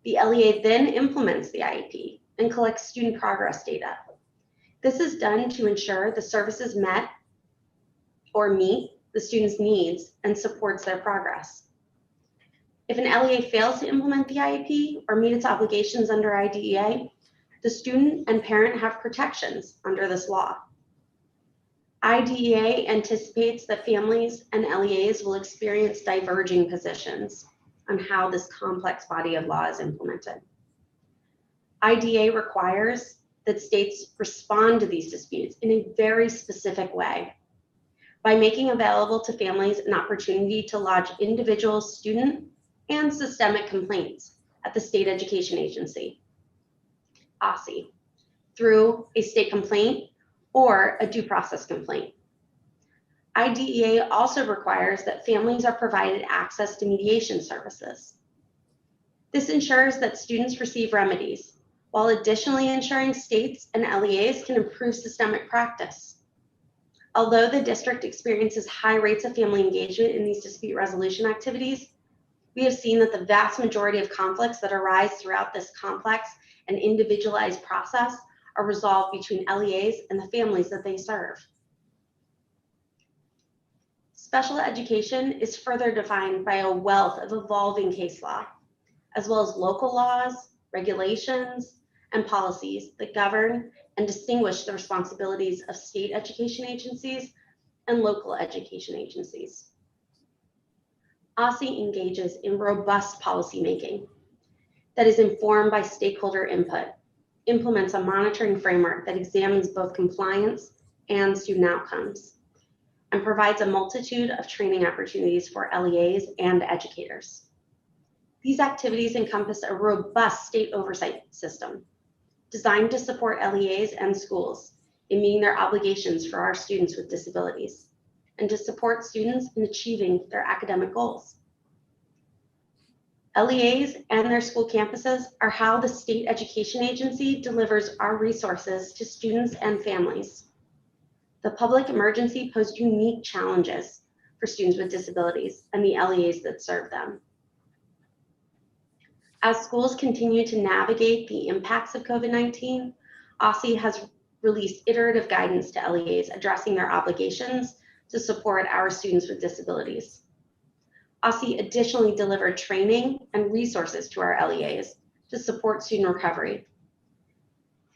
The LEA then implements the IEP and collects student progress data. This is done to ensure the services met or meet the student's needs and supports their progress. If an LEA fails to implement the IEP or meet its obligations under IDEA, the student and parent have protections under this law. IDEA anticipates that families and LEAs will experience diverging positions on how this complex body of law is implemented. IDA requires that states respond to these disputes in a very specific way by making available to families an opportunity to lodge individual student and systemic complaints at the state education agency, OSSI, through a state complaint or a due process complaint. IDEA also requires that families are provided access to mediation services. This ensures that students receive remedies, while additionally ensuring states and LEAs can improve systemic practice. Although the district experiences high rates of family engagement in these dispute resolution activities, we have seen that the vast majority of conflicts that arise throughout this complex and individualized process are resolved between LEAs and the families that they serve. Special education is further defined by a wealth of evolving case law, as well as local laws, regulations, and policies that govern and distinguish the responsibilities of state education agencies and local education agencies. OSSI engages in robust policymaking that is informed by stakeholder input, implements a monitoring framework that examines both compliance and student outcomes, and provides a multitude of training opportunities for LEAs and educators. These activities encompass a robust state oversight system designed to support LEAs and schools in meeting their obligations for our students with disabilities and to support students in achieving their academic goals. LEAs and their school campuses are how the state education agency delivers our resources to students and families. The public emergency posed unique challenges for students with disabilities and the LEAs that serve them. As schools continue to navigate the impacts of COVID-19, OSSI has released iterative guidance to LEAs addressing their obligations to support our students with disabilities. OSSI additionally delivered training and resources to our LEAs to support student recovery.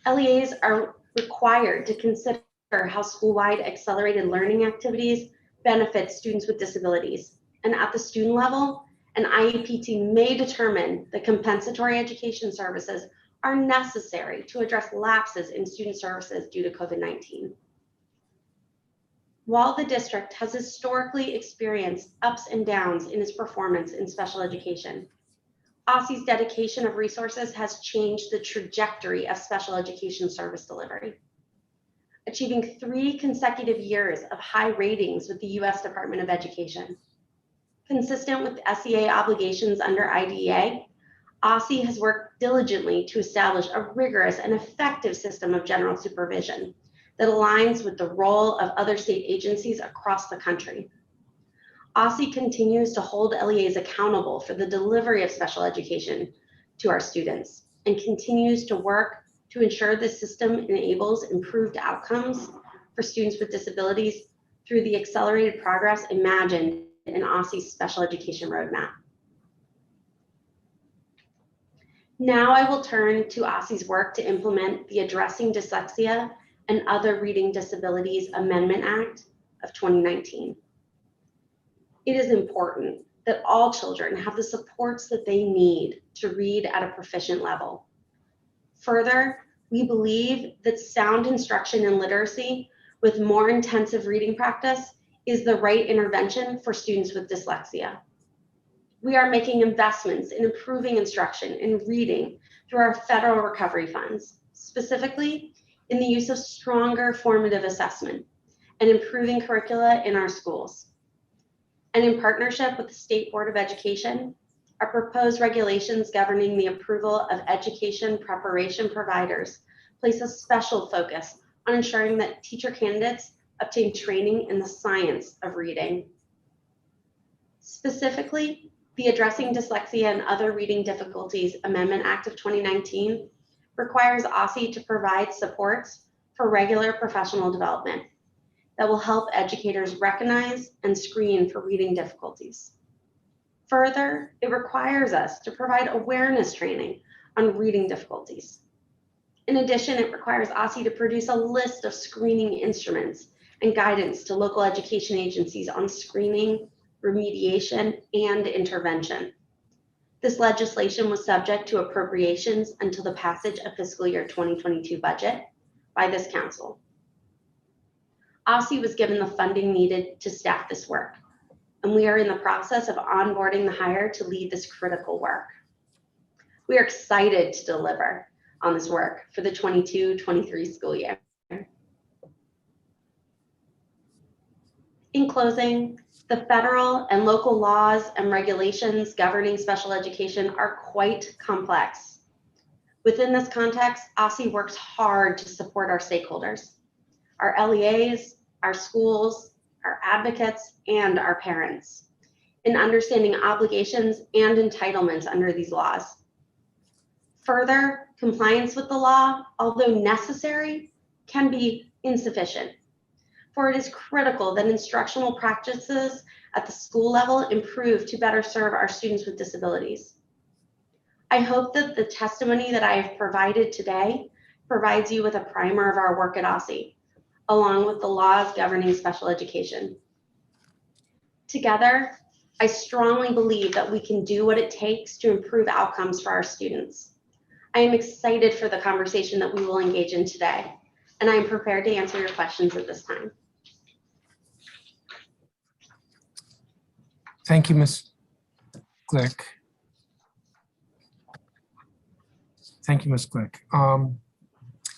LEAs are required to consider how school-wide accelerated learning activities benefit students with disabilities, and at the student level, an IEP team may determine that compensatory education services are necessary to address lapses in student services due to COVID-19. While the district has historically experienced ups and downs in its performance in special education, OSSI's dedication of resources has changed the trajectory of special education service delivery. Achieving 3 consecutive years of high ratings with the U.S. Department of Education. Consistent with SEA obligations under IDEA, OSSI has worked diligently to establish a rigorous and effective system of general supervision that aligns with the role of other state agencies across the country. OSSI continues to hold LEAs accountable for the delivery of special education to our students and continues to work to ensure the system enables improved outcomes for students with disabilities through the accelerated progress imagined in OSSI's special education roadmap. Now I will turn to OSSI's work to implement the Addressing Dyslexia and Other Reading Disabilities Amendment Act of 2019. It is important that all children have the supports that they need to read at a proficient level. Further, we believe that sound instruction and literacy with more intensive reading practice is the right intervention for students with dyslexia. We are making investments in improving instruction and reading through our federal recovery funds, specifically in the use of stronger formative assessment and improving curricula in our schools. And in partnership with the State Board of Education, our proposed regulations governing the approval of education preparation providers place a special focus on ensuring that teacher candidates obtain training in the science of reading. Specifically, the Addressing Dyslexia and Other Reading Difficulties Amendment Act of 2019 requires OSSI to provide supports for regular professional development that will help educators recognize and screen for reading difficulties. Further, it requires us to provide awareness training on reading difficulties. In addition, it requires OSSI to produce a list of screening instruments and guidance to local education agencies on screening, remediation, and intervention. This legislation was subject to appropriations until the passage of fiscal year 2022 budget by this council. OSSI was given the funding needed to staff this work, and we are in the process of onboarding the hire to lead this critical work. We are excited to deliver on this work for the 22-23 school year. In closing, the federal and local laws and regulations governing special education are quite complex. Within this context, OSSI works hard to support our stakeholders, our LEAs, our schools, our advocates, and our parents in understanding obligations and entitlements under these laws. Further, compliance with the law, although necessary, can be insufficient, for it is critical that instructional practices at the school level improve to better serve our students with disabilities. I hope that the testimony that I have provided today provides you with a primer of our work at OSSI, along with the laws governing special education. Together, I strongly believe that we can do what it takes to improve outcomes for our students. I am excited for the conversation that we will engage in today, and I am prepared to answer your questions at this time. Thank you, Ms. Glick. Thank you, Ms. Glick.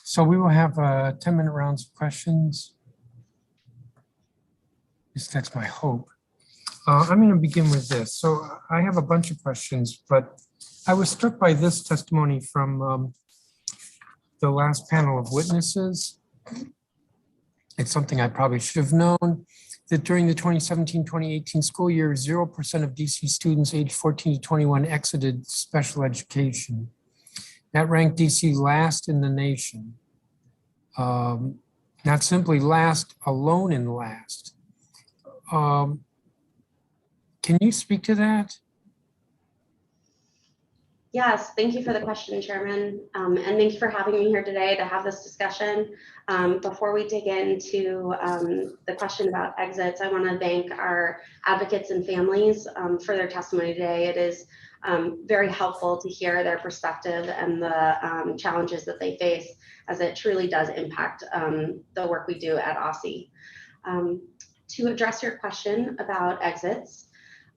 So we will have 10-minute rounds of questions. At least that's my hope. I'm going to begin with this. So I have a bunch of questions, but I was struck by this testimony from the last panel of witnesses. It's something I probably should have known, that during the 2017-2018 school year, 0% of DC students aged 14 to 21 exited special education. That ranked DC last in the nation. Not simply last, alone in last. Can you speak to that? Yes, thank you for the question, Chairman. And thank you for having me here today to have this discussion. Before we dig into the question about exits, I want to thank our advocates and families for their testimony today. It is very helpful to hear their perspective and the challenges that they face, as it truly does impact the work we do at OSSI. To address your question about exits,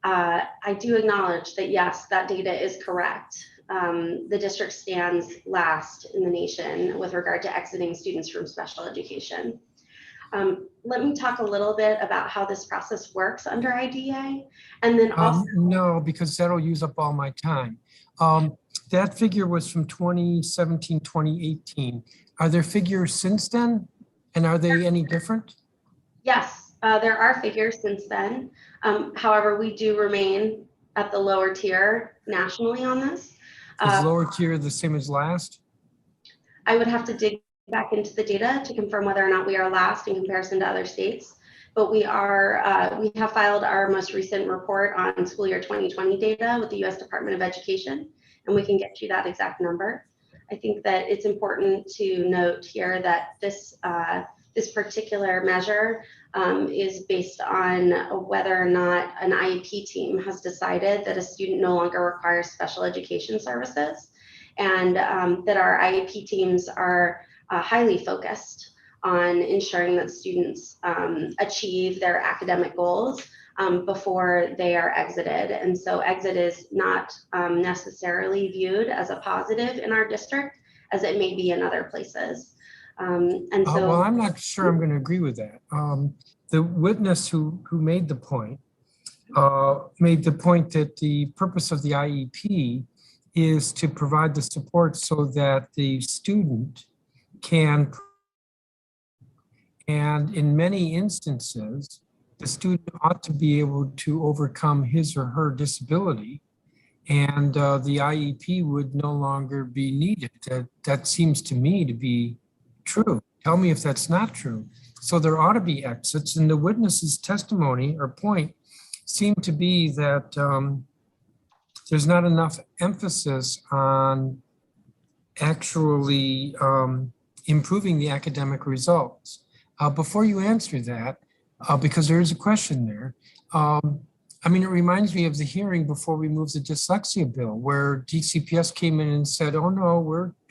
I do acknowledge that, yes, that data is correct. The district stands last in the nation with regard to exiting students from special education. Let me talk a little bit about how this process works under IDEA, and then also— No, because that'll use up all my time. That figure was from 2017, 2018. Are there figures since then? And are they any different? Yes, there are figures since then. However, we do remain at the lower tier nationally on this. Is lower tier the same as last? I would have to dig back into the data to confirm whether or not we are last in comparison to other states, but we are. We have filed our most recent report on school year 2020 data with the U.S. Department of Education, and we can get you that exact number. I think that it's important to note here that this particular measure is based on whether or not an IEP team has decided that a student no longer requires special education services, and that our IEP teams are highly focused on ensuring that students achieve their academic goals before they are exited. And so exit is not necessarily viewed as a positive in our district as it may be in other places. Well, I'm not sure I'm going to agree with that. The witness who made the point that the purpose of the IEP is to provide the support so that the student can, and in many instances, the student ought to be able to overcome his or her disability, and the IEP would no longer be needed. That seems to me to be true. Tell me if that's not true. So there ought to be exits, and the witness's testimony or point seemed to be that there's not enough emphasis on actually improving the academic results. Before you answer that, because there is a question there, I mean, it reminds me of the hearing before we moved the dyslexia bill, where DCPS came in and said, oh no,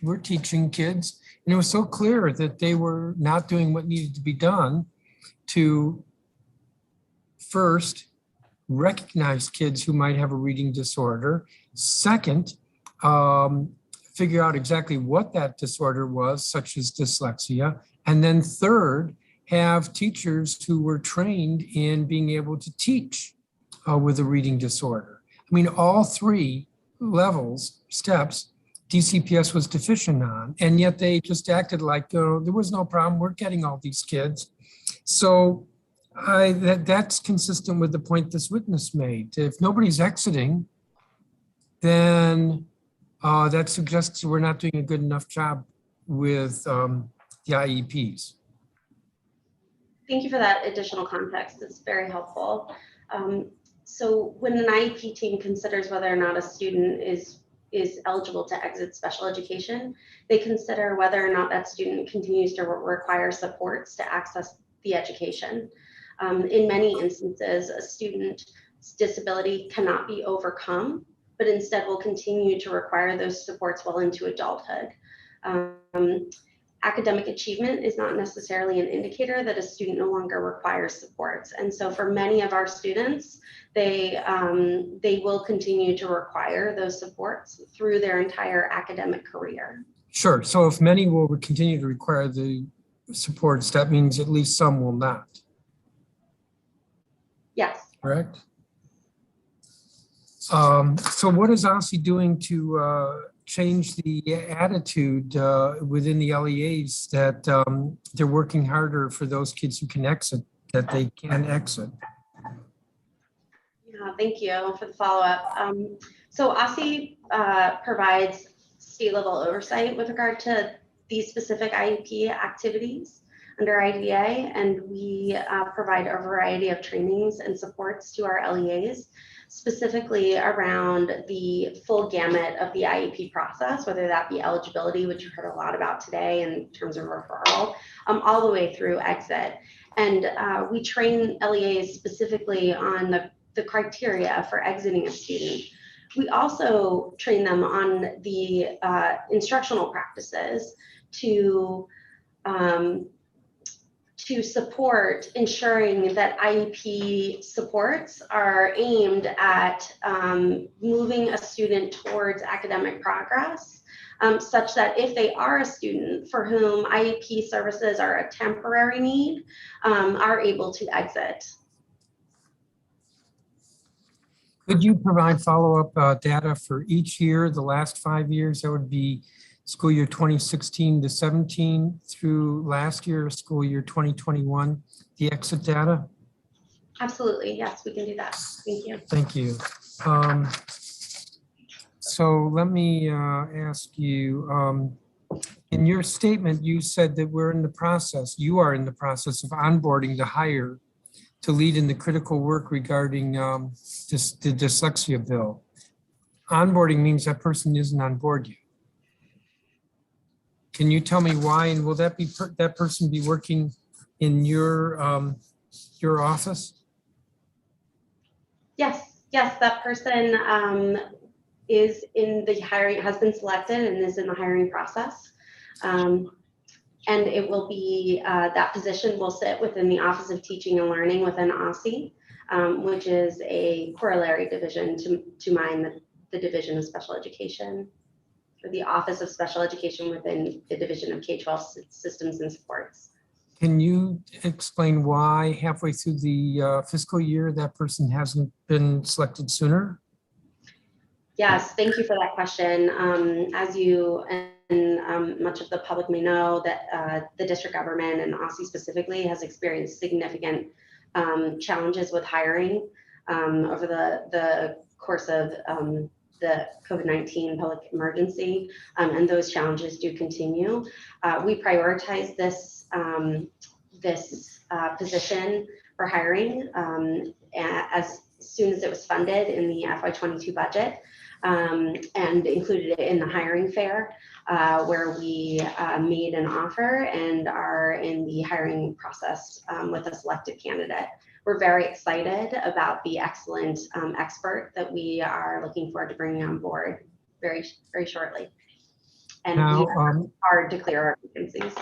we're teaching kids. And it was so clear that they were not doing what needed to be done to first recognize kids who might have a reading disorder. Second, figure out exactly what that disorder was, such as dyslexia. And then third, have teachers who were trained in being able to teach with a reading disorder. I mean, all three steps, DCPS was deficient on, and yet they just acted like there was no problem. We're getting all these kids. So that's consistent with the point this witness made. If nobody's exiting, then that suggests we're not doing a good enough job with the IEPs. Thank you for that additional context. It's very helpful. So when an IEP team considers whether or not a student is eligible to exit special education, they consider whether or not that student continues to require supports to access the education. In many instances, a student's disability cannot be overcome, but instead will continue to require those supports well into adulthood. Academic achievement is not necessarily an indicator that a student no longer requires supports. And so for many of our students, they will continue to require those supports through their entire academic career. Sure. So if many will continue to require the supports, that means at least some will not. Yes. Correct? So what is OSSI doing to change the attitude within the LEAs that they're working harder for those kids who can exit, that they can exit? Yeah, thank you for the follow-up. So OSSI provides state-level oversight with regard to these specific IEP activities under IDEA, and we provide a variety of trainings and supports to our LEAs, specifically around the full gamut of the IEP process, whether that be eligibility, which you heard a lot about today in terms of referral, all the way through exit. And we train LEAs specifically on the criteria for exiting a student. We also train them on the instructional practices to support ensuring that IEP supports are aimed at moving a student towards academic progress, such that if they are a student for whom IEP services are a temporary need, are able to exit. Could you provide follow-up data for each year, the last 5 years? That would be school year 2016 to 17 through last year, school year 2021, the exit data? Absolutely, yes, we can do that. Thank you. Thank you. So let me ask you, in your statement, you said that you are in the process of onboarding the hire to lead in the critical work regarding the dyslexia bill. Onboarding means that person isn't on board yet. Can you tell me why, and will that be that person be working in your office? Yes, that person is in the hiring, has been selected and is in the hiring process. And it will be, that position will sit within the Office of Teaching and Learning within OSSI, which is a corollary division to mine, the Division of Special Education, or the Office of Special Education within the Division of K-12 Systems and Supports. Can you explain why halfway through the fiscal year that person hasn't been selected sooner? Yes, thank you for that question. As you and much of the public may know, that the district government and OSSI specifically has experienced significant challenges with hiring over the course of the COVID-19 public emergency, and those challenges do continue. We prioritize this position for hiring as soon as it was funded in the FY22 budget, and included it in the hiring fair, where we made an offer and are in the hiring process with a selected candidate. we're very excited about the excellent expert that we are looking forward to bringing on board very, very shortly. And Now, we are hard to clear our vacancies.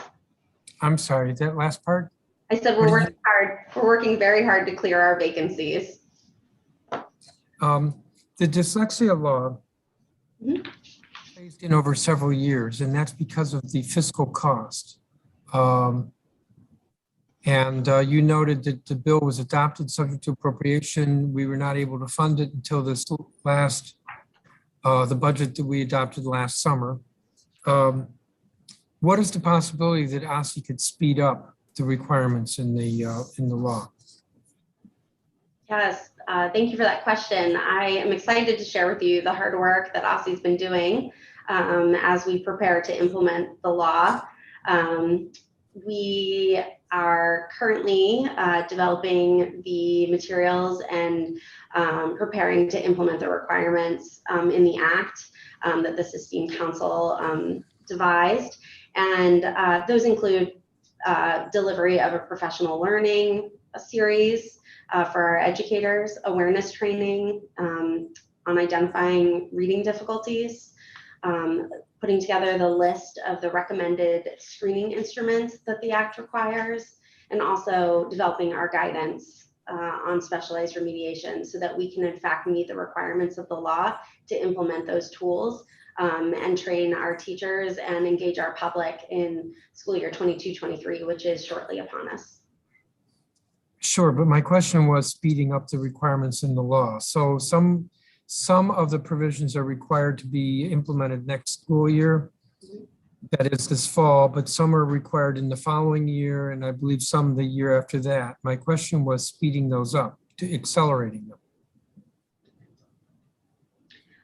I'm sorry, that last part? I said we're working hard. We're working very hard to clear our vacancies. The dyslexia law phased in over several years, and that's because of the fiscal cost. You noted that the bill was adopted subject to appropriation. We were not able to fund it until this last, the budget that we adopted last summer. What is the possibility that OSSI could speed up the requirements in the law? Yes, thank you for that question. I am excited to share with you the hard work that OSSI's been doing as we prepare to implement the law. We are currently developing the materials and preparing to implement the requirements in the Act that this esteemed council devised. And those include delivery of a professional learning series for our educators, awareness training on identifying reading difficulties, putting together the list of the recommended screening instruments that the Act requires, and also developing our guidance on specialized remediation so that we can in fact meet the requirements of the law to implement those tools and train our teachers and engage our public in school year 22-23, which is shortly upon us. Sure, but my question was speeding up the requirements in the law. So some of the provisions are required to be implemented next school year, that is this fall, but some are required in the following year, and I believe some the year after that. My question was speeding those up, to accelerating them.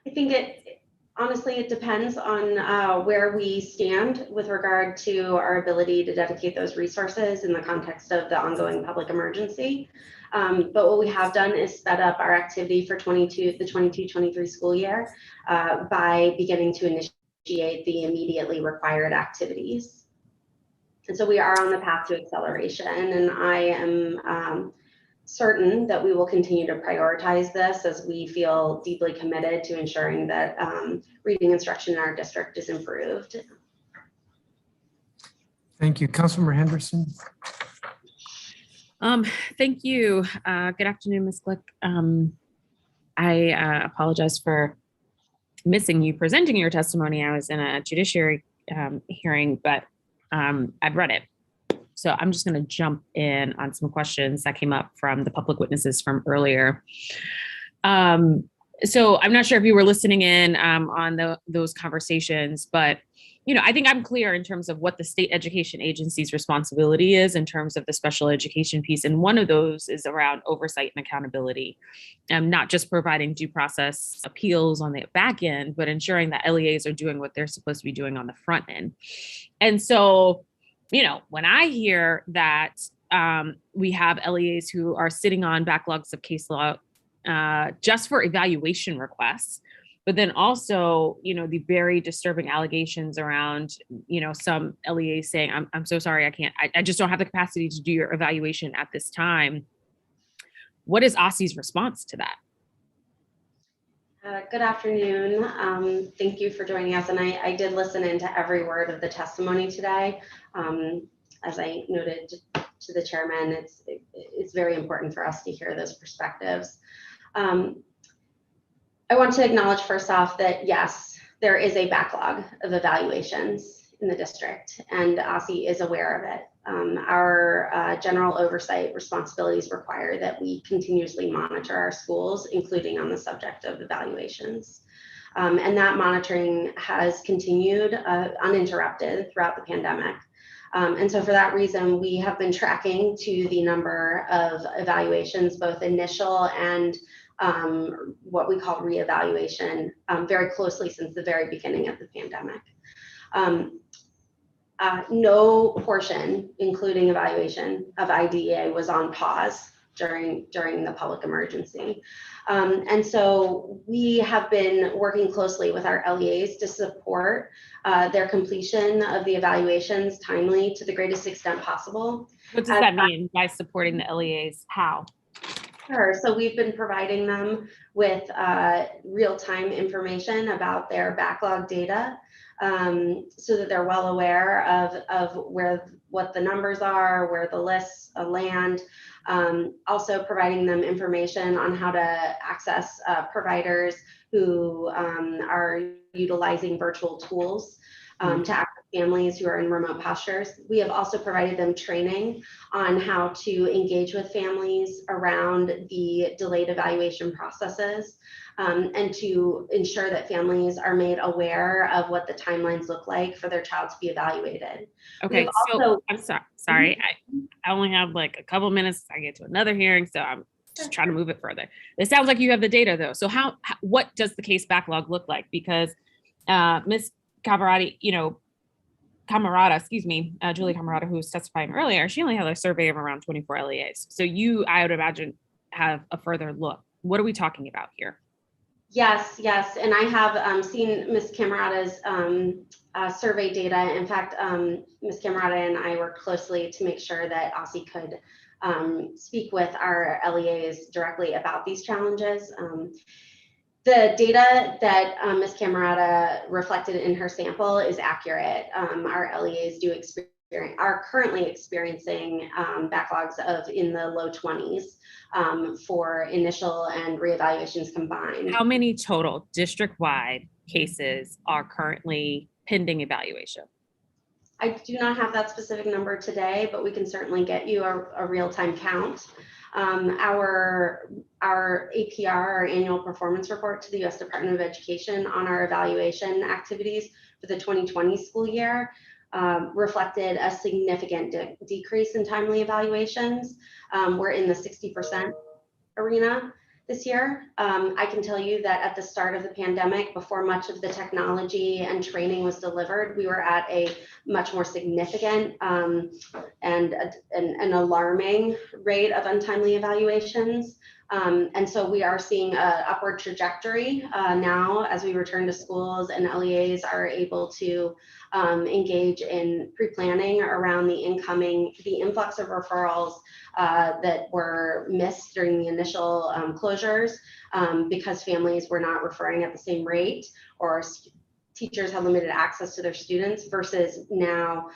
I think honestly, it depends on where we stand with regard to our ability to dedicate those resources in the context of the ongoing public emergency. But what we have done is set up our activity for the 22-23 school year by beginning to initiate the immediately required activities. And so we are on the path to acceleration, and I am certain that we will continue to prioritize this as we feel deeply committed to ensuring that reading instruction in our district is improved. Thank you. Councilmember Henderson. Thank you. Good afternoon, Ms. Glick. I apologize for missing you presenting your testimony. I was in a judiciary hearing, but I've read it. So I'm just going to jump in on some questions that came up from the public witnesses from earlier. So I'm not sure if you were listening in on those conversations, but I think I'm clear in terms of what the state education agency's responsibility is in terms of the special education piece. And one of those is around oversight and accountability, not just providing due process appeals on the back end, but ensuring that LEAs are doing what they're supposed to be doing on the front end. And so, when I hear that we have LEAs who are sitting on backlogs of case law just for evaluation requests, but then also, the very disturbing allegations around, some LEAs saying, I'm so sorry, I just don't have the capacity to do your evaluation at this time. What is OSSI's response to that? Good afternoon. Thank you for joining us. And I did listen into every word of the testimony today. As I noted to the chairman, it's very important for us to hear those perspectives. I want to acknowledge first off that yes, there is a backlog of evaluations in the district, and OSSI is aware of it. Our general oversight responsibilities require that we continuously monitor our schools, including on the subject of evaluations. And that monitoring has continued uninterrupted throughout the pandemic. And so for that reason, we have been tracking to the number of evaluations, both initial and what we call reevaluation, very closely since the very beginning of the pandemic. No portion, including evaluation of IDEA, was on pause during the public emergency. And so we have been working closely with our LEAs to support their completion of the evaluations timely to the greatest extent possible. What does that mean by supporting the LEAs? How? Sure. So we've been providing them with real-time information about their backlog data, so that they're well aware of what the numbers are, where the lists land. Also providing them information on how to access providers who are utilizing virtual tools to access families who are in remote postures. We have also provided them training on how to engage with families around the delayed evaluation processes, and to ensure that families are made aware of what the timelines look like for their child to be evaluated. Okay, so I'm sorry. I only have like a couple minutes. I get to another hearing, so I'm just trying to move it further. It sounds like you have the data though. So what does the case backlog look like? Because Ms. Camarata, Julie Camarata, who was testifying earlier, she only had a survey of around 24 LEAs. So you, I would imagine, have a further look. What are we talking about here? Yes. And I have seen Ms. Camarata's survey data. In fact, Ms. Camarata and I worked closely to make sure that OSSI could speak with our LEAs directly about these challenges. The data that Ms. Camarata reflected in her sample is accurate. Our LEAs are currently experiencing backlogs of in the low 20s for initial and reevaluations combined. How many total district-wide cases are currently pending evaluation? I do not have that specific number today, but we can certainly get you a real-time count. Our APR, our annual performance report to the U.S. Department of Education on our evaluation activities for the 2020 school year reflected a significant decrease in timely evaluations. We're in the 60% arena this year. I can tell you that at the start of the pandemic, before much of the technology and training was delivered, we were at a much more significant and an alarming rate of untimely evaluations. And so we are seeing an upward trajectory now as we return to schools and LEAs are able to engage in pre-planning around the influx of referrals that were missed during the initial closures because families were not referring at the same rate, or teachers have limited access to their students, versus now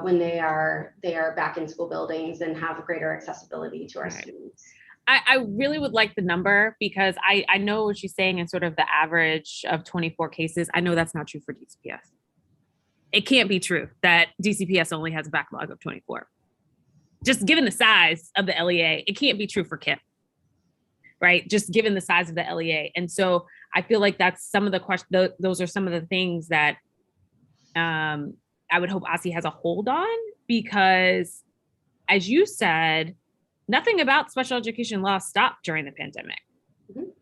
when they are back in school buildings and have greater accessibility to our students. I really would like the number, because I know what she's saying in sort of the average of 24 cases. I know that's not true for DCPS. It can't be true that DCPS only has a backlog of 24. Just given the size of the LEA, it can't be true for KIPP, right? Just given the size of the LEA. And so I feel like that's some of the questions, those are some of the things that I would hope OSSI has a hold on, because as you said, nothing about special education law stopped during the pandemic.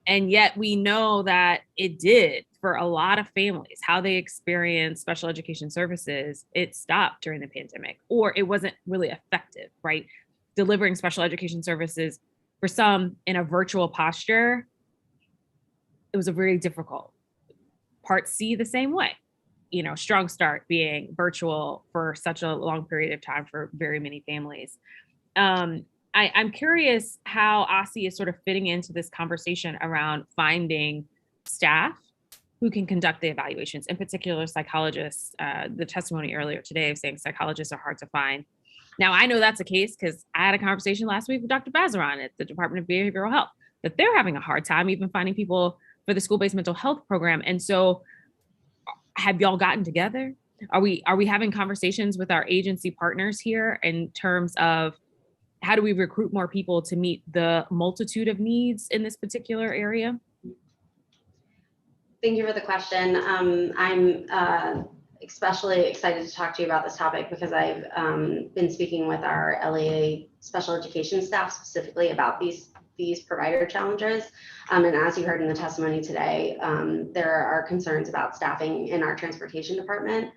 And yet we know that it did for a lot of families. How they experience special education services, it stopped during the pandemic, or it wasn't really effective, right? Delivering special education services for some in a virtual posture, it was a very difficult. Part C the same way, Strong Start being virtual for such a long period of time for very many families. I'm curious how OSSI is sort of fitting into this conversation around finding staff who can conduct the evaluations, in particular psychologists. The testimony earlier today of saying psychologists are hard to find. Now, I know that's the case because I had a conversation last week with Dr. Bazaran at the Department of Behavioral Health, that they're having a hard time even finding people for the school-based mental health program. And so have y'all gotten together? Are we having conversations with our agency partners here in terms of how do we recruit more people to meet the multitude of needs in this particular area? Thank you for the question. I'm especially excited to talk to you about this topic because I've been speaking with our LEA special education staff specifically about these provider challenges. And as you heard in the testimony today, there are concerns about staffing in our transportation department.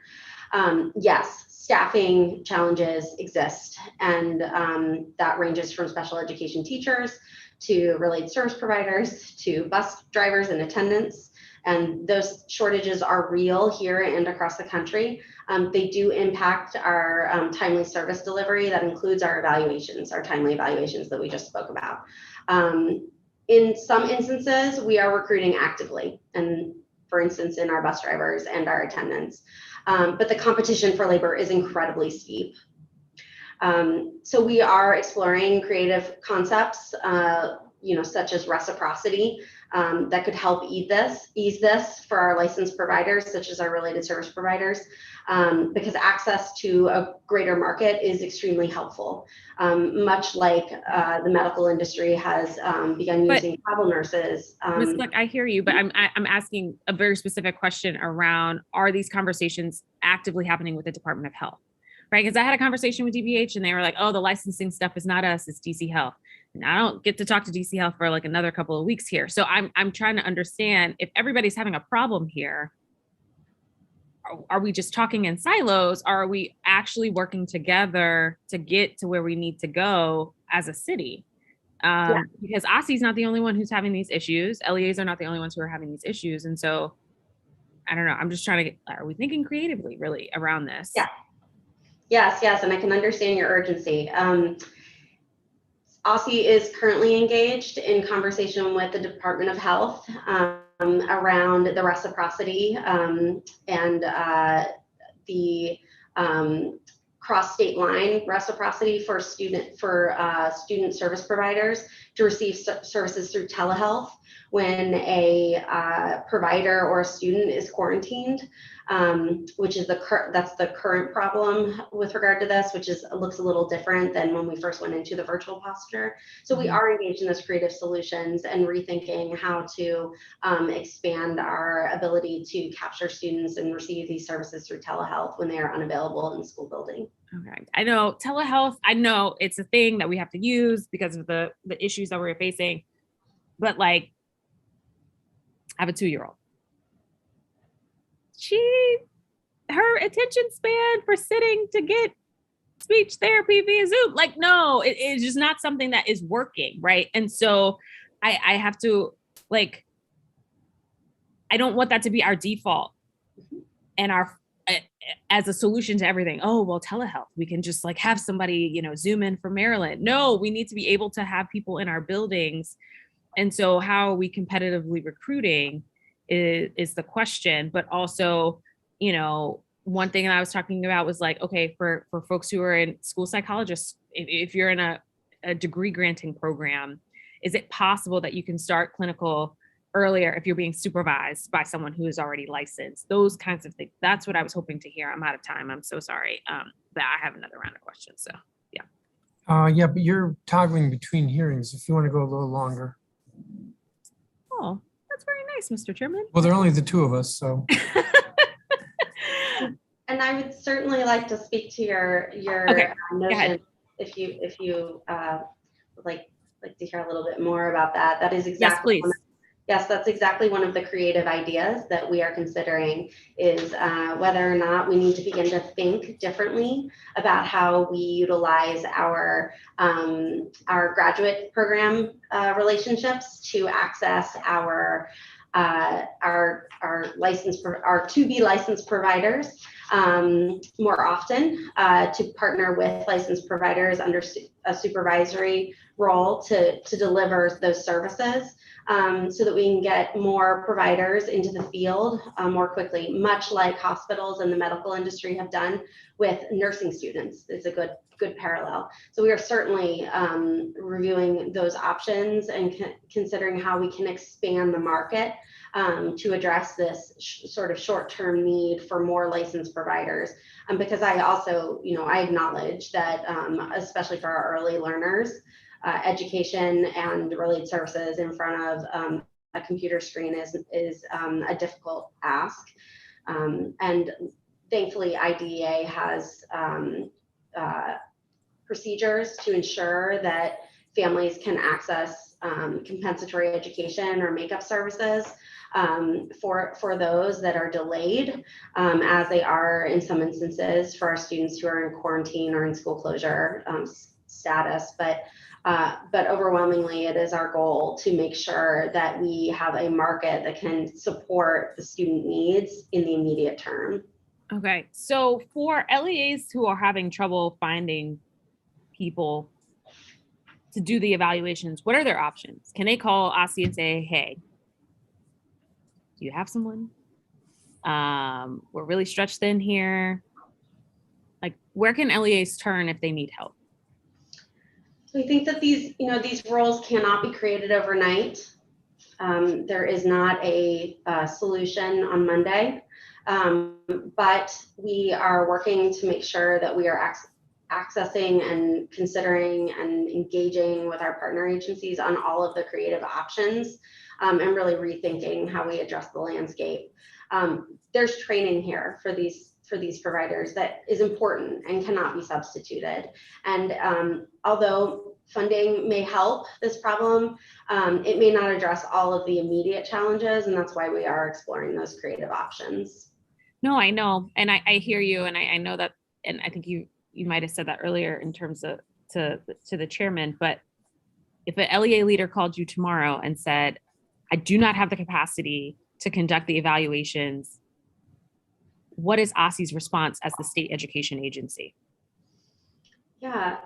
Yes, staffing challenges exist, and that ranges from special education teachers to related service providers to bus drivers and attendants. And those shortages are real here and across the country. They do impact our timely service delivery. That includes our evaluations, our timely evaluations that we just spoke about. In some instances, we are recruiting actively, and for instance, in our bus drivers and our attendants. But the competition for labor is incredibly steep. So we are exploring creative concepts, such as reciprocity, that could help ease this for our licensed providers, such as our related service providers, because access to a greater market is extremely helpful. Much like the medical industry has begun using travel nurses. Ms. Fleck, I hear you, but I'm asking a very specific question around, are these conversations actively happening with the Department of Health? Right, because I had a conversation with DBH and they were like, oh, the licensing stuff is not us, it's DC Health. And I don't get to talk to DC Health for like another couple of weeks here. So I'm trying to understand, if everybody's having a problem here, are we just talking in silos? Or are we actually working together to get to where we need to go as a city? Because OSSI is not the only one who's having these issues. LEAs are not the only ones who are having these issues. And so, I don't know, I'm just trying to are we thinking creatively really around this? Yeah. Yes, and I can understand your urgency. OSSI is currently engaged in conversation with the Department of Health around the reciprocity and the cross-state line reciprocity for student service providers to receive services through telehealth when a provider or a student is quarantined, which is that's the current problem with regard to this, which looks a little different than when we first went into the virtual posture. So we are engaged in those creative solutions and rethinking how to expand our ability to capture students and receive these services through telehealth when they are unavailable in the school building. Okay, I know telehealth, I know it's a thing that we have to use because of the issues that we're facing, but like, I have a 2-year-old. Her attention span for sitting to get speech therapy via Zoom, like, no, it is just not something that is working, right? And so I have to, like, I don't want that to be our default and our as a solution to everything. Oh, well, telehealth, we can just like have somebody, Zoom in from Maryland. No, we need to be able to have people in our buildings. And so how are we competitively recruiting is the question, but also, one thing that I was talking about was like, okay, for folks who are in school psychologists, if you're in a degree granting program, is it possible that you can start clinical earlier if you're being supervised by someone who is already licensed? Those kinds of things. That's what I was hoping to hear. I'm out of time. I'm so sorry. But I have another round of questions. So yeah. Yeah, but you're toggling between hearings if you want to go a little longer. Oh, that's very nice, Mr. Chairman. Well, there are only the two of us, so. And I would certainly like to speak to your notion if you would like to hear a little bit more about that. That is exactly. Yes, please. Yes, that's exactly one of the creative ideas that we are considering is whether or not we need to begin to think differently about how we utilize our graduate program relationships to access our to-be licensed providers more often, to partner with licensed providers under a supervisory role to deliver those services. So that we can get more providers into the field more quickly, much like hospitals and the medical industry have done with nursing students. It's a good parallel. So we are certainly reviewing those options and considering how we can expand the market to address this sort of short-term need for more licensed providers. Because I also, I acknowledge that, especially for our early learners, education and related services in front of a computer screen is a difficult ask. And thankfully, IDEA has procedures to ensure that families can access compensatory education or makeup services for those that are delayed, as they are in some instances for our students who are in quarantine or in school closure status, but overwhelmingly it is our goal to make sure that we have a market that can support the student needs in the immediate term. Okay, so for LEAs who are having trouble finding people to do the evaluations, what are their options? Can they call OSSI and say, hey, do you have someone? We're really stretched thin here. Like, where can LEAs turn if they need help? We think that these roles cannot be created overnight. There is not a solution on Monday, but we are working to make sure that we are accessing and considering and engaging with our partner agencies on all of the creative options, and really rethinking how we address the landscape. There's training here for these providers that is important and cannot be substituted. And although funding may help this problem, it may not address all of the immediate challenges, and that's why we are exploring those creative options. No, I know, and I hear you, and I know that, and I think you might have said that earlier in terms of to the chairman, but if an LEA leader called you tomorrow and said, I do not have the capacity to conduct the evaluations, what is OSSI's response as the state education agency? Yeah,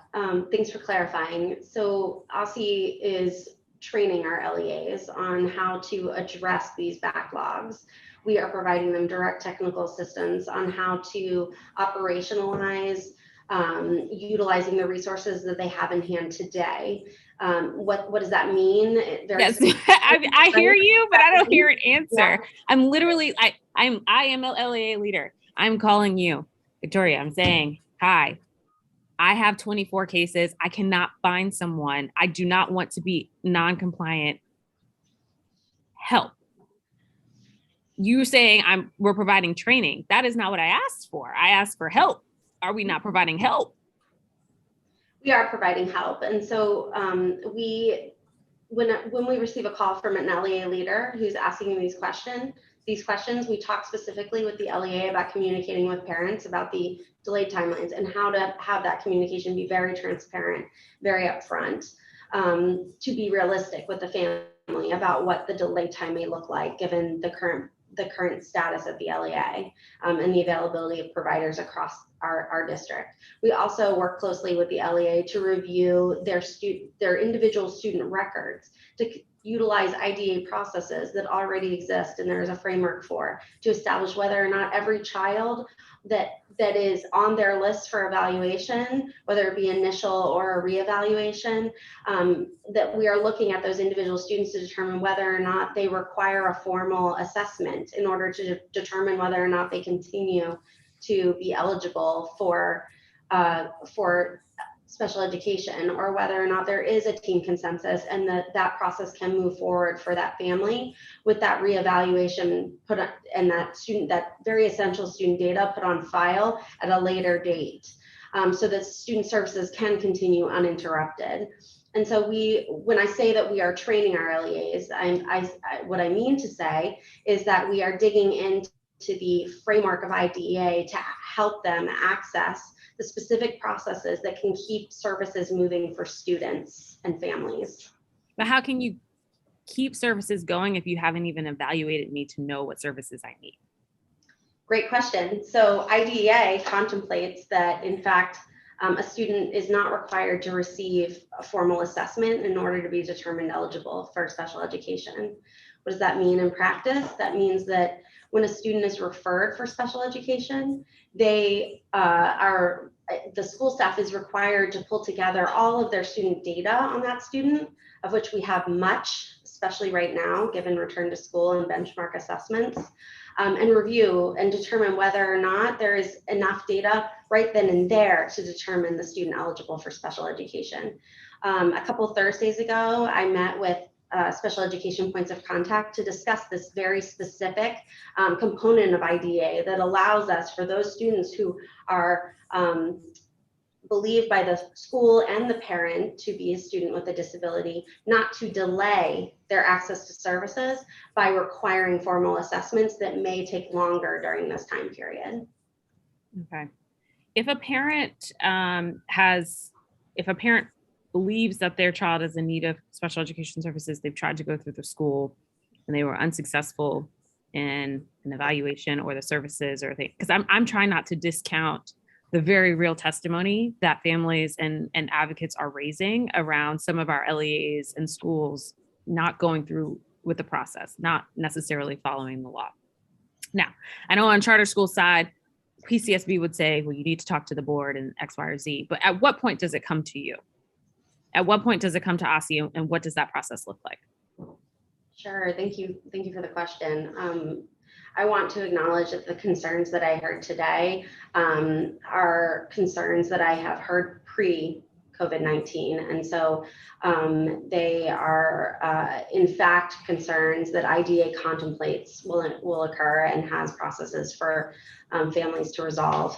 thanks for clarifying. So OSSI is training our LEAs on how to address these backlogs. We are providing them direct technical assistance on how to operationalize utilizing the resources that they have in hand today. What does that mean? Yes, I hear you, but I don't hear an answer. Yeah. I'm literally, I am a LEA leader. I'm calling you, Victoria. I'm saying, hi, I have 24 cases. I cannot find someone. I do not want to be non-compliant. Help. You saying we're providing training. That is not what I asked for. I asked for help. Are we not providing help? We are providing help. And so when we receive a call from an LEA leader who's asking these questions, we talk specifically with the LEA about communicating with parents about the delayed timelines and how to have that communication be very transparent, very upfront, to be realistic with the family about what the delayed time may look like given the current status of the LEA and the availability of providers across our district. We also work closely with the LEA to review their individual student records, to utilize IDA processes that already exist and there is a framework for, to establish whether or not every child that is on their list for evaluation, whether it be initial or a reevaluation, that we are looking at those individual students to determine whether or not they require a formal assessment in order to determine whether or not they continue to be eligible for special education, or whether or not there is a team consensus and that process can move forward for that family with that reevaluation put on, and that very essential student data put on file at a later date, so that student services can continue uninterrupted. And so when I say that we are training our LEAs, what I mean to say is that we are digging into the framework of IDEA to help them access the specific processes that can keep services moving for students and families. But how can you keep services going if you haven't even evaluated me to know what services I need? Great question. So IDEA contemplates that, in fact, a student is not required to receive a formal assessment in order to be determined eligible for special education. What does that mean in practice? That means that when a student is referred for special education, the school staff is required to pull together all of their student data on that student, of which we have much, especially right now, given return to school and benchmark assessments, and review and determine whether or not there is enough data right then and there to determine the student eligible for special education. A couple Thursdays ago, I met with special education points of contact to discuss this very specific component of IDEA that allows us, for those students who are believed by the school and the parent to be a student with a disability, not to delay their access to services by requiring formal assessments that may take longer during this time period. Okay. If a parent has if a parent believes that their child is in need of special education services, they've tried to go through the school and they were unsuccessful in an evaluation or the services or things, because I'm trying not to discount the very real testimony that families and advocates are raising around some of our LEAs and schools not going through with the process, not necessarily following the law. Now, I know on charter school side, PCSB would say, well, you need to talk to the board and X, Y, or Z, but at what point does it come to you? At what point does it come to OSSI, and what does that process look like? Sure, thank you for the question. I want to acknowledge that the concerns that I heard today are concerns that I have heard pre-COVID-19. And so they are in fact concerns that IDA contemplates will occur and has processes for families to resolve.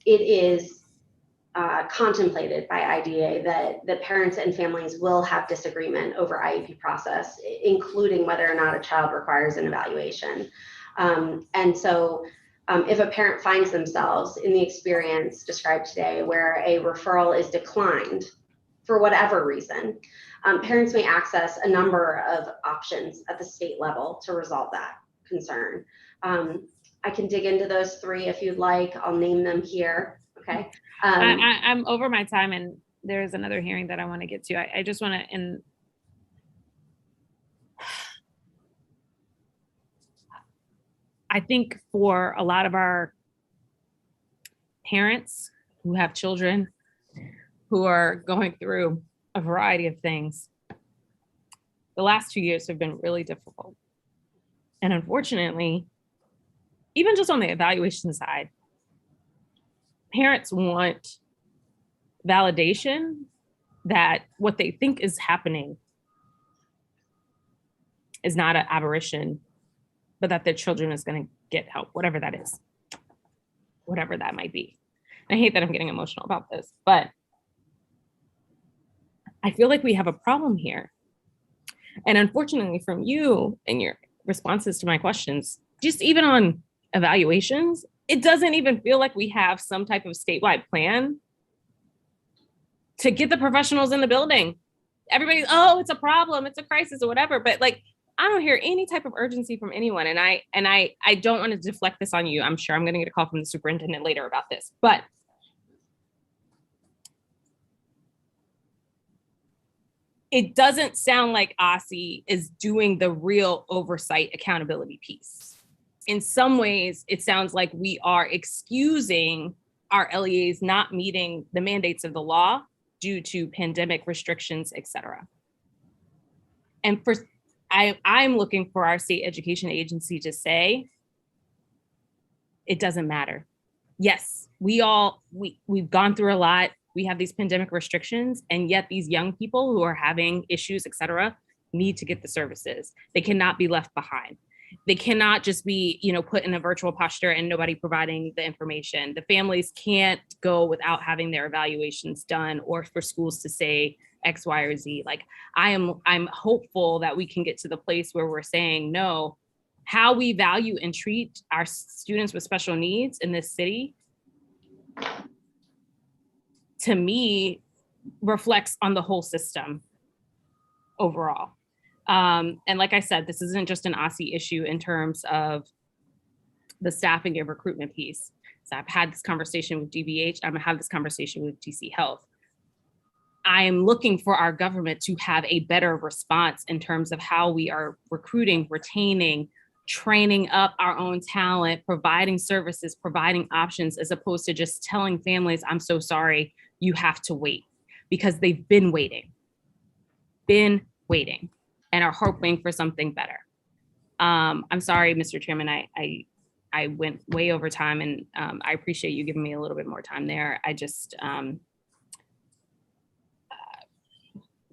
It is contemplated by IDA that parents and families will have disagreement over IEP process, including whether or not a child requires an evaluation. And so if a parent finds themselves in the experience described today where a referral is declined for whatever reason, parents may access a number of options at the state level to resolve that concern. I can dig into those three if you'd like. I'll name them here. Okay. I'm over my time, and there's another hearing that I want to get to. I just want to, and I think for a lot of our parents who have children who are going through a variety of things, the last 2 years have been really difficult. And unfortunately, even just on the evaluation side, parents want validation that what they think is happening is not an aberration, but that their children is going to get help, whatever that is, whatever that might be. I hate that I'm getting emotional about this, but I feel like we have a problem here. And unfortunately from you and your responses to my questions, just even on evaluations, it doesn't even feel like we have some type of statewide plan to get the professionals in the building. Everybody's, oh, it's a problem, it's a crisis or whatever. But like, I don't hear any type of urgency from anyone. And I don't want to deflect this on you. I'm sure I'm going to get a call from the superintendent later about this, but it doesn't sound like OSSI is doing the real oversight accountability piece. In some ways, it sounds like we are excusing our LEAs not meeting the mandates of the law due to pandemic restrictions, et cetera. And I'm looking for our state education agency to say, it doesn't matter. Yes, we've gone through a lot. We have these pandemic restrictions, and yet these young people who are having issues, et cetera, need to get the services. They cannot be left behind. They cannot just be, put in a virtual posture and nobody providing the information. The families can't go without having their evaluations done, or for schools to say X, Y, or Z. Like I'm hopeful that we can get to the place where we're saying, no, how we value and treat our students with special needs in this city, to me, reflects on the whole system overall. And like I said, this isn't just an OSSI issue in terms of the staffing and recruitment piece. So I've had this conversation with DBH, I'm gonna have this conversation with DC Health. I am looking for our government to have a better response in terms of how we are recruiting, retaining, training up our own talent, providing services, providing options, as opposed to just telling families, I'm so sorry, you have to wait, because they've been waiting and are hoping for something better. I'm sorry, Mr. Chairman, I went way over time, and I appreciate you giving me a little bit more time there. I just,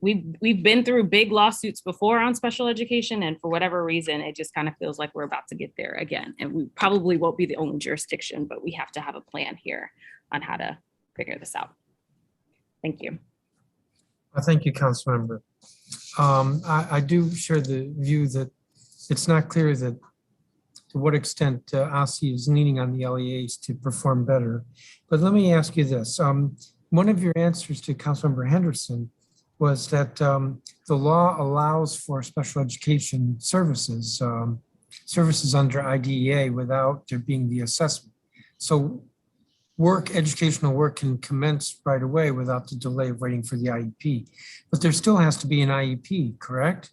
we've been through big lawsuits before on special education, and for whatever reason, it just kind of feels like we're about to get there again. And we probably won't be the only jurisdiction, but we have to have a plan here on how to figure this out. Thank you. Thank you, Councilmember. I do share the view that it's not clear that to what extent OSSI is leaning on the LEAs to perform better. But let me ask you this. one of your answers to Councilmember Henderson was that the law allows for special education services, services under IDEA without there being the assessment. So educational work can commence right away without the delay of waiting for the IEP. But there still has to be an IEP, correct?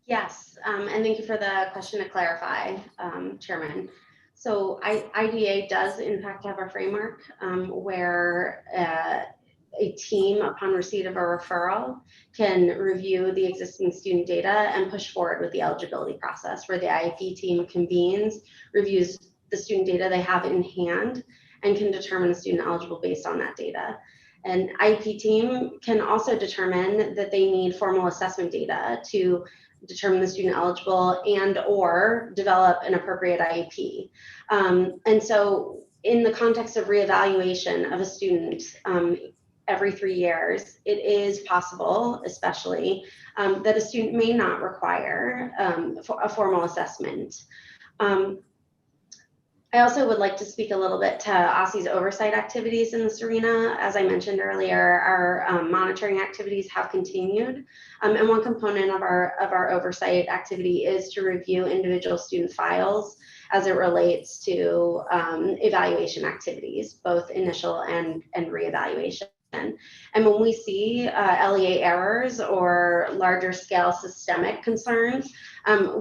Yes, and thank you for the question to clarify, Chairman. So IDEA does in fact have a framework where a team, upon receipt of a referral, can review the existing student data and push forward with the eligibility process, where the IEP team convenes, reviews the student data they have in hand, and can determine a student eligible based on that data. An IEP team can also determine that they need formal assessment data to determine the student eligible and or develop an appropriate IEP. And so in the context of reevaluation of a student every 3 years, it is possible, especially, that a student may not require a formal assessment. I also would like to speak a little bit to OSSI's oversight activities in this arena. As I mentioned earlier, our monitoring activities have continued. And one component of our oversight activity is to review individual student files as it relates to evaluation activities, both initial and reevaluation. And when we see LEA errors or larger scale systemic concerns,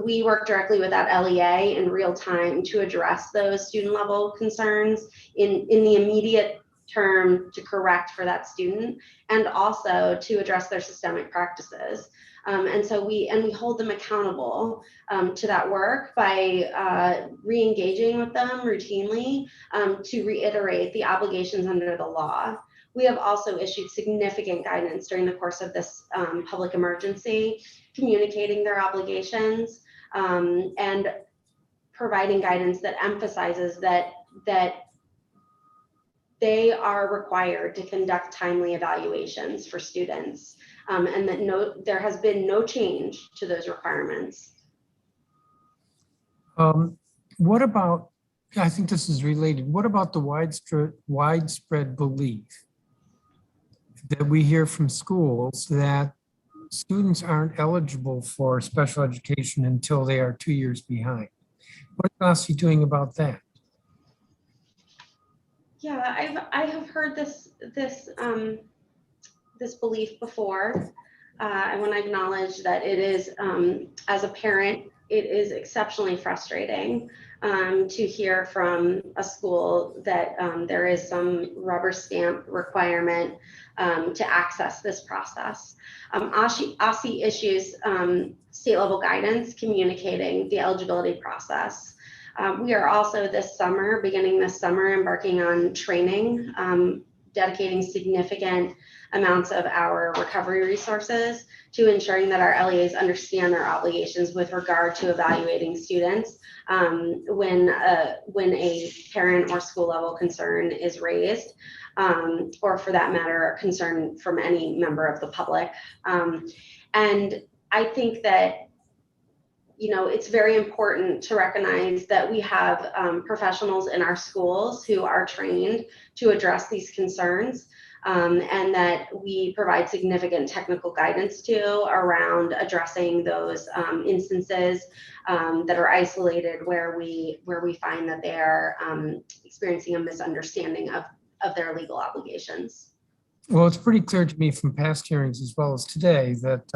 we work directly with that LEA in real time to address those student level concerns in the immediate term to correct for that student, and also to address their systemic practices. And so we hold them accountable to that work by re-engaging with them routinely to reiterate the obligations under the law. We have also issued significant guidance during the course of this public emergency, communicating their obligations and providing guidance that emphasizes that they are required to conduct timely evaluations for students, and that there has been no change to those requirements. What about, I think this is related, what about the widespread belief that we hear from schools that students aren't eligible for special education until they are 2 years behind? What is OSSI doing about that? Yeah, I have heard this belief before. I want to acknowledge that it is, as a parent, it is exceptionally frustrating to hear from a school that there is some rubber stamp requirement to access this process. OSSI issues state level guidance communicating the eligibility process. We are also beginning this summer, embarking on training, dedicating significant amounts of our recovery resources to ensuring that our LEAs understand their obligations with regard to evaluating students when a parent or school level concern is raised, or for that matter, a concern from any member of the public. And I think that it's very important to recognize that we have professionals in our schools who are trained to address these concerns, and that we provide significant technical guidance to around addressing those instances that are isolated where we find that they are experiencing a misunderstanding of their legal obligations. Well, it's pretty clear to me from past hearings as well as today that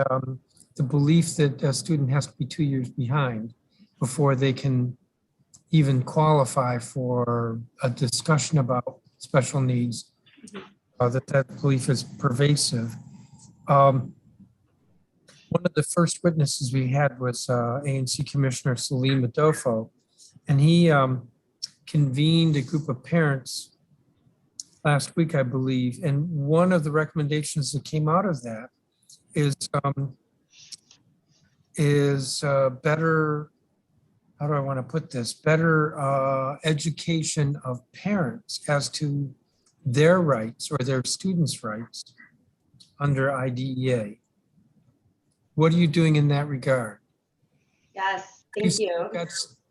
the belief that a student has to be 2 years behind before they can even qualify for a discussion about special needs, that belief is pervasive. One of the first witnesses we had was ANC Commissioner Salim Adolfo, and he convened a group of parents last week, I believe, and one of the recommendations that came out of that is better, how do I want to put this, better education of parents as to their rights or their students' rights under IDEA. What are you doing in that regard? Yes, thank you.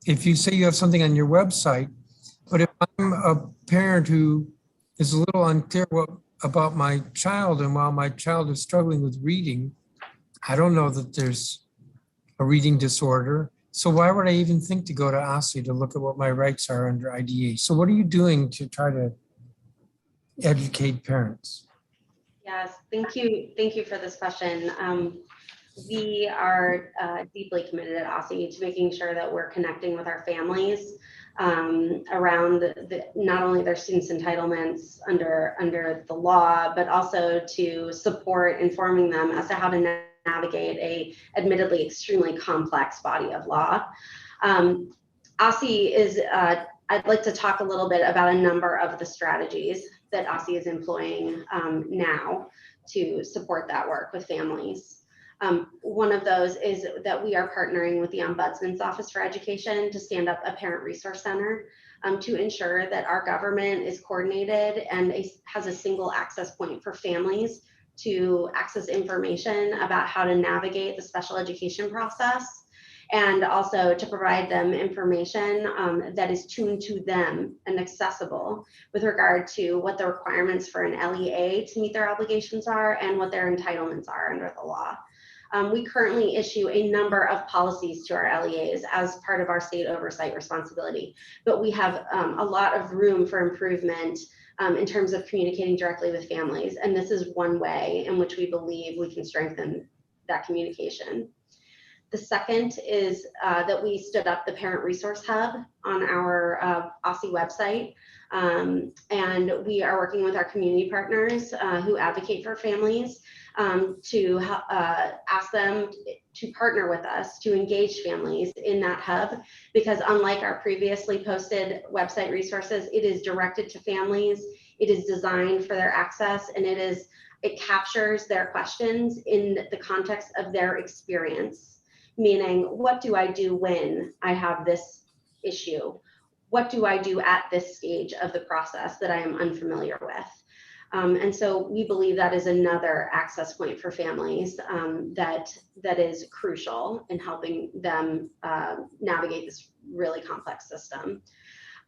If you say you have something on your website, but if I'm a parent who is a little unclear about my child, and while my child is struggling with reading, I don't know that there's a reading disorder. So why would I even think to go to OSSI to look at what my rights are under IDA? So what are you doing to try to educate parents? Yes, thank you. Thank you for this question. We are deeply committed at OSSI to making sure that we're connecting with our families around not only their students' entitlements under the law, but also to support informing them as to how to navigate a admittedly extremely complex body of law. OSSI is, I'd like to talk a little bit about a number of the strategies that OSSI is employing now to support that work with families. One of those is that we are partnering with the Ombudsman's Office for Education to stand up a parent resource center to ensure that our government is coordinated and has a single access point for families to access information about how to navigate the special education process, and also to provide them information that is tuned to them and accessible with regard to what the requirements for an LEA to meet their obligations are and what their entitlements are under the law. We currently issue a number of policies to our LEAs as part of our state oversight responsibility, but we have a lot of room for improvement in terms of communicating directly with families. And this is one way in which we believe we can strengthen that communication. The second is that we stood up the Parent Resource Hub on our OSSI website. And we are working with our community partners who advocate for families to ask them to partner with us to engage families in that hub, because unlike our previously posted website resources, it is directed to families, it is designed for their access, and it captures their questions in the context of their experience, meaning what do I do when I have this issue? What do I do at this stage of the process that I am unfamiliar with? And so we believe that is another access point for families that is crucial in helping them navigate this really complex system.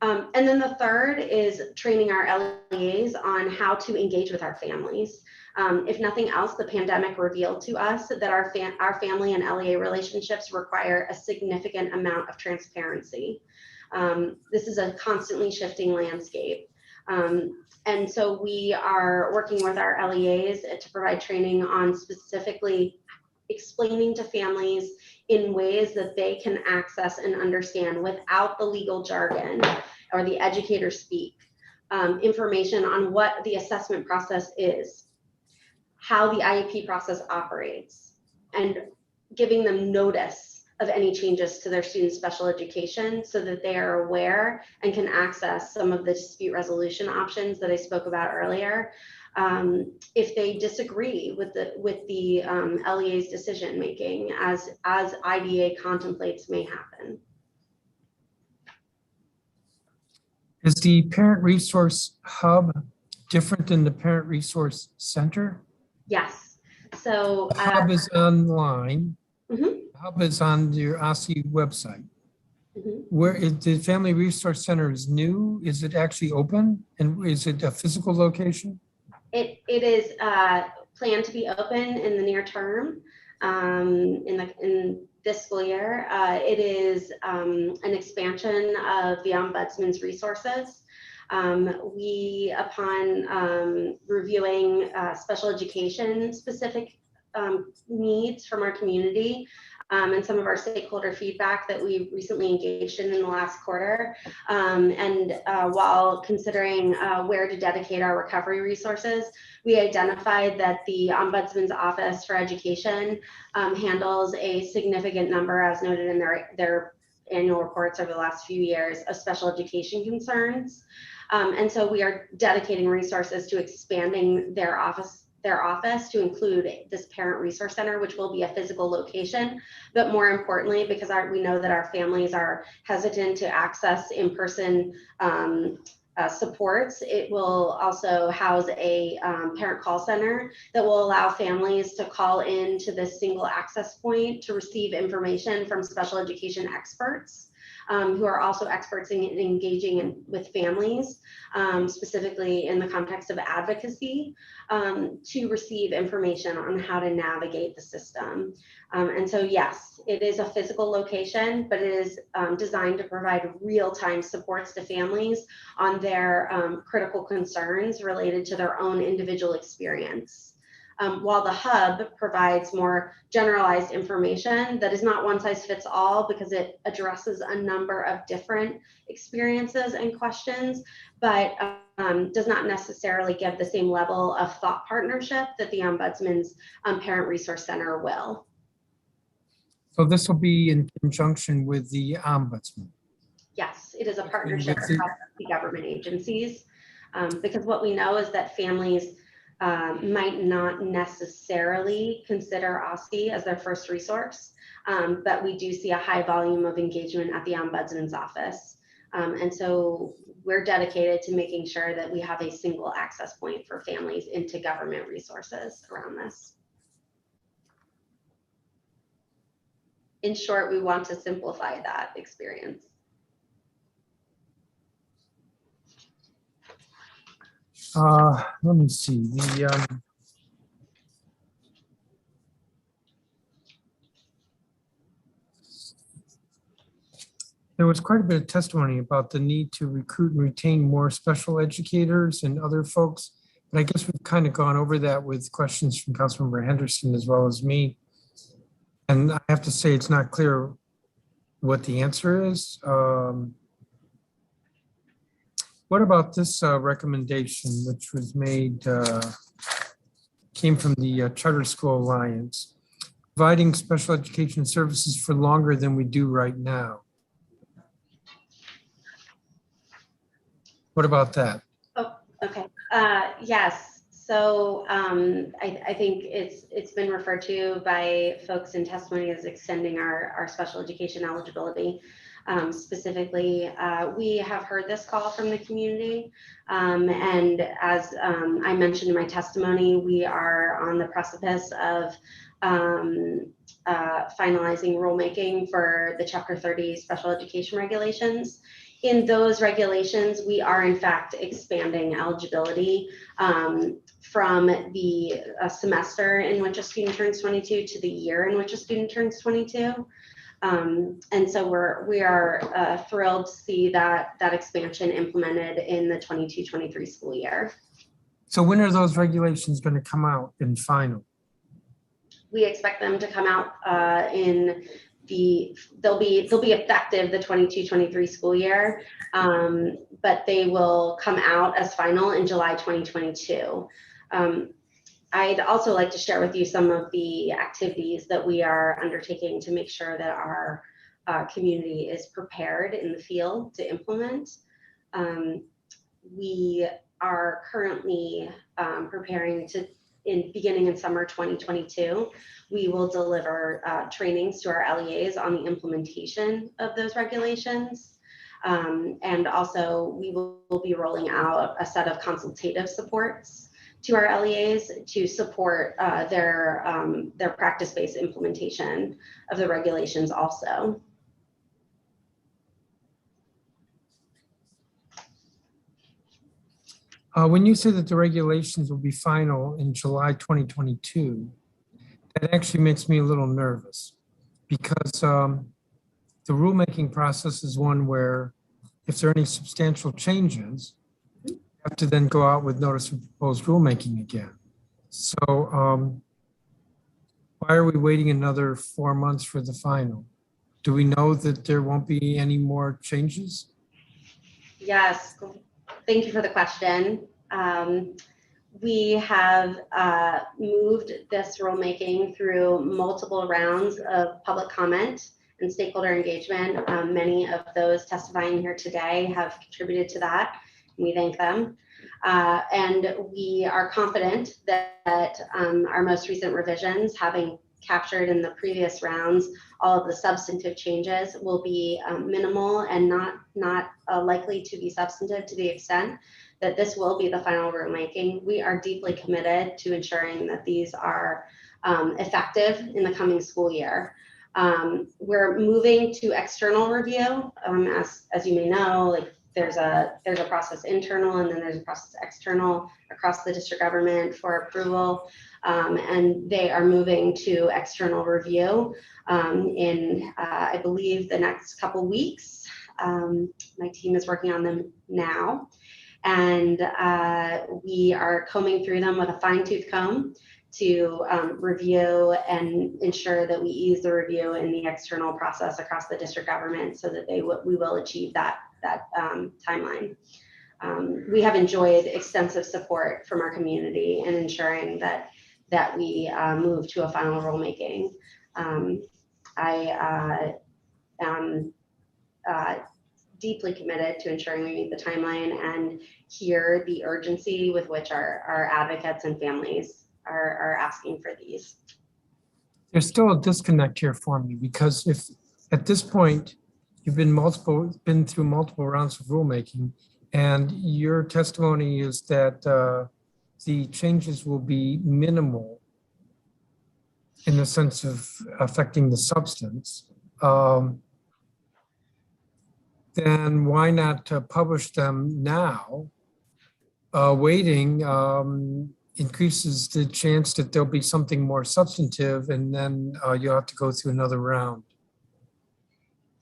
And then the third is training our LEAs on how to engage with our families. If nothing else, the pandemic revealed to us that our family and LEA relationships require a significant amount of transparency. This is a constantly shifting landscape. And so we are working with our LEAs to provide training on specifically explaining to families in ways that they can access and understand without the legal jargon or the educator speak, information on what the assessment process is, how the IEP process operates, and giving them notice of any changes to their students' special education so that they are aware and can access some of the dispute resolution options that I spoke about earlier if they disagree with the LEA's decision making as IDA contemplates may happen. Is the Parent Resource Hub different than the Parent Resource Center? Yes. So the hub is online. Mm-hmm. The hub is on your OSSI website. Mm-hmm. Where is the Family Resource Center is new? Is it actually open? And is it a physical location? It is planned to be open in the near term in this school year. It is an expansion of the Ombudsman's resources. We, upon reviewing special education specific needs from our community and some of our stakeholder feedback that we recently engaged in the last quarter, and while considering where to dedicate our recovery resources, we identified that the Ombudsman's Office for Education handles a significant number, as noted in their annual reports over the last few years, of special education concerns. And so we are dedicating resources to expanding their office to include this Parent Resource Center, which will be a physical location. But more importantly, because we know that our families are hesitant to access in-person supports, it will also house a parent call center that will allow families to call in to this single access point to receive information from special education experts who are also experts in engaging with families, specifically in the context of advocacy, to receive information on how to navigate the system. And so, yes, it is a physical location, but it is designed to provide real-time supports to families on their critical concerns related to their own individual experience. While the hub provides more generalized information that is not one size fits all, because it addresses a number of different experiences and questions, but does not necessarily give the same level of thought partnership that the Ombudsman's Parent Resource Center will. So this will be in conjunction with the Ombudsman? Yes, it is a partnership across the government agencies, because what we know is that families might not necessarily consider OSCE as their first resource, but we do see a high volume of engagement at the Ombudsman's office. And so we're dedicated to making sure that we have a single access point for families into government resources around this. In short, we want to simplify that experience. Let me see. There was quite a bit of testimony about the need to recruit and retain more special educators and other folks. But I guess we've kind of gone over that with questions from Councilmember Henderson as well as me. And I have to say, it's not clear what the answer is. What about this recommendation, which was made, came from the Charter School Alliance, providing special education services for longer than we do right now? What about that? Oh, okay. Yes. So I think it's been referred to by folks in testimony as extending our special education eligibility. Specifically, we have heard this call from the community. And as I mentioned in my testimony, we are on the precipice of finalizing rulemaking for the Chapter 30 special education regulations. In those regulations, we are in fact expanding eligibility from the semester in which a student turns 22 to the year in which a student turns 22. And so we are thrilled to see that expansion implemented in the 22-23 school year. So when are those regulations going to come out in final? We expect them to come out they'll be effective the 22-23 school year, but they will come out as final in July 2022. I'd also like to share with you some of the activities that we are undertaking to make sure that our community is prepared in the field to implement. We are currently preparing to, beginning in summer 2022, we will deliver trainings to our LEAs on the implementation of those regulations. And also we will be rolling out a set of consultative supports to our LEAs to support their practice-based implementation of the regulations also. When you say that the regulations will be final in July 2022, that actually makes me a little nervous, because the rulemaking process is one where if there are any substantial changes, you have to then go out with notice of proposed rulemaking again. So why are we waiting another 4 months for the final? Do we know that there won't be any more changes? Yes, thank you for the question. We have moved this rulemaking through multiple rounds of public comment and stakeholder engagement. Many of those testifying here today have contributed to that. We thank them. And we are confident that our most recent revisions, having captured in the previous rounds all of the substantive changes, will be minimal and not likely to be substantive to the extent that this will be the final rulemaking. We are deeply committed to ensuring that these are effective in the coming school year. We're moving to external review. As you may know, like there's a process internal and then there's a process external across the district government for approval. And they are moving to external review in, I believe, the next couple weeks. My team is working on them now. And we are combing through them with a fine-tooth comb to review and ensure that we ease the review in the external process across the district government so that we will achieve that timeline. We have enjoyed extensive support from our community in ensuring that we move to a final rulemaking. I am deeply committed to ensuring we meet the timeline and hear the urgency with which our advocates and families are asking for these. There's still a disconnect here for me, because if at this point you've been through multiple rounds of rulemaking, and your testimony is that the changes will be minimal in the sense of affecting the substance, then why not publish them now? Waiting increases the chance that there'll be something more substantive, and then you'll have to go through another round.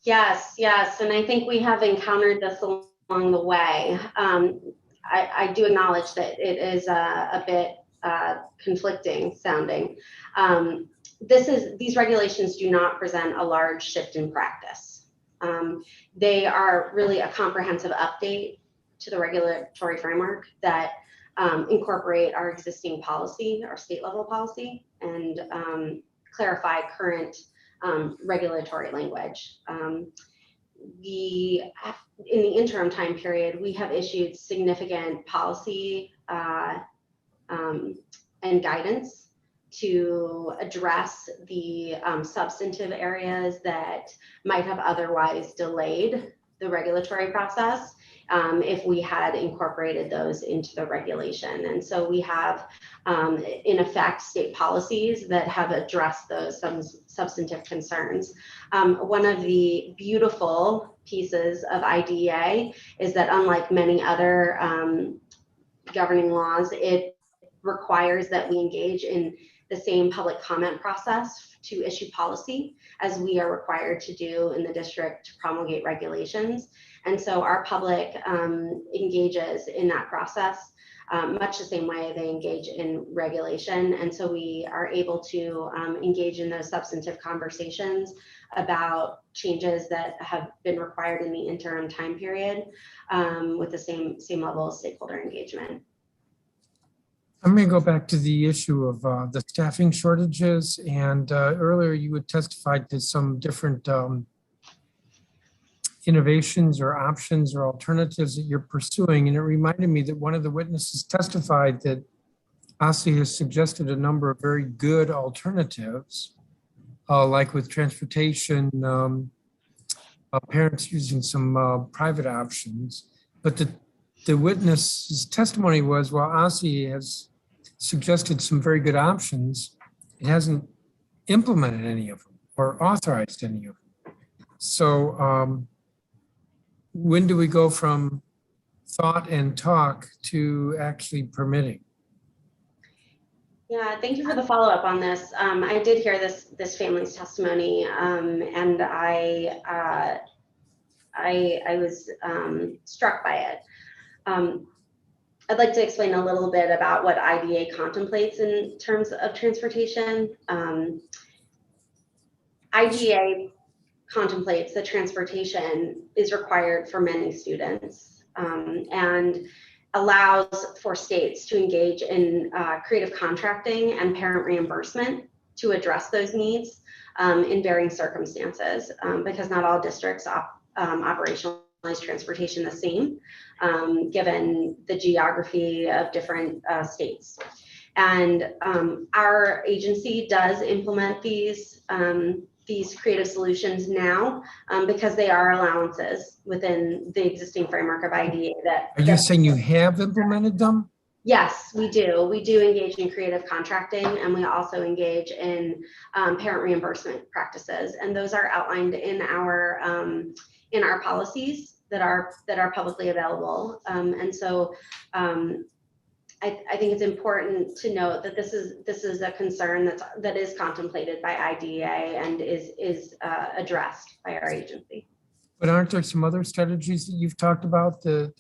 Yes, and I think we have encountered this along the way. I do acknowledge that it is a bit conflicting sounding. These regulations do not present a large shift in practice. They are really a comprehensive update to the regulatory framework that incorporate our existing policy, our state level policy, and clarify current regulatory language. In the interim time period, we have issued significant policy and guidance to address the substantive areas that might have otherwise delayed the regulatory process if we had incorporated those into the regulation. And so we have, in effect, state policies that have addressed those substantive concerns. One of the beautiful pieces of IDEA is that, unlike many other governing laws, it requires that we engage in the same public comment process to issue policy as we are required to do in the district to promulgate regulations. And so our public engages in that process much the same way they engage in regulation. And so we are able to engage in those substantive conversations about changes that have been required in the interim time period with the same level of stakeholder engagement. I'm going to go back to the issue of the staffing shortages. And earlier you had testified to some different innovations or options or alternatives that you're pursuing. And it reminded me that one of the witnesses testified that OSSI has suggested a number of very good alternatives, like with transportation, parents using some private options. But the witness's testimony was, while OSSI has suggested some very good options, it hasn't implemented any of them or authorized any of them. So when do we go from thought and talk to actually permitting? Yeah, thank you for the follow-up on this. I did hear this family's testimony, and I was struck by it. I'd like to explain a little bit about what IDEA contemplates in terms of transportation. IDEA contemplates that transportation is required for many students and allows for states to engage in creative contracting and parent reimbursement to address those needs in varying circumstances, because not all districts operationalize transportation the same, given the geography of different states. And our agency does implement these creative solutions now because they are allowances within the existing framework of IDEA. Are you saying you have implemented them? Yes, we do. We do engage in creative contracting, and we also engage in parent reimbursement practices, and those are outlined in our policies that are publicly available. And so I think it's important to note that this is a concern that is contemplated by IDEA and is addressed by our agency. But aren't there some other strategies that you've talked about that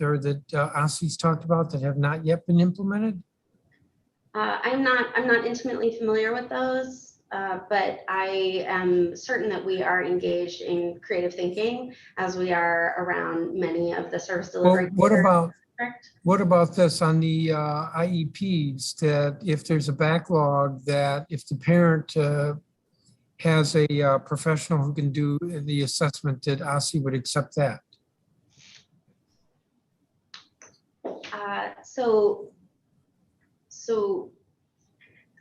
OSSE's talked about that have not yet been implemented? I'm not intimately familiar with those, but I am certain that we are engaged in creative thinking as we are around many of the service delivery. Well, what about this on the IEPs, that if there's a backlog, that if the parent has a professional who can do the assessment, that OSSE would accept that? So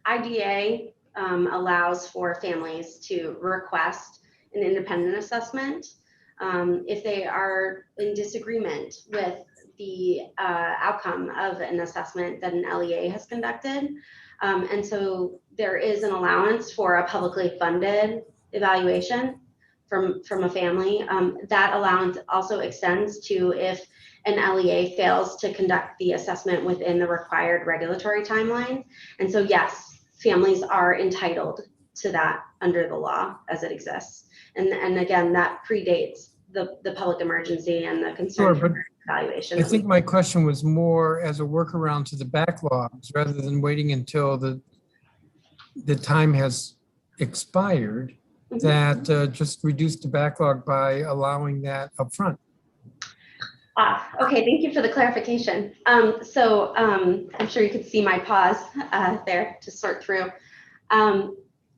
IDA allows for families to request an independent assessment if they are in disagreement with the outcome of an assessment that an LEA has conducted. And so there is an allowance for a publicly funded evaluation from a family. That allowance also extends to if an LEA fails to conduct the assessment within the required regulatory timeline. And so yes, families are entitled to that under the law as it exists. And again, that predates the public emergency and the concern for evaluation. I think my question was more as a workaround to the backlogs rather than waiting until the time has expired, that just reduce the backlog by allowing that upfront. Okay, thank you for the clarification. So I'm sure you could see my pause there to sort through.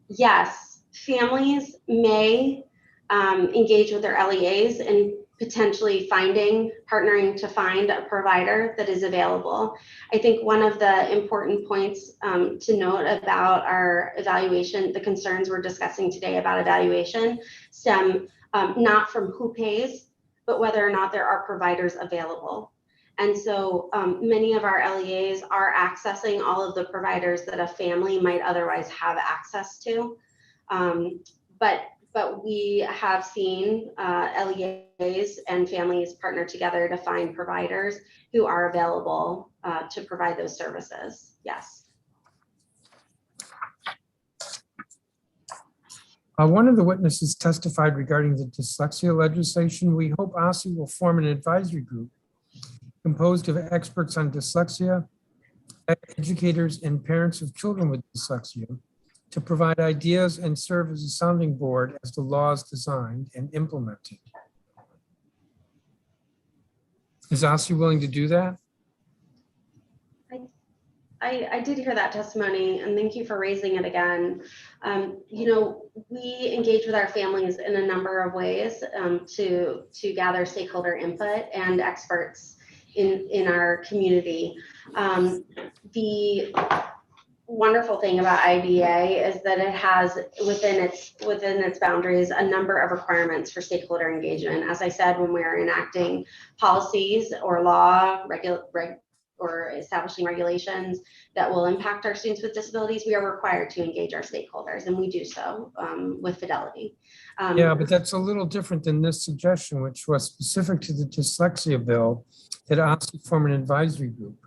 Yes, families may engage with their LEAs and potentially partnering to find a provider that is available. I think one of the important points to note about our evaluation, the concerns we're discussing today about evaluation, stem not from who pays, but whether or not there are providers available. And so many of our LEAs are accessing all of the providers that a family might otherwise have access to. But we have seen LEAs and families partner together to find providers who are available to provide those services. Yes. One of the witnesses testified regarding the dyslexia legislation. We hope OSSE will form an advisory group composed of experts on dyslexia, educators, and parents of children with dyslexia to provide ideas and serve as a sounding board as the law is designed and implemented. Is OSSE willing to do that? I did hear that testimony, and thank you for raising it again. You know, we engage with our families in a number of ways to gather stakeholder input and experts in our community. The wonderful thing about IDEA is that it has within its boundaries a number of requirements for stakeholder engagement. As I said, when we are enacting policies or law, or establishing regulations that will impact our students with disabilities, we are required to engage our stakeholders, and we do so with fidelity. Yeah, but that's a little different than this suggestion, which was specific to the dyslexia bill, that OSSE form an advisory group.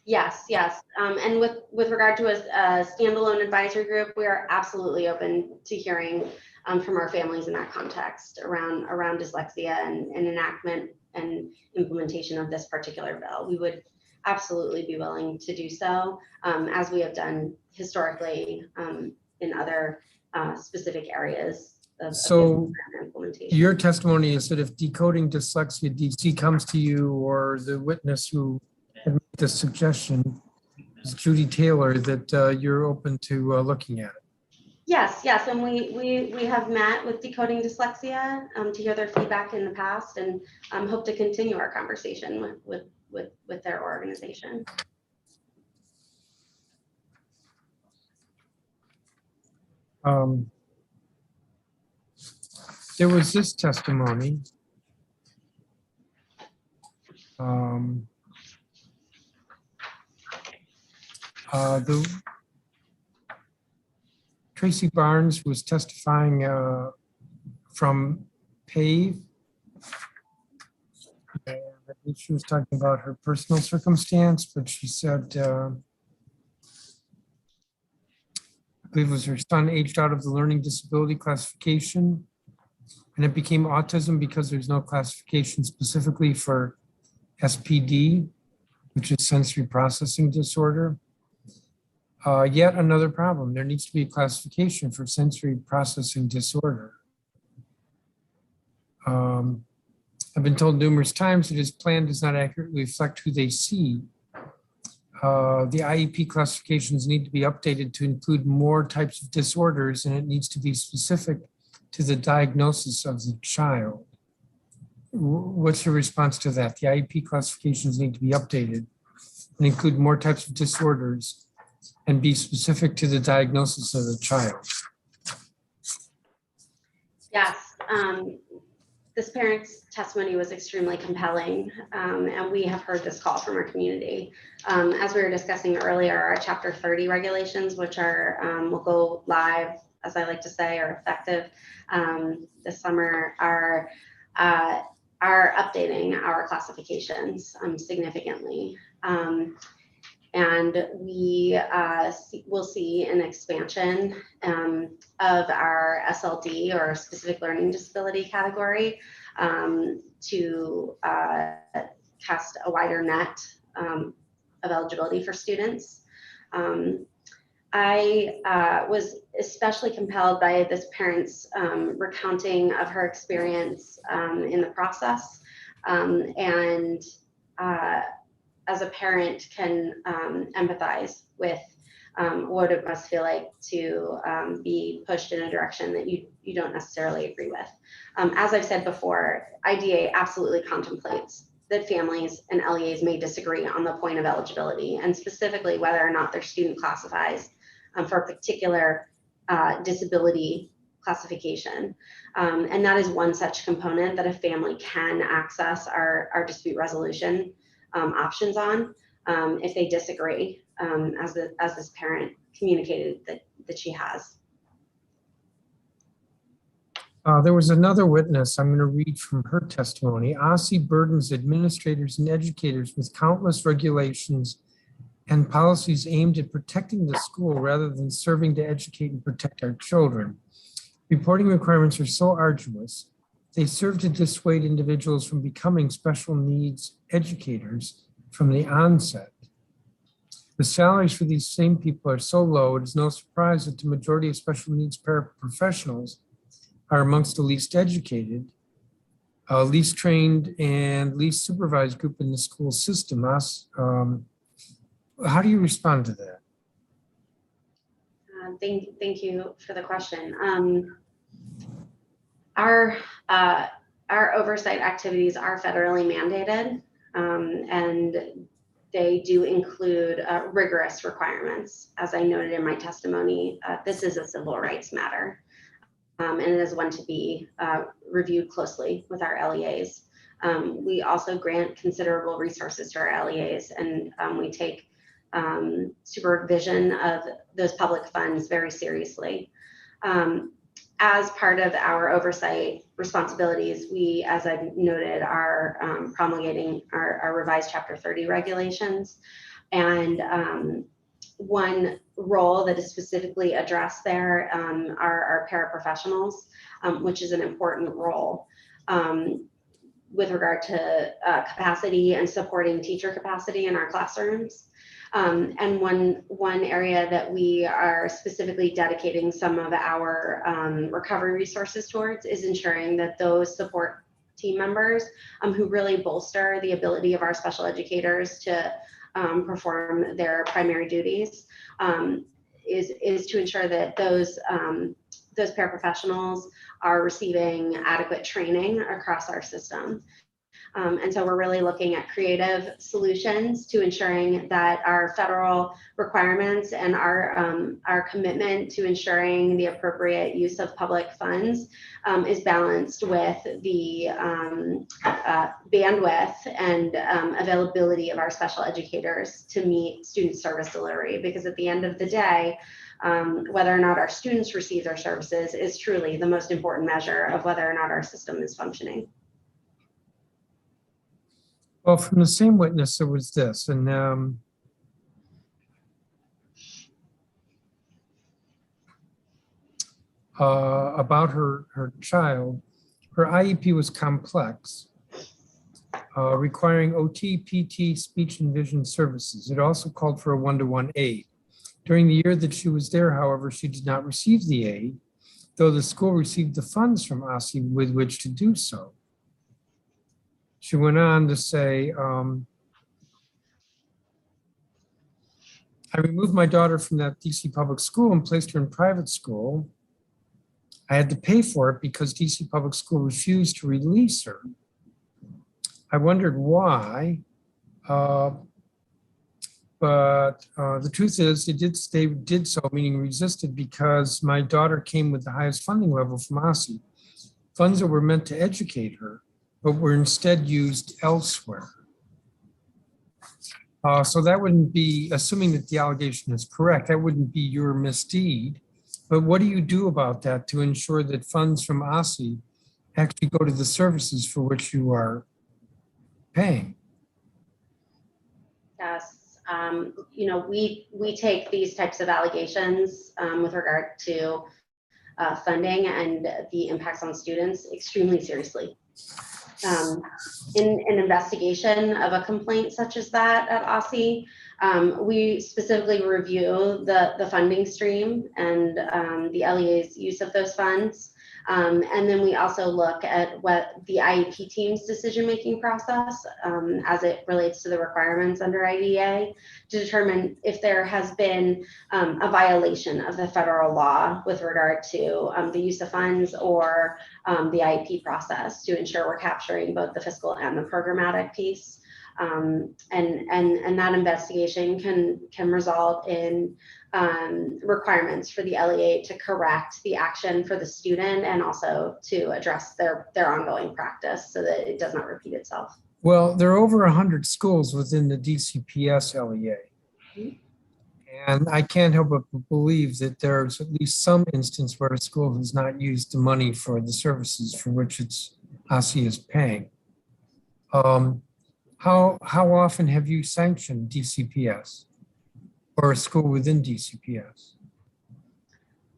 Yes, yes. And with regard to a standalone advisory group, we are absolutely open to hearing from our families in that context around dyslexia and enactment and implementation of this particular bill. We would absolutely be willing to do so, as we have done historically in other specific areas of implementation. Your testimony is that if Decoding Dyslexia DC comes to you, or the witness who had made the suggestion is Judy Taylor, that you're open to looking at it. Yes, yes, and we have met with Decoding Dyslexia to hear their feedback in the past, and hope to continue our conversation with their organization. There was this testimony. Tracy Barnes was testifying from PAVE. And I think she was talking about her personal circumstance, but she said, I believe it was her son aged out of the learning disability classification, and it became autism because there's no classification specifically for SPD, which is sensory processing disorder. Yet another problem. There needs to be a classification for sensory processing disorder. I've been told numerous times that his plan does not accurately reflect who they see. The IEP classifications need to be updated to include more types of disorders, and it needs to be specific to the diagnosis of the child. What's your response to that? The IEP classifications need to be updated and include more types of disorders and be specific to the diagnosis of the child. Yes, this parent's testimony was extremely compelling, and we have heard this call from our community. As we were discussing earlier, our Chapter 30 regulations, which are will go live, as I like to say, are effective this summer, are updating our classifications significantly. And we will see an expansion of our SLD, or specific learning disability category, to cast a wider net of eligibility for students. I was especially compelled by this parent's recounting of her experience in the process, and as a parent can empathize with what it must feel like to be pushed in a direction that you don't necessarily agree with. As I've said before, IDA absolutely contemplates that families and LEAs may disagree on the point of eligibility, and specifically whether or not their student classifies for a particular disability classification. And that is one such component that a family can access our dispute resolution options on if they disagree, as this parent communicated that she has. There was another witness. I'm going to read from her testimony. OSSI burdens administrators and educators with countless regulations and policies aimed at protecting the school rather than serving to educate and protect our children. Reporting requirements are so arduous, they serve to dissuade individuals from becoming special needs educators from the onset. The salaries for these same people are so low, it is no surprise that the majority of special needs paraprofessionals are amongst the least educated, least trained, and least supervised group in the school system. How do you respond to that? Thank you for the question. Our oversight activities are federally mandated, and they do include rigorous requirements. As I noted in my testimony, this is a civil rights matter, and it is one to be reviewed closely with our LEAs. We also grant considerable resources to our LEAs, and we take supervision of those public funds very seriously. As part of our oversight responsibilities, we, as I've noted, are promulgating our revised Chapter 30 regulations. And one role that is specifically addressed there are our paraprofessionals, which is an important role with regard to capacity and supporting teacher capacity in our classrooms. And one area that we are specifically dedicating some of our recovery resources towards is ensuring that those support team members who really bolster the ability of our special educators to perform their primary duties is to ensure that those paraprofessionals are receiving adequate training across our system. And so we're really looking at creative solutions to ensuring that our federal requirements and our commitment to ensuring the appropriate use of public funds is balanced with the bandwidth and availability of our special educators to meet student service delivery, because at the end of the day, whether or not our students receive their services is truly the most important measure of whether or not our system is functioning. Well, from the same witness, there was this, and about her child. Her IEP was complex, requiring OT, PT, speech and vision services. It also called for a one-to-one aid. During the year that she was there, however, she did not receive the aid, though the school received the funds from OSSI with which to do so. She went on to say, I removed my daughter from that DC public school and placed her in private school. I had to pay for it because DC public school refused to release her. I wondered why, but the truth is they did so, meaning resisted, because my daughter came with the highest funding level from OSSI. Funds that were meant to educate her, but were instead used elsewhere. So that wouldn't be, assuming that the allegation is correct, that wouldn't be your misdeed. But what do you do about that to ensure that funds from OSSI actually go to the services for which you are paying? Yes, you know, we take these types of allegations with regard to funding and the impacts on students extremely seriously. In an investigation of a complaint such as that at OSSI, we specifically review the funding stream and the LEA's use of those funds. And then we also look at what the IEP team's decision-making process as it relates to the requirements under IDEA to determine if there has been a violation of the federal law with regard to the use of funds or the IEP process to ensure we're capturing both the fiscal and the programmatic piece. And that investigation can result in requirements for the LEA to correct the action for the student and also to address their ongoing practice so that it does not repeat itself. Well, there are over 100 schools within the DCPS LEA. And I can't help but believe that there's at least some instance where a school has not used the money for the services for which its OSSI is paying. How often have you sanctioned DCPS or a school within DCPS?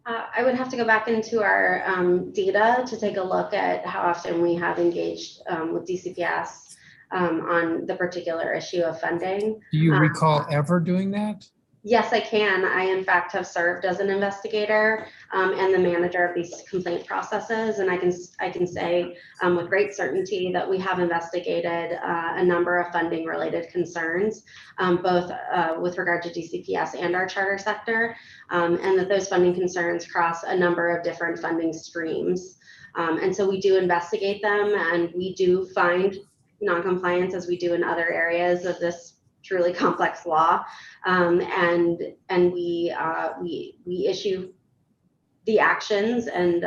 I would have to go back into our data to take a look at how often we have engaged with DCPS on the particular issue of funding. Do you recall ever doing that? Yes, I can. I, in fact, have served as an investigator and the manager of these complaint processes. And I can say with great certainty that we have investigated a number of funding related concerns, both with regard to DCPS and our charter sector, and that those funding concerns cross a number of different funding streams. And so we do investigate them and we do find non-compliance as we do in other areas of this truly complex law, and we issue the actions and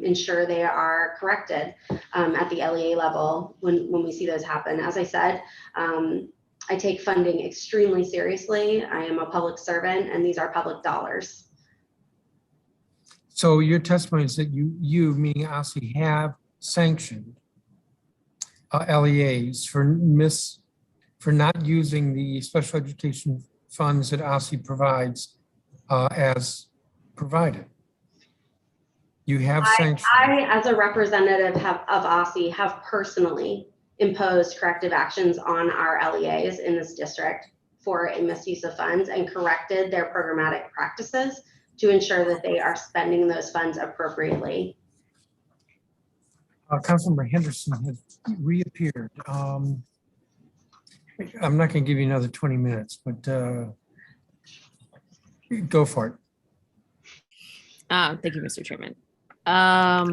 ensure they are corrected at the LEA level when we see those happen. As I said, I take funding extremely seriously. I am a public servant, and these are public dollars. So your testimony is that you meaning OSSI, have sanctioned LEAs for not using the special education funds that OSSI provides as provided. You have sanctioned. I, as a representative of OSSI, have personally imposed corrective actions on our LEAs in this district for a misuse of funds and corrected their programmatic practices to ensure that they are spending those funds appropriately. Councilmember Henderson has reappeared. I'm not going to give you another 20 minutes, but go for it. Thank you, Mr. Chairman. I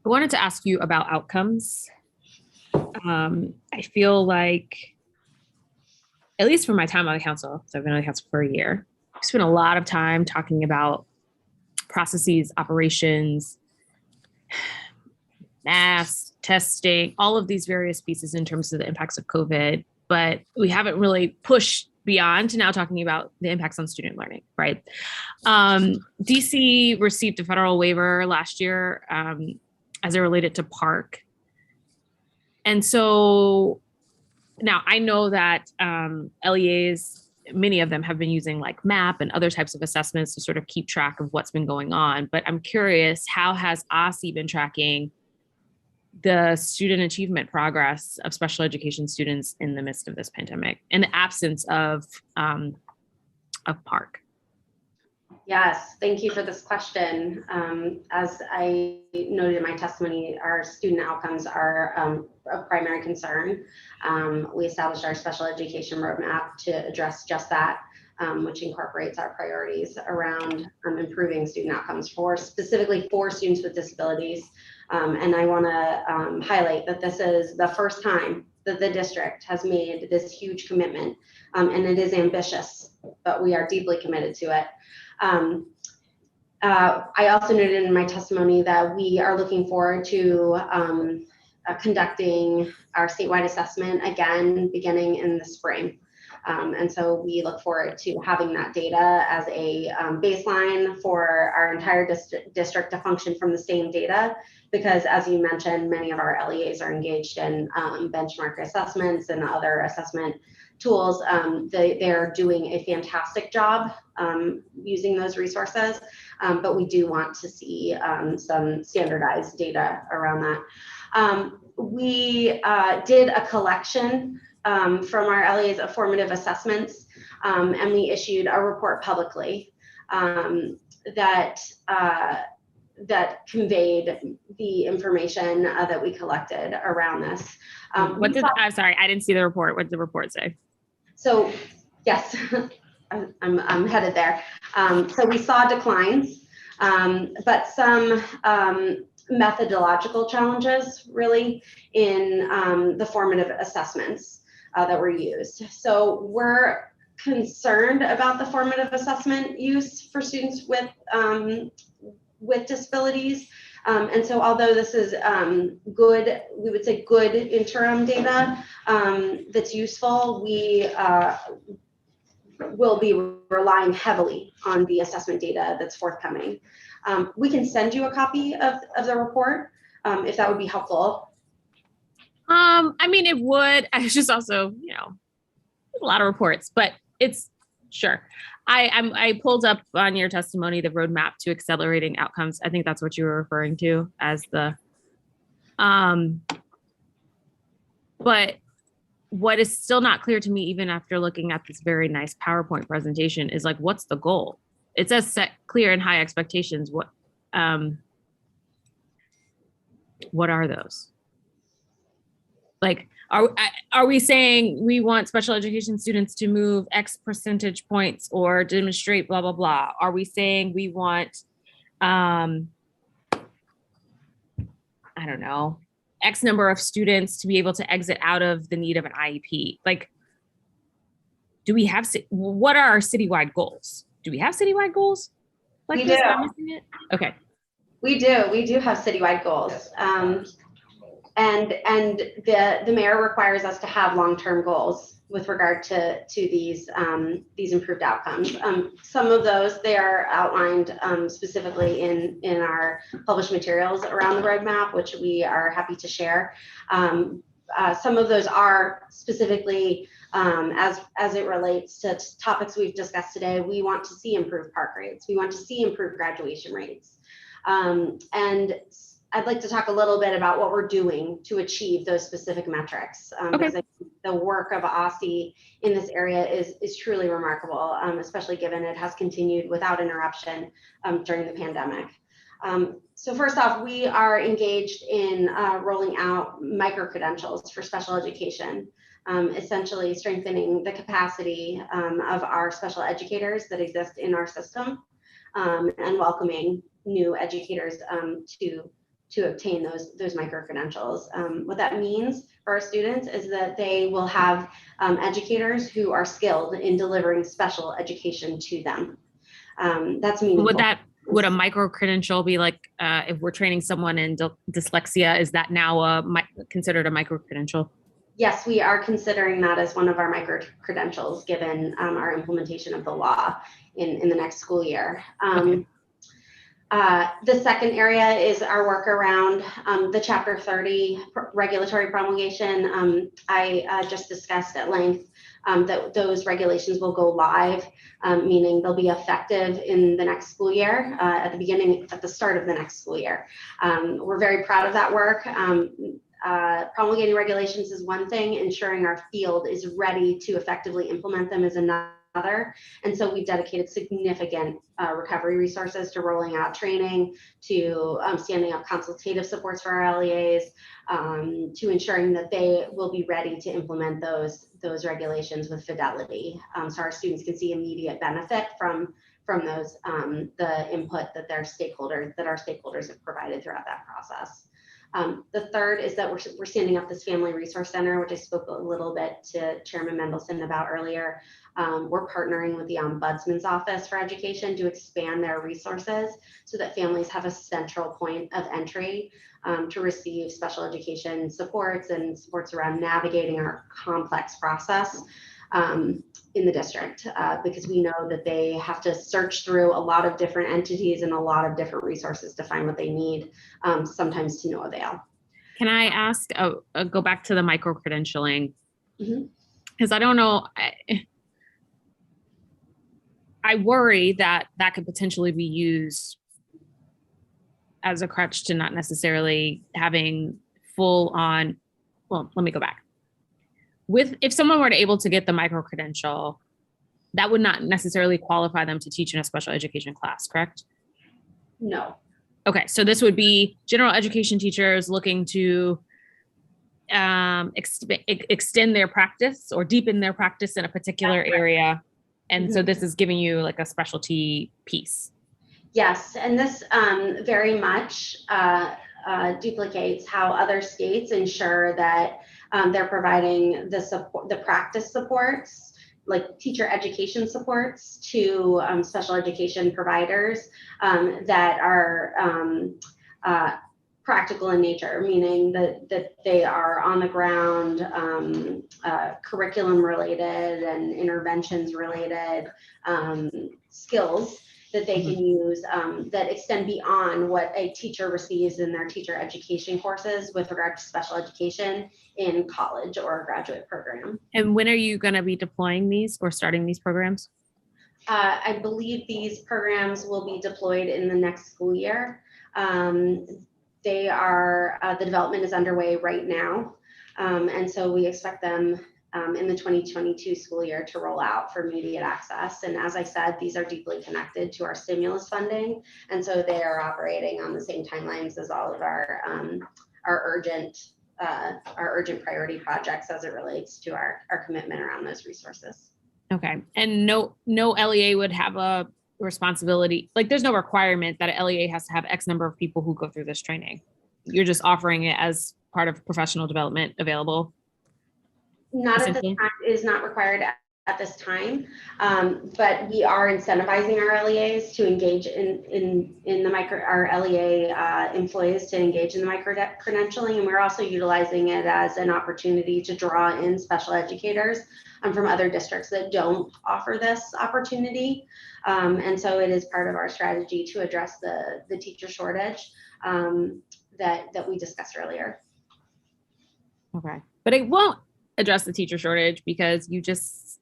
wanted to ask you about outcomes. I feel like, at least for my time on the council, so I've been on the council for a year, I spent a lot of time talking about processes, operations, masks, testing, all of these various pieces in terms of the impacts of COVID, but we haven't really pushed beyond to now talking about the impacts on student learning, right? DC received a federal waiver last year as it related to PARC. And so now I know that LEAs, many of them have been using like MAP and other types of assessments to sort of keep track of what's been going on. But I'm curious, how has OSSI been tracking the student achievement progress of special education students in the midst of this pandemic, in the absence of PARC? Yes, thank you for this question. As I noted in my testimony, our student outcomes are a primary concern. We established our special education roadmap to address just that, which incorporates our priorities around improving student outcomes specifically for students with disabilities. And I want to highlight that this is the first time that the district has made this huge commitment, and it is ambitious, but we are deeply committed to it. I also noted in my testimony that we are looking forward to conducting our statewide assessment again beginning in the spring. And so we look forward to having that data as a baseline for our entire district to function from the same data, because as you mentioned, many of our LEAs are engaged in benchmark assessments and other assessment tools. They're doing a fantastic job using those resources, but we do want to see some standardized data around that. We did a collection from our LEAs of formative assessments, and we issued a report publicly that conveyed the information that we collected around this. I'm sorry, I didn't see the report. What did the report say? So yes, I'm headed there. So we saw declines, but some methodological challenges really in the formative assessments that were used. So we're concerned about the formative assessment use for students with disabilities. And so although this is good, we would say good interim data that's useful, we will be relying heavily on the assessment data that's forthcoming. We can send you a copy of the report if that would be helpful. I mean, it would. I was just also, a lot of reports, but it's sure. I pulled up on your testimony the roadmap to accelerating outcomes. I think that's what you were referring to as the. But what is still not clear to me, even after looking at this very nice PowerPoint presentation, is like, what's the goal? It says set clear and high expectations. What are those? Like, are we saying we want special education students to move X percentage points or demonstrate blah, blah, blah? Are we saying we want, I don't know, X number of students to be able to exit out of the need of an IEP? Like, what are our citywide goals? Do we have citywide goals? Like, we do. Okay. We do have citywide goals. And the mayor requires us to have long-term goals with regard to these improved outcomes. Some of those, they are outlined specifically in our published materials around the roadmap, which we are happy to share. Some of those are specifically as it relates to topics we've discussed today. We want to see improved PARC rates. We want to see improved graduation rates. And I'd like to talk a little bit about what we're doing to achieve those specific metrics. Because I think the work of OSSI in this area is truly remarkable, especially given it has continued without interruption during the pandemic. So first off, we are engaged in rolling out micro-credentials for special education, essentially strengthening the capacity of our special educators that exist in our system, and welcoming new educators to obtain those micro-credentials. What that means for our students is that they will have educators who are skilled in delivering special education to them. That's meaningful. would a micro credential be like, if we're training someone in dyslexia, is that now considered a micro credential? Yes, we are considering that as one of our micro credentials given our implementation of the law in the next school year. Okay. The second area is our work around the Chapter 30 regulatory promulgation. I just discussed at length that those regulations will go live, meaning they'll be effective in the next school year, at the start of the next school year. We're very proud of that work. Promulgating regulations is one thing, ensuring our field is ready to effectively implement them is another. And so we've dedicated significant recovery resources to rolling out training, to standing up consultative supports for our LEAs, to ensuring that they will be ready to implement those regulations with fidelity, so our students can see immediate benefit from those the input that our stakeholders have provided throughout that process. The third is that we're standing up this Family Resource Center, which I spoke a little bit to Chairman Mendelson about earlier. We're partnering with the Ombudsman's Office for Education to expand their resources so that families have a central point of entry to receive special education supports and supports around navigating our complex process in the district, because we know that they have to search through a lot of different entities and a lot of different resources to find what they need, sometimes to no avail. Can I ask, go back to the micro-credentialing? Because I don't know, I worry that that could potentially be used as a crutch to not necessarily having full on, well, let me go back. If someone were able to get the micro credential, that would not necessarily qualify them to teach in a special education class, correct? No. Okay, so this would be general education teachers looking to extend their practice or deepen their practice in a particular area. And so this is giving you like a specialty piece. Yes, and this very much duplicates how other states ensure that they're providing the practice supports, like teacher education supports to special education providers that are practical in nature, meaning that they are on the ground, curriculum related and interventions related skills that they can use that extend beyond what a teacher receives in their teacher education courses with regard to special education in college or a graduate program. And when are you going to be deploying these or starting these programs? I believe these programs will be deployed in the next school year. They are, the development is underway right now. And so we expect them in the 2022 school year to roll out for immediate access. And as I said, these are deeply connected to our stimulus funding. And so they are operating on the same timelines as all of our urgent priority projects as it relates to our commitment around those resources. Okay. And no LEA would have a responsibility, like there's no requirement that an LEA has to have X number of people who go through this training. You're just offering it as part of professional development available. Not at this time, it is not required at this time, but we are incentivizing our LEAs to engage in the our LEA employees to engage in the micro credentialing, and we're also utilizing it as an opportunity to draw in special educators from other districts that don't offer this opportunity, and so it is part of our strategy to address the teacher shortage that we discussed earlier. Okay, but it won't address the teacher shortage because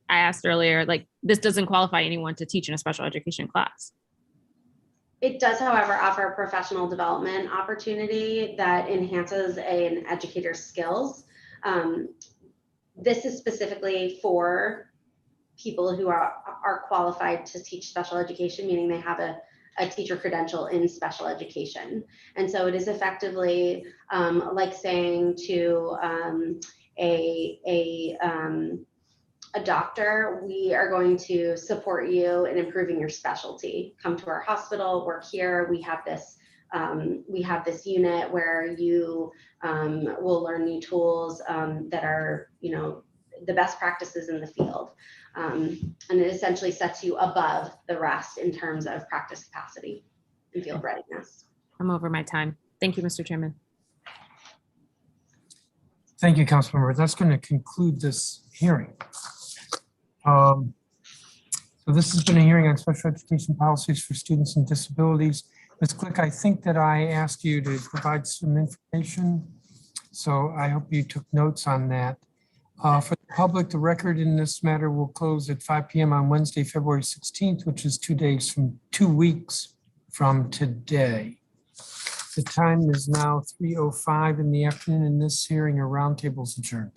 I asked earlier, like this doesn't qualify anyone to teach in a special education class. It does, however, offer a professional development opportunity that enhances an educator's skills. This is specifically for people who are qualified to teach special education, meaning they have a teacher credential in special education. And so it is effectively like saying to a doctor, we are going to support you in improving your specialty. Come to our hospital, work here. We have this unit where you will learn new tools that are, the best practices in the field. And it essentially sets you above the rest in terms of practice capacity. field readiness. I'm over my time. Thank you, Mr. Chairman. Thank you, Councilmember. That's going to conclude this hearing. So this has been a hearing on special education policies for students with disabilities. Ms. Click, I think that I asked you to provide some information, so I hope you took notes on that. For the public, the record in this matter will close at 5 p.m. on Wednesday, February 16th, which is 2 weeks from today. The time is now 3:05 in the afternoon, and this hearing or roundtable is adjourned.